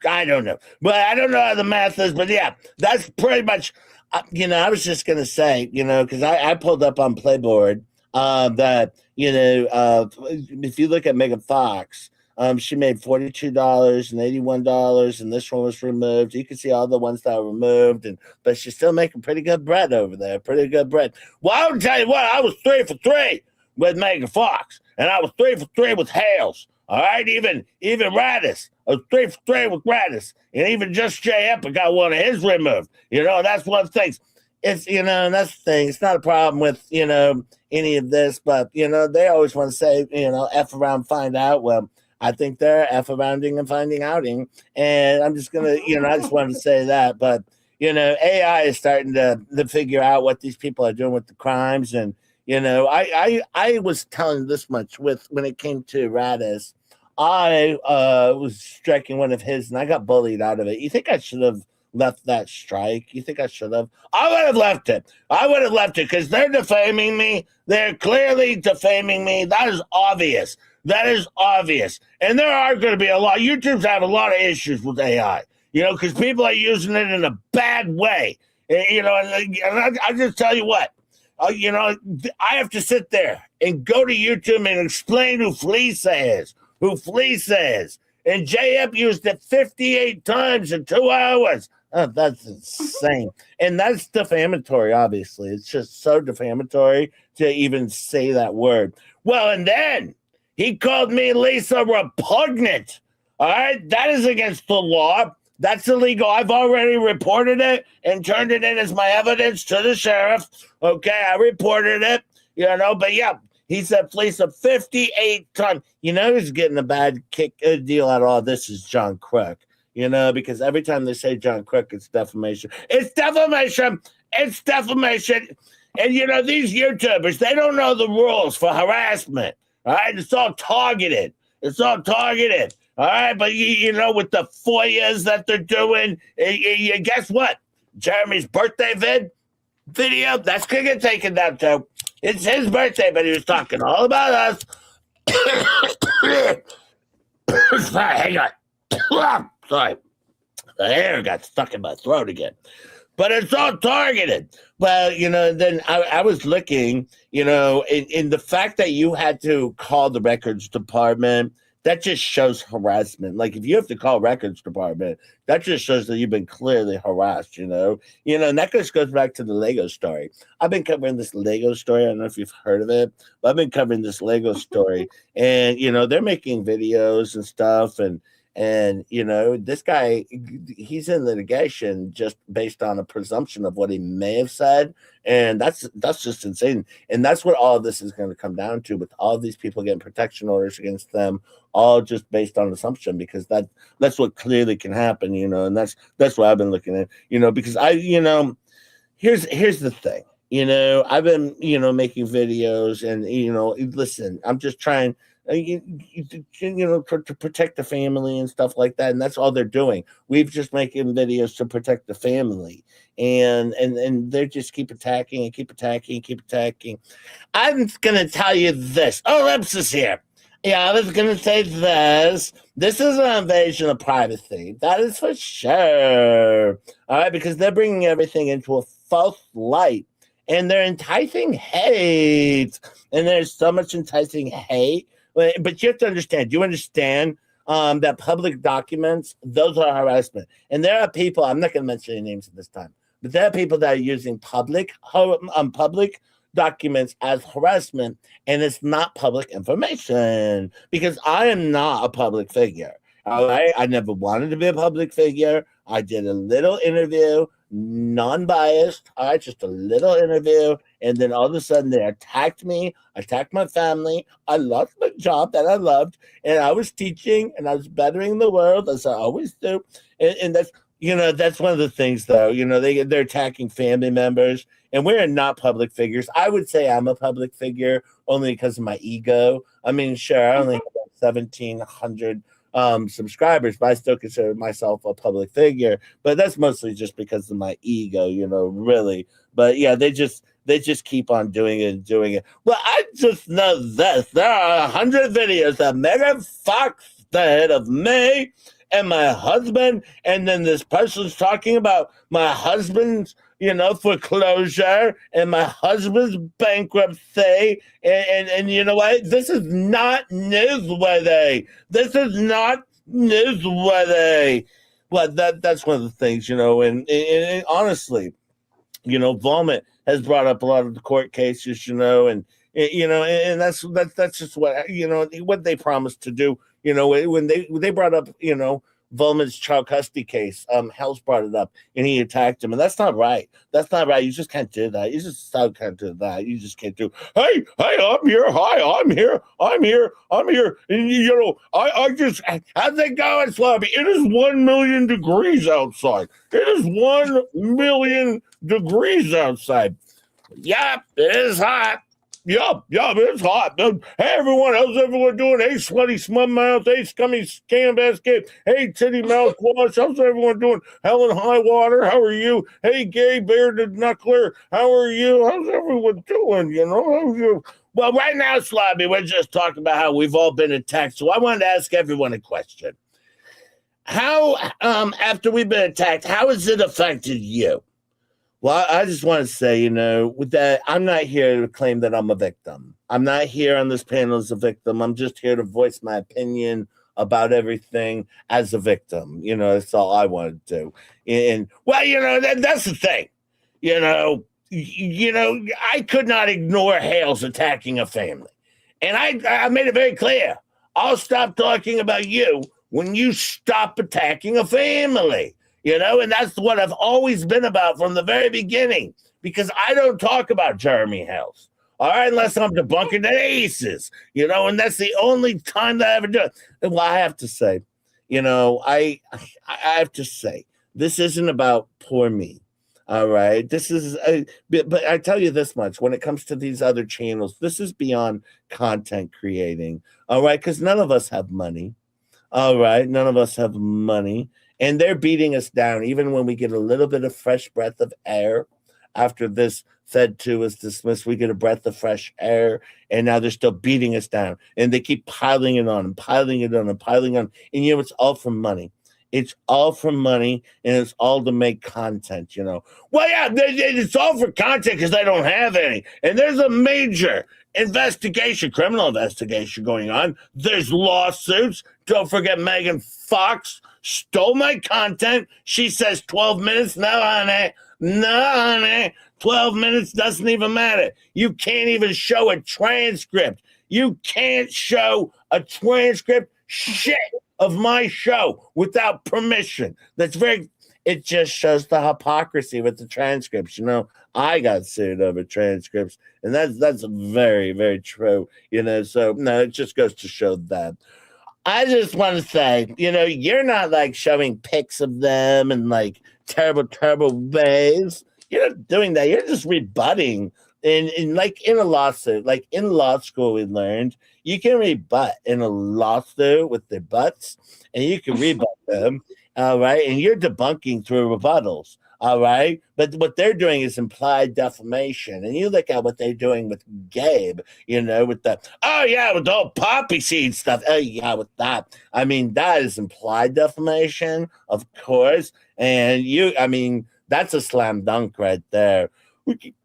I don't know. But I don't know how the math is, but yeah, that's pretty much, I was just going to say, because I pulled up on Playboard that, if you look at Megan Fox, she made $42 and $81, and this one was removed. You can see all the ones that were removed, but she's still making pretty good bread over there. Pretty good bread. Well, I would tell you what, I was 3 for 3 with Megan Fox, and I was 3 for 3 with Hales. All right, even Radis. I was 3 for 3 with Radis, and even just J Epic got one of his removed. That's one of the things. It's that's the thing. It's not a problem with any of this, but they always want to say F around, find out. Well, I think they're F arounding and finding outing, and I'm just gonna I just wanted to say that. But AI is starting to figure out what these people are doing with the crimes, and I was telling this much when it came to Radis. I was striking one of his, and I got bullied out of it. You think I should have left that strike? You think I should have? I would have left it. I would have left it because they're defaming me. They're clearly defaming me. That is obvious. That is obvious. And there are going to be a lot. YouTube's have a lot of issues with AI, because people are using it in a bad way. And I just tell you what, I have to sit there and go to YouTube and explain who Fleaca is. And JF used it 58 times in 2 hours. Oh, that's insane. And that's defamatory, obviously. It's just so defamatory to even say that word. Well, and then he called me Lisa repugnant. All right? That is against the law. That's illegal. I've already reported it and turned it in as my evidence to the sheriff. Okay, I reported it, but yeah. He said Fleaca 58 times. Who's getting a bad deal out of all this is John Crook. you know, because every time they say John Crook, it's defamation. It's defamation. It's defamation. And, you know, these YouTubers, they don't know the rules for harassment. All right. It's all targeted. It's all targeted. All right. But, you know, with the FOIAs that they're doing, guess what? Jeremy's birthday video, that's going to get taken down too. It's his birthday, but he was talking all about us. Sorry, hang on. Sorry. The hair got stuck in my throat again. But it's all targeted. Well, you know, then I was looking, you know, in the fact that you had to call the records department, that just shows harassment. Like, if you have to call records department, that just shows that you've been clearly harassed, you know? You know, and that just goes back to the Lego story. I've been covering this Lego story. I don't know if you've heard of it, but I've been covering this Lego story. And, you know, they're making videos and stuff, and you know, this guy, he's in litigation just based on a presumption of what he may have said, and that's just insane. And that's what all of this is going to come down to, with all of these people getting protection orders against them, all just based on assumption, because that's what clearly can happen, you know. And that's what I've been looking at, you know, because here's the thing, you know, I've been, you know, making videos, and, you know, listen, I'm just trying, you know, to protect the family and stuff like that, and that's all they're doing. We've just making videos to protect the family, and they just keep attacking and keep attacking and keep attacking. I'm gonna tell you this. Oh, Lips is here. Yeah, I was gonna say this. This is an invasion of privacy. That is for sure. All right, because they're bringing everything into a false light, and they're enticing hate, and there's so much enticing hate. But you have to understand. Do you understand that public documents, those are harassment? And there are people, I'm not going to mention any names at this time, but there are people that are using public documents as harassment, and it's not public information, because I am not a public figure. All right? I never wanted to be a public figure. I did a little interview, non-biased, all right, just a little interview, and then all of a sudden they attacked me, attacked my family. I lost my job that I loved, and I was teaching, and I was bettering the world, as I always do. And that's, you know, that's one of the things, though. You know, they're attacking family members, and we're not public figures. I would say I'm a public figure only because of my ego. I mean, sure, I only have 1,700 subscribers, but I still consider myself a public figure. But that's mostly just because of my ego, you know, really. But yeah, they just keep on doing it and doing it. Well, I just know this. There are 100 videos that Megan Fox did of me and my husband, and then this person's talking about my husband's, you know, foreclosure and my husband's bankruptcy. And you know what? This is not newsworthy. This is not newsworthy. Well, that's one of the things, you know, and honestly, you know, Vomit has brought up a lot of the court cases, you know, and you know, and that's just what, you know, what they promised to do, you know, when they brought up, you know, Volman's child custody case. Hells brought it up, and he attacked him, and that's not right. That's not right. You just can't do that. You just can't do that. You just can't do. Hey, I'm here. Hi, I'm here. And you know, I just, how's it going, Sloppy? It is 1 million degrees outside. It is 1 million degrees outside. Yep, it is hot. Yup, it's hot. Hey, everyone, how's everyone doing? Hey, sweaty smut mouth. Hey, scummy scam basket. Hey, titty mouth wash. How's everyone doing? Helen Highwater, how are you? Hey, gay bearded knuckler, how are you? How's everyone doing? You know, how's you? Well, right now, Slobby, we're just talking about how we've all been attacked. So I wanted to ask everyone a question. How, after we've been attacked, how has it affected you? Well, I just want to say, you know, with that, I'm not here to claim that I'm a victim. I'm not here on this panel as a victim. I'm just here to voice my opinion about everything as a victim. You know, that's all I want to do. And well, you know, that's the thing. You know, I could not ignore Hales attacking a family. And I made it very clear. I'll stop talking about you when you stop attacking a family. You know, and that's what I've always been about from the very beginning, because I don't talk about Jeremy Hales, all right, unless I'm debunking the aces, you know, and that's the only time that I ever do it. And well, I have to say, I have to say, this isn't about poor me. All right. But I tell you this much, when it comes to these other channels, this is beyond content creating. All right. Because none of us have money. All right. None of us have money. And they're beating us down, even when we get a little bit of fresh breath of air after this Fed 2 is dismissed. We get a breath of fresh air, and now they're still beating us down. And they keep piling it on and piling it on and piling on. And it's all for money. It's all for money, and it's all to make content, Well, yeah, it's all for content because they don't have any. And there's a major criminal investigation going on. There's lawsuits. Don't forget Megan Fox stole my content. She says 12 minutes. No, honey. 12 minutes doesn't even matter. You can't even show a transcript. You can't show a transcript of my show without permission. It just shows the hypocrisy with the transcripts. I got sued over transcripts, and that's very, very true. So no, it just goes to show that. I just want to say, you're not like showing pics of them in like terrible, terrible ways. You're not doing that. You're just rebutting. In a lawsuit, like in law school, we learned you can rebut in a lawsuit with their butts, and you can rebut them. All right. And you're debunking through rebuttals. All right. But what they're doing is implied defamation. And you look at what they're doing with Gabe, with with the whole poppy seed stuff. Oh, yeah, with that. I mean, that is implied defamation, of course. And that's a slam dunk right there.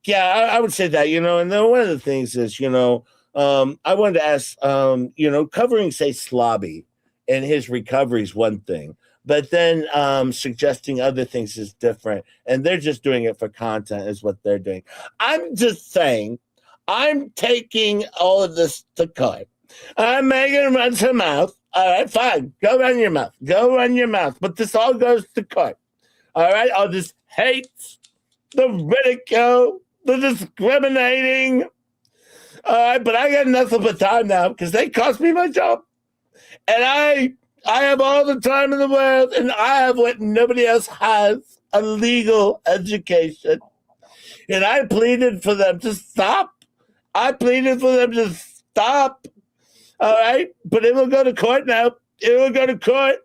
Yeah, I would say that, and then one of the things is, I wanted to ask, covering, say, Slobby and his recovery is one thing. But then suggesting other things is different. And they're just doing it for content is what they're doing. I'm just saying, I'm taking all of this to court. Megan runs her mouth. All right, fine. Go run your mouth. Go run your mouth. But this all goes to court. All right? All this hate, the ridicule, the discriminating. All right, but I got nothing but time now because they cost me my job. And I have all the time in the world, and I have what nobody else has, a legal education. And I pleaded for them to stop. All right? But it will go to court now. It will go to court.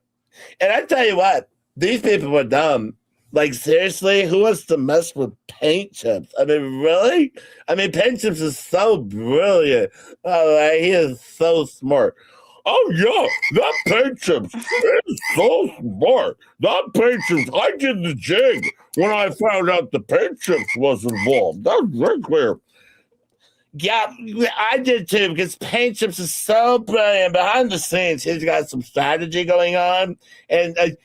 And I tell you what, these people were dumb. Like, seriously, who wants to mess with paint chips? I mean, really? I mean, paint chips is so brilliant. All right, he is so smart. Oh, yeah, that paint chips is so smart. That paint chips, I did the jig when I found out the paint chips was involved. That's very clear. Yeah, I did too, because Paint Chips is so brilliant. Behind the scenes, he's got some strategy going on. And, I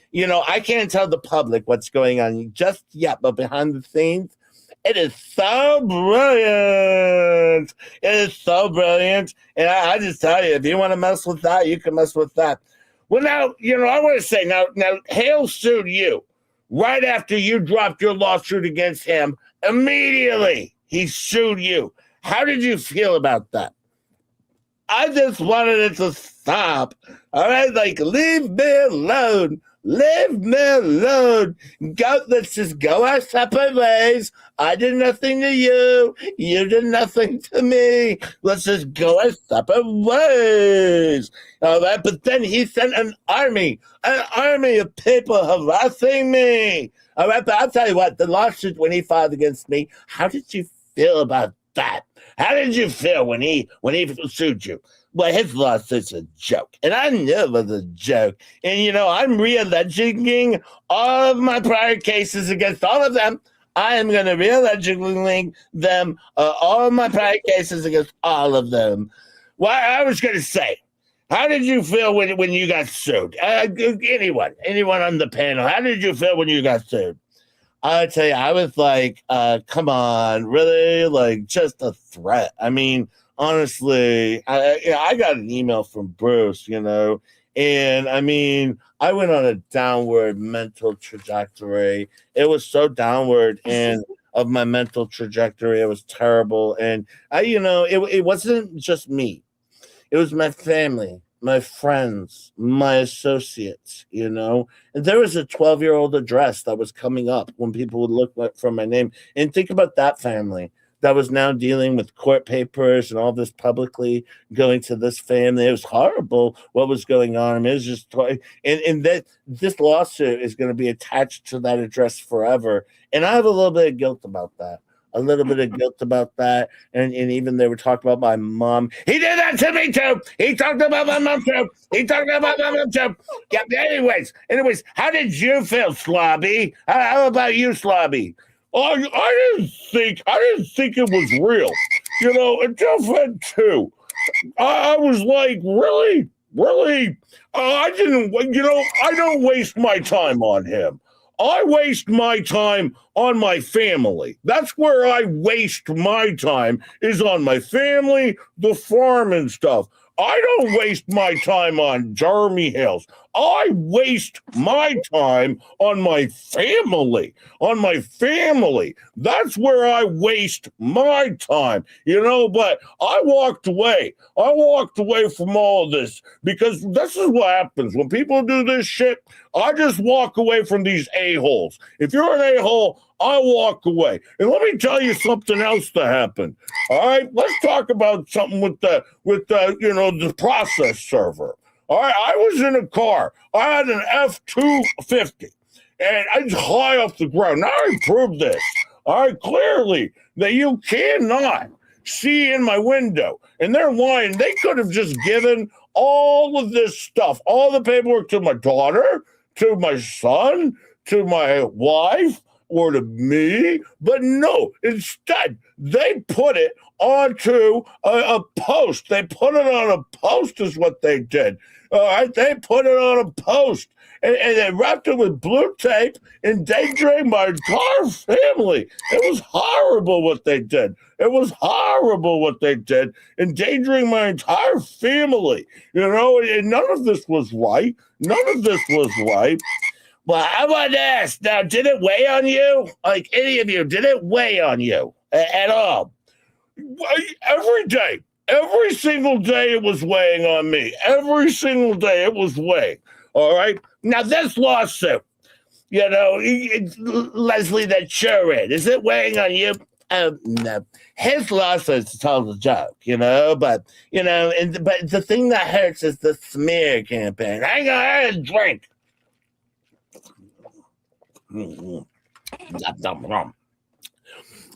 can't tell the public what's going on just yet, but behind the scenes, it is so brilliant. It is so brilliant. And I just tell you, if you want to mess with that, you can mess with that. Well, now, I want to say, now, Hale sued you right after you dropped your lawsuit against him. Immediately, he sued you. How did you feel about that? I just wanted it to stop. All right, like, leave me alone. Leave me alone. Let's just go our separate ways. I did nothing to you. You did nothing to me. Let's just go our separate ways. All right, but then he sent an army of people harassing me. All right, but I'll tell you what, the lawsuit when he filed against me, how did you feel about that? How did you feel when he sued you? Well, his lawsuit's a joke, and I knew it was a joke. And, I'm re-alleging all of my prior cases against all of them. I am going to re-alleging them, all of my prior cases against all of them. Well, I was going to say, how did you feel when you got sued? Anyone on the panel, how did you feel when you got sued? I tell you, I was like, come on, really? Like, just a threat. I mean, honestly, I got an email from Bruce, and I mean, I went on a downward mental trajectory. It was so downward of my mental trajectory. It was terrible. And it wasn't just me. It was my family. my friends, my associates, you know. And there was a 12-year-old address that was coming up when people would look for my name. And think about that family that was now dealing with court papers and all this publicly going to this family. It was horrible what was going on. I mean, it was just, and that this lawsuit is going to be attached to that address forever. And I have a little bit of guilt about that. And even they were talking about my mom. He did that to me too. He talked about my mom too. Yeah. Anyways, how did you feel, Slobby? How about you, Slobby? I didn't think it was real. You know, until Fed 2. I was like, really? I don't waste my time on him. I waste my time on my family. That's where I waste my time, is on my family, the farm and stuff. I don't waste my time on Jeremy Hills. I waste my time on my family. That's where I waste my time, you know, but I walked away. From all of this because this is what happens when people do this shit. I just walk away from these a-holes. If you're an a-hole, I walk away. And let me tell you something else that happened. All right, let's talk about something with the process server. All right, I was in a car. I had an F-250, and I was high off the ground. Now I proved this. All right, clearly that you cannot see in my window. And they're lying. They could have just given all of this stuff, all the paperwork to my daughter, to my son, to my wife, or to me, but no, instead, they put it onto a post. They put it on a post is what they did. All right, they put it on a post, and they wrapped it with blue tape, endangering my entire family. It was horrible what they did. Endangering my entire family, you know, and none of this was right. Well, how about this? Now, did it weigh on you? Like, any of you, did it weigh on you at all? Every single day it was weighing on me. Every single day it was weighing. All right? Now, this lawsuit, you know, Leslie, that you're in, is it weighing on you? No. His lawsuit's a total joke, you know, but the thing that hurts is the smear campaign. Hang on, I had a drink.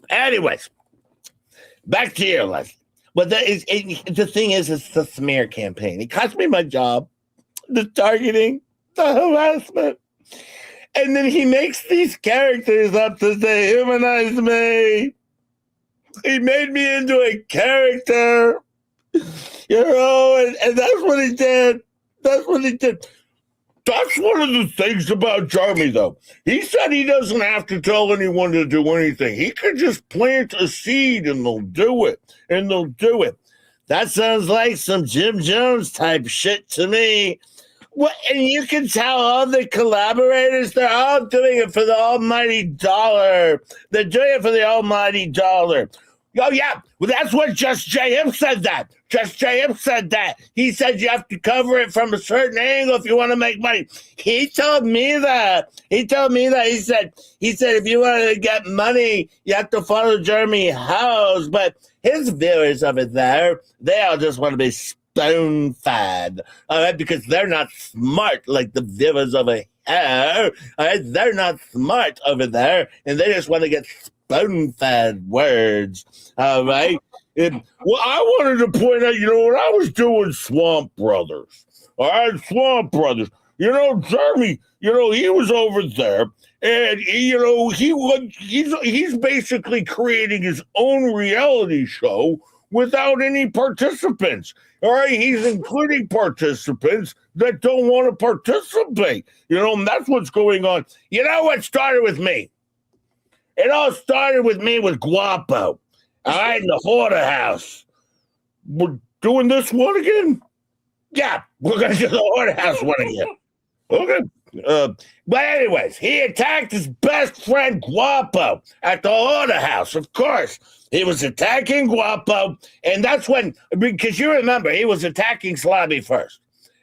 Anyways, back to you, Leslie. But the thing is, it's the smear campaign. It cost me my job, the targeting, the harassment. And then he makes these characters up to dehumanize me. He made me into a character, you know, and that's what he did. That's one of the things about Jeremy, though. He said he doesn't have to tell anyone to do anything. He could just plant a seed and they'll do it. That sounds like some Jim Jones type shit to me. Well, and you can tell all the collaborators, they're all doing it for the almighty dollar. They're doing it for the almighty dollar. Oh, yeah. Well, that's what Just J.M. said that. He said you have to cover it from a certain angle if you want to make money. He told me that. He said if you want to get money, you have to follow Jeremy House. But his viewers over there, they all just want to be spoon-fed. All right, because they're not smart like the viewers over here. All right, they're not smart over there, and they just want to get spoon-fed words. All right. Well, I wanted to point out, you know, when I was doing Swamp Brothers, all right, you know, Jeremy, you know, he was over there, and you know, he's basically creating his own reality show without any participants. All right, he's including participants that don't want to participate. You know, and that's what's going on. You know what started with me? It all started with me with Guapo. All right, in the Hoarder House. We're doing this one again? Yeah, we're going to do the Hoarder House one again. Okay. But anyways, he attacked his best friend Guapo at the Hoarder House, of course. He was attacking Guapo, and that's when, because you remember, he was attacking Slobby first.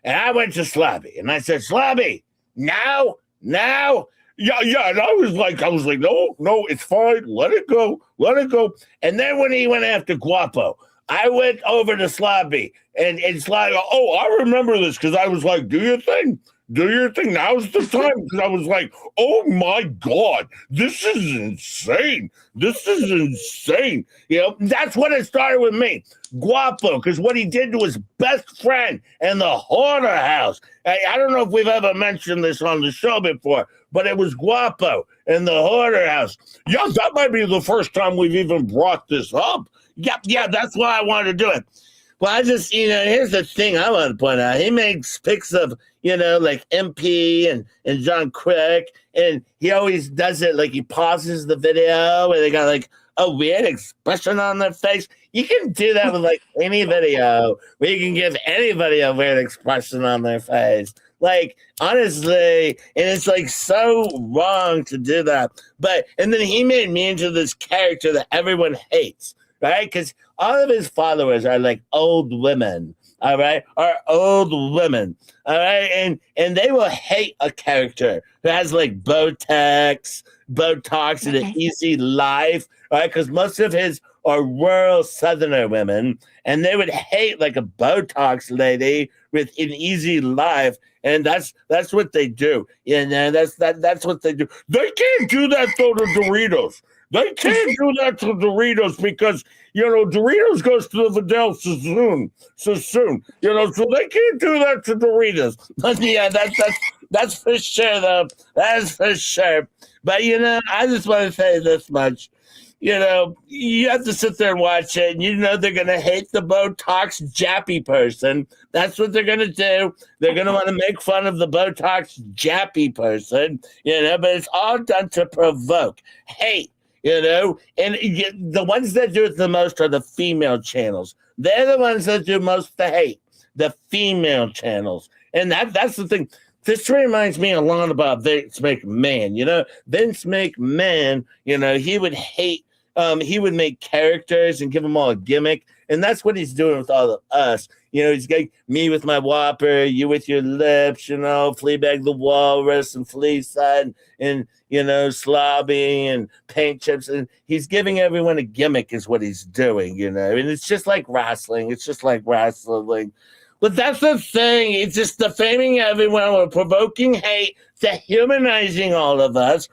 And I went to Slobby and I said, Slobby, now. Yeah. And I was like, no, it's fine. Let it go. And then when he went after Guapo, I went over to Slobby and Slobby, I remember this because I was like, do your thing. Now's the time. Because I was like, oh my God, this is insane. You know, that's when it started with me. Guapo, because what he did to his best friend in the Hoarder house. I don't know if we've ever mentioned this on the show before, but it was Guapo in the Hoarder house. Yeah, that might be the first time we've even brought this up. Yeah, that's why I wanted to do it. Well, I just, here's the thing I want to point out. He makes pics of, like MP and John Quick, and he always does it like he pauses the video and they got like a weird expression on their face. You can do that with like any video where you can give anybody a weird expression on their face. Like, honestly, and it's like so wrong to do that. And then he made me into this character that everyone hates. Right? Because all of his followers are like old women, all right? All right? And they will hate a character who has like Botox and an easy life, right? Because most of his are rural Southerner women, and they would hate like a Botox lady with an easy life. And that's what they do. That's what they do. They can't do that though to Doritos. They can't do that to Doritos because, Doritos goes to the Vidal so soon. So they can't do that to Doritos. But yeah, that's for sure, though. That's for sure. But, I just want to say this much. You have to sit there and watch it, and they're going to hate the Botox Jappy person. That's what they're going to do. They're going to want to make fun of the Botox Jappy person, but it's all done to provoke hate. And the ones that do it the most are the female channels. They're the ones that do most the hate, the female channels. And that's the thing. This reminds me a lot about Vince McMahon. Vince McMahon, he would hate, he would make characters and give them all a gimmick. And that's what he's doing with all of us. He's got me with my Whopper, you with your lips, Fleabag the Walrus and Fleecide and Slobby and Paint Chips. And he's giving everyone a gimmick is what he's doing, And it's just like wrestling. But that's the thing. It's just defaming everyone. We're provoking hate, dehumanizing all of us.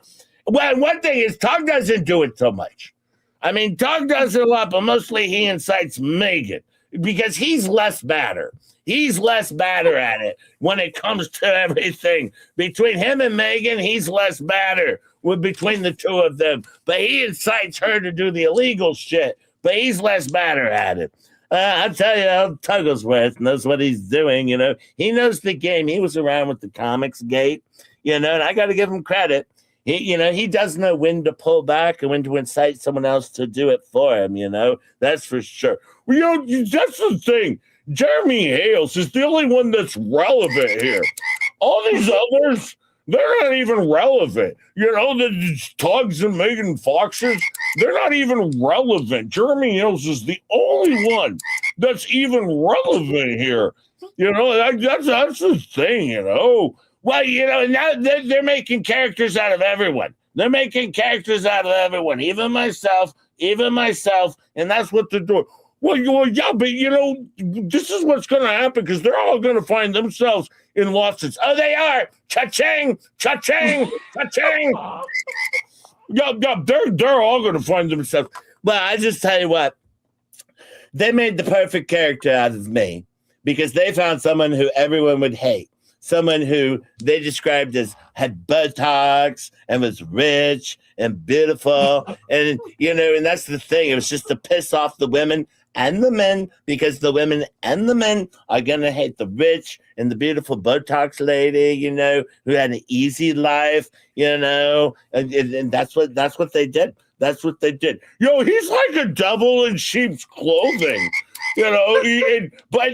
Well, one thing is Tug doesn't do it so much. I mean, Tug does it a lot, but mostly he incites Megan because he's less badder. He's less badder at it when it comes to everything. Between him and Megan, he's less badder between the two of them. But he incites her to do the illegal shit, but he's less badder at it. I'll tell you, Tugglesworth knows what he's doing, He knows the game. He was around with the Comics Gate, and I got to give him credit. He does know when to pull back and when to incite someone else to do it for him, That's for sure. Well, that's the thing. Jeremy Hales is the only one that's relevant here. All these others, they're not even relevant. The Tugs and Megan Foxes, they're not even relevant. Jeremy Hales is the only one that's even relevant here. That's the thing, Well, now they're making characters out of everyone. Even myself, and that's what they're doing. Well, yeah, but, this is what's going to happen because they're all going to find themselves in lawsuits. Oh, they are. Cha-ching, cha-ching, cha-ching. Yeah, they're all going to find themselves. Well, I just tell you what. They made the perfect character out of me because they found someone who everyone would hate. Someone who they described as had Botox and was rich and beautiful. And, and that's the thing. It was just to piss off the women and the men because the women and the men are going to hate the rich and the beautiful Botox lady, who had an easy life, and that's what they did. That's what they did. He's like a devil in sheep's clothing. But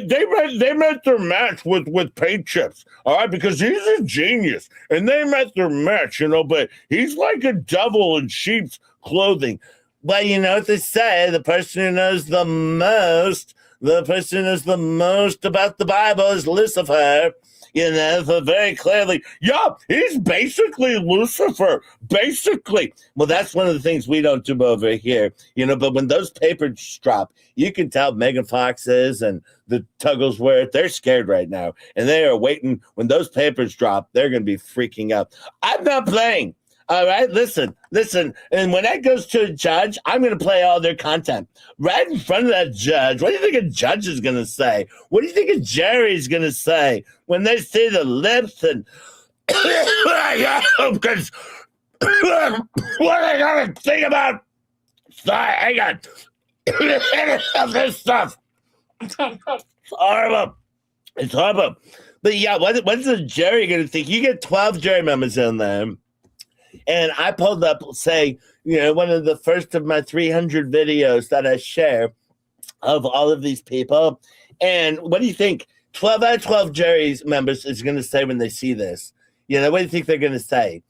they met their match with Paint Chips, all right, because he's a genius, and they met their match, but he's like a devil in sheep's clothing. But what they say, the person who knows the most the person who's the most about the Bible is Lucifer. You know, so very clearly, yeah, he's basically Lucifer, basically. Well, that's one of the things we don't do over here, you know, but when those papers drop, you can tell Megan Fox's and the Tugglesworth, they're scared right now, and they are waiting. When those papers drop, they're going to be freaking out. I'm not playing. All right, listen. And when that goes to a judge, I'm going to play all their content right in front of that judge. What do you think a judge is going to say? What do you think a jury's going to say when they see the lips and because what are they going to think about? Sorry, hang on. This stuff. It's horrible. It's horrible. But yeah, what's the jury going to think? You get 12 jury members in there. And I pulled up, say, you know, one of the first of my 300 videos that I share of all of these people. And what do you think 12 out of 12 jury members is going to say when they see this? You know, what do you think they're going to say?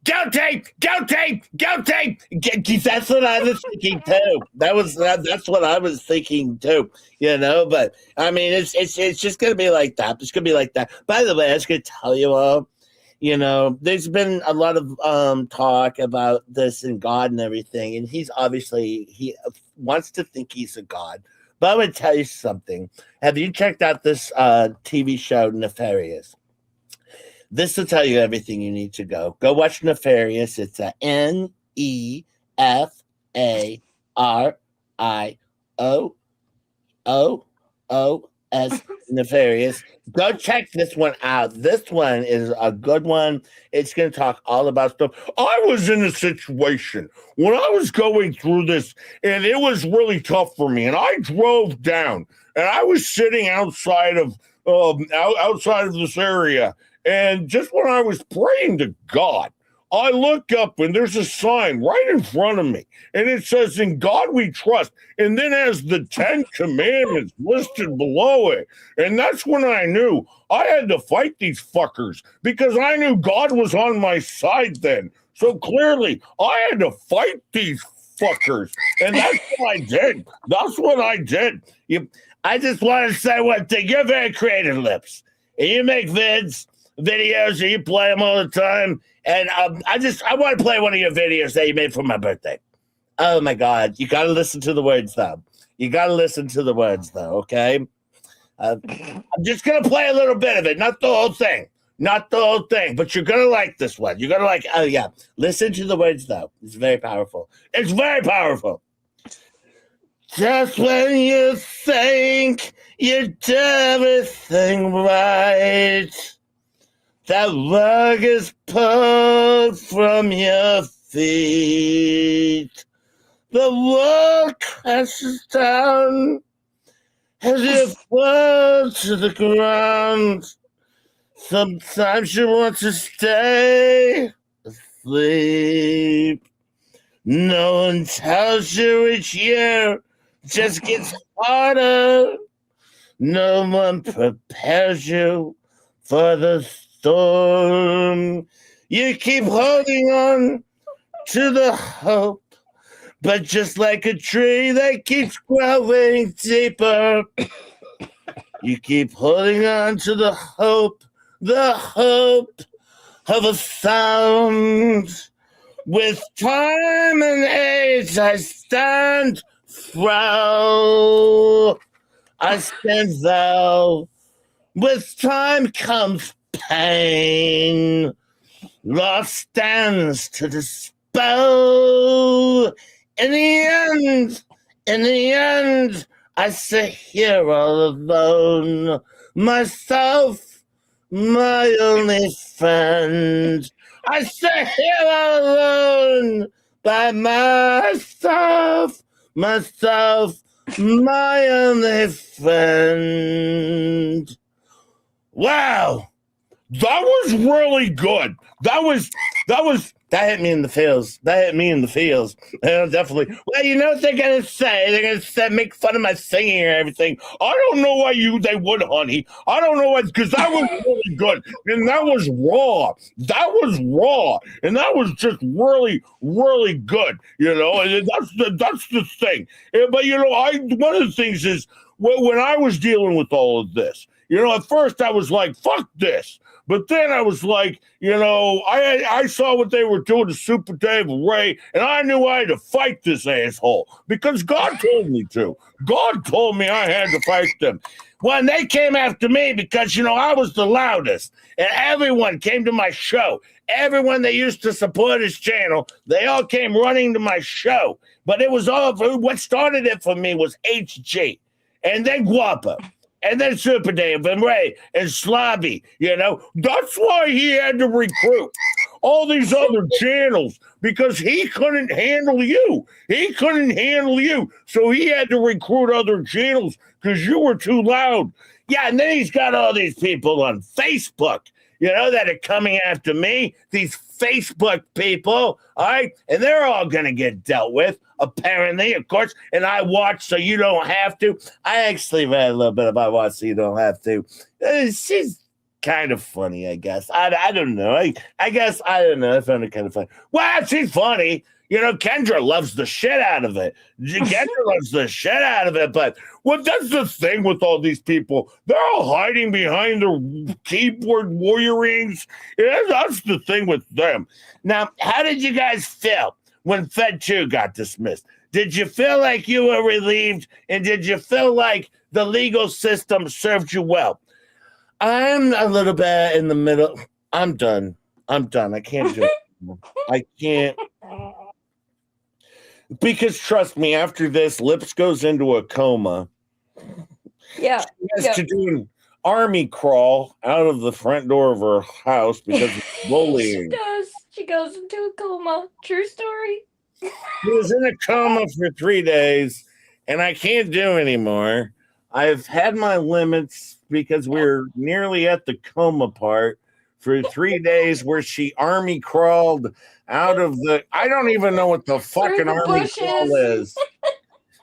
Guilty! Guilty! Guilty! That's what I was thinking too. That's what I was thinking too. You know, but I mean, it's just going to be like that. It's going to be like that. By the way, I was going to tell you all. You know, there's been a lot of talk about this and God and everything, and he wants to think he's a God. But I would tell you something. Have you checked out this TV show, Nefarious? This will tell you everything you need to go. Go watch Nefarious. It's a Nefarious. Nefarious. Go check this one out. This one is a good one. It's going to talk all about stuff. I was in a situation when I was going through this, and it was really tough for me. And I drove down, and I was sitting outside of this area. And just when I was praying to God, I look up and there's a sign right in front of me, and it says, "In God we trust." And then has the 10 commandments listed below it. And that's when I knew I had to fight these fuckers, because I knew God was on my side then. So clearly I had to fight these fuckers. And that's what I did. That's what I did. I just want to say one thing. You're very creative, Lips. And you make videos, and you play them all the time. And I want to play one of your videos that you made for my birthday. Oh, my God. You got to listen to the words, though. Okay? I'm just going to play a little bit of it, not the whole thing. But you're going to like this one. You're going to like, oh, yeah. Listen to the words, though. It's very powerful. Just when you think you do everything right, that rug is pulled from your feet. The world crashes down as you fall to the ground. Sometimes you want to stay asleep. No one tells you each year just gets harder. No one prepares you for the storm. You keep holding on to the hope, but just like a tree that keeps growing deeper, you keep holding on to the hope of a sound. With time and age I stand thou. With time comes pain. Loss stands to dispel. In the end, I sit here all alone. Myself, my only friend. I sit here all alone by myself, my only friend. Wow, that was really good. That was That hit me in the feels. Definitely. Well, you know what they're gonna say? They're gonna say, make fun of my singing and everything. I don't know why they would, honey. I don't know why, because that was really good. And that was raw. And that was just really, really good. You know, and that's the thing. But you know, one of the things is when I was dealing with all of this, you know, at first I was like, fuck this. But then I was like, you know, I saw what they were doing to Super Dave Ray, and I knew I had to fight this asshole because God told me to. God told me I had to fight them. When they came after me because, you know, I was the loudest, and everyone came to my show. Everyone that used to support his channel, they all came running to my show. But it was all, what started it for me was HG, and then Guapo. And then Super Dave and Ray and Slobby, you know. That's why he had to recruit all these other channels because he couldn't handle you. So he had to recruit other channels because you were too loud. Yeah, and then he's got all these people on Facebook, you know, that are coming after me. These Facebook people, all right? And they're all going to get dealt with, apparently, of course. And I watch so you don't have to. I actually read a little bit about Watch So You Don't Have To. She's kind of funny, I guess. I don't know. I guess, I don't know. I found it kind of funny. Well, she's funny. You know, Kendra loves the shit out of it. But well, that's the thing with all these people. They're all hiding behind their keyboard warriorings. Yeah, that's the thing with them. Now, how did you guys feel when Fed 2 got dismissed? Did you feel like you were relieved? And did you feel like the legal system served you well? I'm a little bit in the middle. I'm done. I can't do it anymore. I can't. Because trust me, after this, Lips goes into a coma. Yeah. She has to do an army crawl out of the front door of her house because of bullying. She does. She goes into a coma. True story. She was in a coma for 3 days, and I can't do anymore. I've had my limits because we're nearly at the coma part for 3 days where she army crawled out of the, I don't even know what the fucking army crawl is.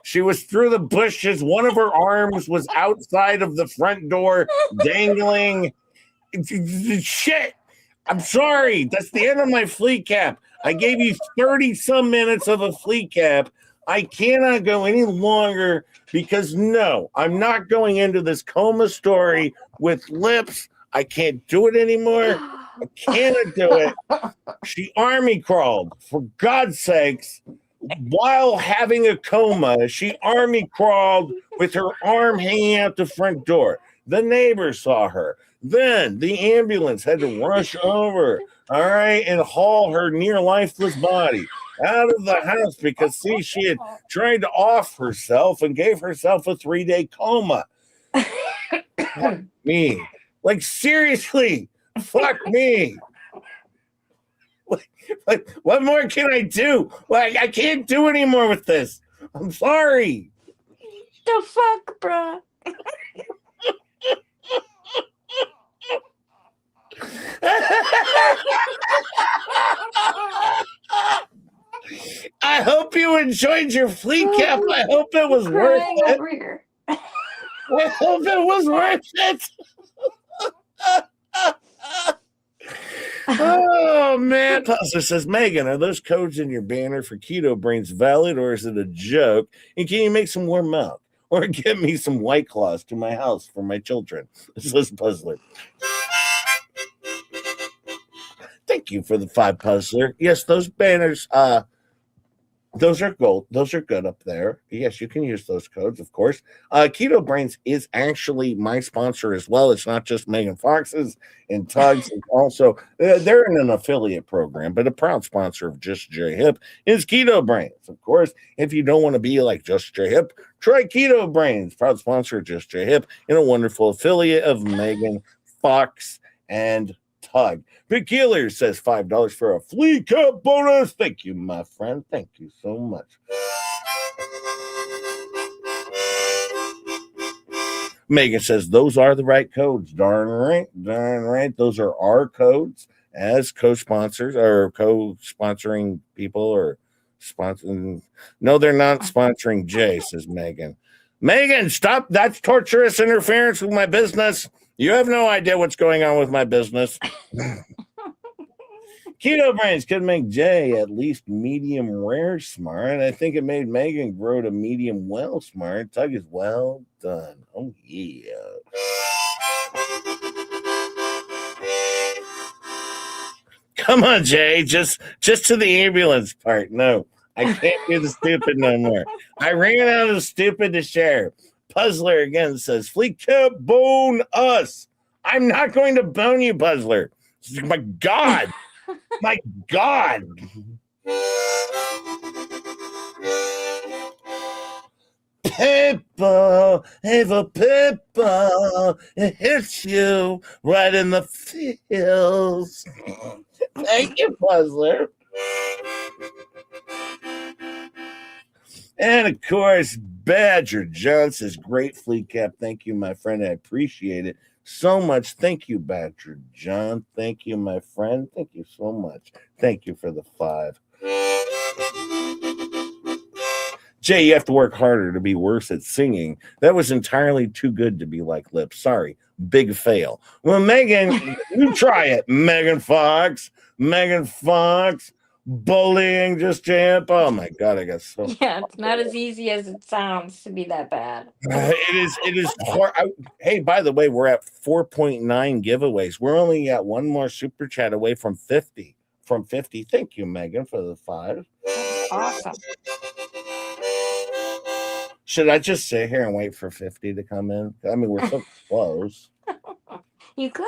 She was through the bushes. One of her arms was outside of the front door, dangling. Shit. I'm sorry. That's the end of my FLEACAP. I gave you 30-some minutes of a FLEACAP. I cannot go any longer because, no, I'm not going into this coma story with Lips. I can't do it anymore. I cannot do it. She army crawled, for God's sakes, while having a coma. She army crawled with her arm hanging out the front door. The neighbors saw her. Then the ambulance had to rush over, all right, and haul her near lifeless body out of the house because, see, she had tried to off herself and gave herself a 3-day coma. Fuck me. Like, seriously, fuck me. Like, what more can I do? Like, I can't do anymore with this. I'm sorry. The fuck, bruh? I hope you enjoyed your FLEACAP. I hope it was worth it. I hope it was worth it. Oh, man. Puzzler says, Megan, are those codes in your banner for Keto Brains valid or is it a joke? And can you make some warm milk or get me some White Claws to my house for my children? Says Puzzler. Thank you for the 5, Puzzler. Yes, those banners, those are gold. Those are good up there. Yes, you can use those codes, of course. Keto Brains is actually my sponsor as well. It's not just Megan Fox's and Tug's. It's also, they're in an affiliate program, but a proud sponsor of Just J Hip is Keto Brains. Of course, if you don't want to be like Just J Hip, try Keto Brains. Proud sponsor of Just J Hip and a wonderful affiliate of Megan Fox and Tug. Big Keeler says $5 for a FLEACAP bonus. Thank you, my friend. Thank you so much. Megan says those are the right codes. Darn right. Those are our codes. as co-sponsors or co-sponsoring people or sponsoring. No, they're not sponsoring Jay, says Megan. Megan, stop. That's torturous interference with my business. You have no idea what's going on with my business. Keto Brains could make Jay at least medium rare smart. I think it made Megan grow to medium well smart. Tug is well done. Oh, yeah. Come on, Jay. Just to the ambulance part. No, I can't do the stupid no more. I ran out of stupid to share. Puzzler again says, FLEACAP bone us. I'm not going to bone you, Puzzler. My God. My God. Pippa, Ava Pippa, it hits you right in the feels. Thank you, Puzzler. And of course, Badger John says, great FLEACAP. Thank you, my friend. I appreciate it so much. Thank you, Badger John. Thank you, my friend. Thank you so much. Thank you for the 5. Jay, you have to work harder to be worse at singing. That was entirely too good to be like Lips. Sorry. Big fail. Well, Megan, you try it. Megan Fox. Megan Fox. Bullying just Champ. Oh my God, I got so. Yeah, it's not as easy as it sounds to be that bad. It is hard. Hey, by the way, we're at 4.9 giveaways. We're only at one more super chat away from 50. From 50. Thank you, Megan, for the 5. Awesome. Should I just sit here and wait for 50 to come in? I mean, we're so close. You could.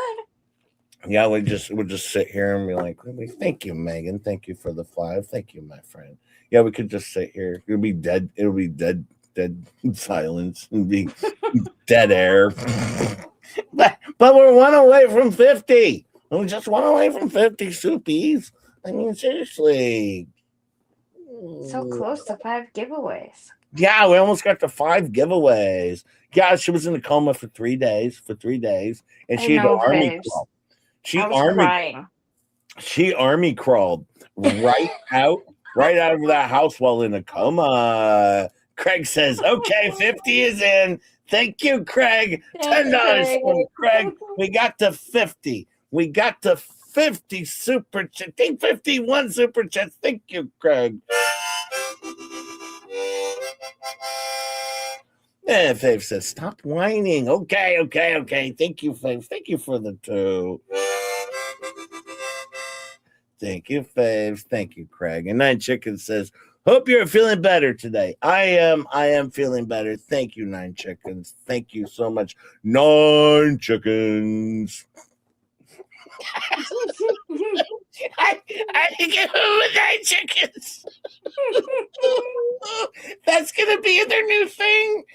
Yeah, we'll just sit here and be like, thank you, Megan. Thank you for the 5. Thank you, my friend. Yeah, we could just sit here. It'll be dead silence and be dead air. but we're one away from 50. We're just one away from 50 soupies. I mean, seriously. So close to 5 giveaways. Yeah, we almost got to 5 giveaways. Yeah, she was in a coma for 3 days. And she had an army crawl. She army crawled right out of that house while in a coma. Craig says, okay, 50 is in. Thank you, Craig. $10 for Craig. We got to 50. We got to 50 super chats. 51 super chats. Thank you, Craig. And Fave says, stop whining. Okay. Thank you, Fave. Thank you for the 2. Thank you, Faves. Thank you, Craig. And Nine Chicken says, hope you're feeling better today. I am feeling better. Thank you, Nine Chickens. Thank you so much. 9 Chickens. I get with 9 Chickens. That's going to be their new thing.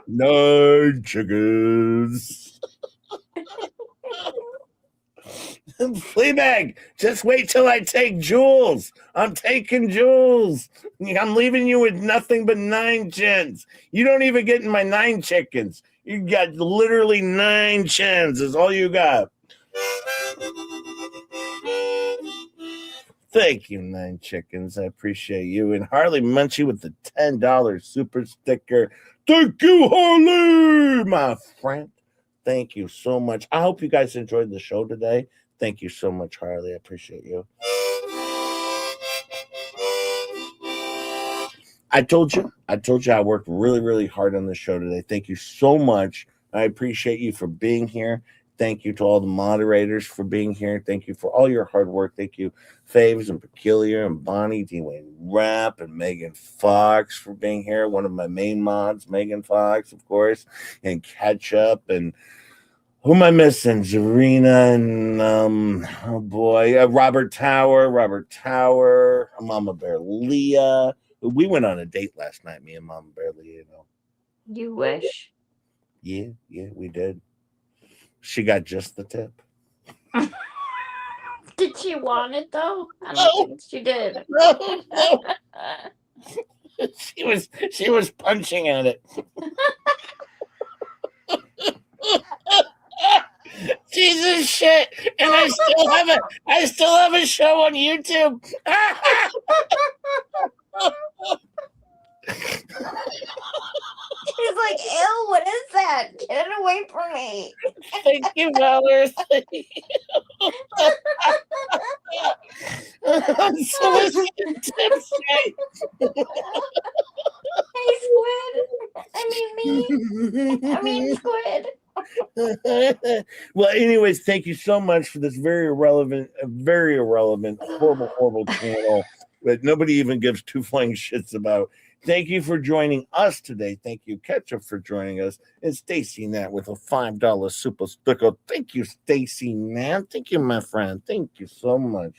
9 Chickens. Fleabag, just wait till I take Jules. I'm taking Jules. I'm leaving you with nothing but 9 chins. You don't even get in my 9 chickens. You got literally 9 chins is all you got. Thank you, 9 chickens. I appreciate you. And Harley Munchie with the $10 super sticker. Thank you, Harley, my friend. Thank you so much. I hope you guys enjoyed the show today. Thank you so much, Harley. I appreciate you. I told you I worked really, really hard on the show today. Thank you so much. I appreciate you for being here. Thank you to all the moderators for being here. Thank you for all your hard work. Thank you, Faves and Peculiar and Bonnie, D-Wayne Rapp, and Megan Fox for being here. One of my main mods, Megan Fox, of course, and Ketchup, and who am I missing? Zarina and Robert Tower, Mama Bear Leah. We went on a date last night, me and Mama Bear Leah. You wish. Yeah, we did. She got just the tip. Did she want it though? I don't think she did. No. She was punching at it. Jesus shit. And I still have a show on YouTube. He's like, ew, what is that? Get it away from me. Thank you, Valerie. I'm so tipsy. Hey, Squid. I mean, Squid. Well, anyways, thank you so much for this very irrelevant, horrible channel that nobody even gives two flying shits about. Thank you for joining us today. Thank you, Ketchup, for joining us. And Stacy Nat with a $5 super sticker. Thank you, Stacy Nat. Thank you, my friend. Thank you so much.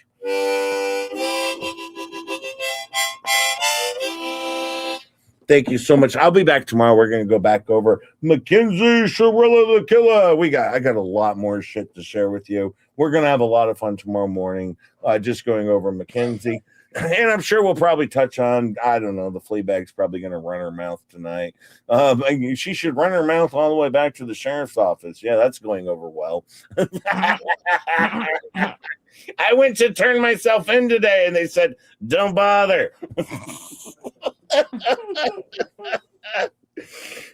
Thank you so much. I'll be back tomorrow. We're going to go back over Mackenzie Shirilla the Killer. I got a lot more shit to share with you. We're going to have a lot of fun tomorrow morning, just going over Mackenzie. And I'm sure we'll probably touch on, I don't know, the Fleabag's probably going to run her mouth tonight. She should run her mouth all the way back to the sheriff's office. Yeah, that's going over well. I went to turn myself in today, and they said, don't bother.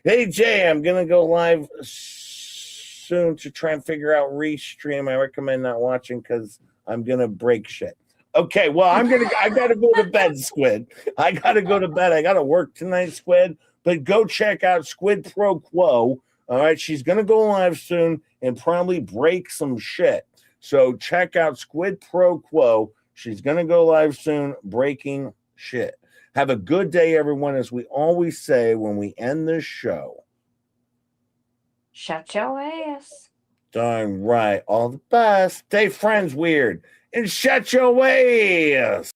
Hey, Jay, I'm going to go live soon to try and figure out restream. I recommend not watching because I'm going to break shit. Okay, well, I got to go to bed, Squid. I got to go to bed. I got to work tonight, Squid. But go check out Squid Pro Quo. All right, she's going to go live soon and probably break some shit. So check out Squid Pro Quo. She's going to go live soon, breaking shit. Have a good day, everyone. As we always say when we end this show, Shut your ass. darn right. All the best. Stay friends weird and shut your ways.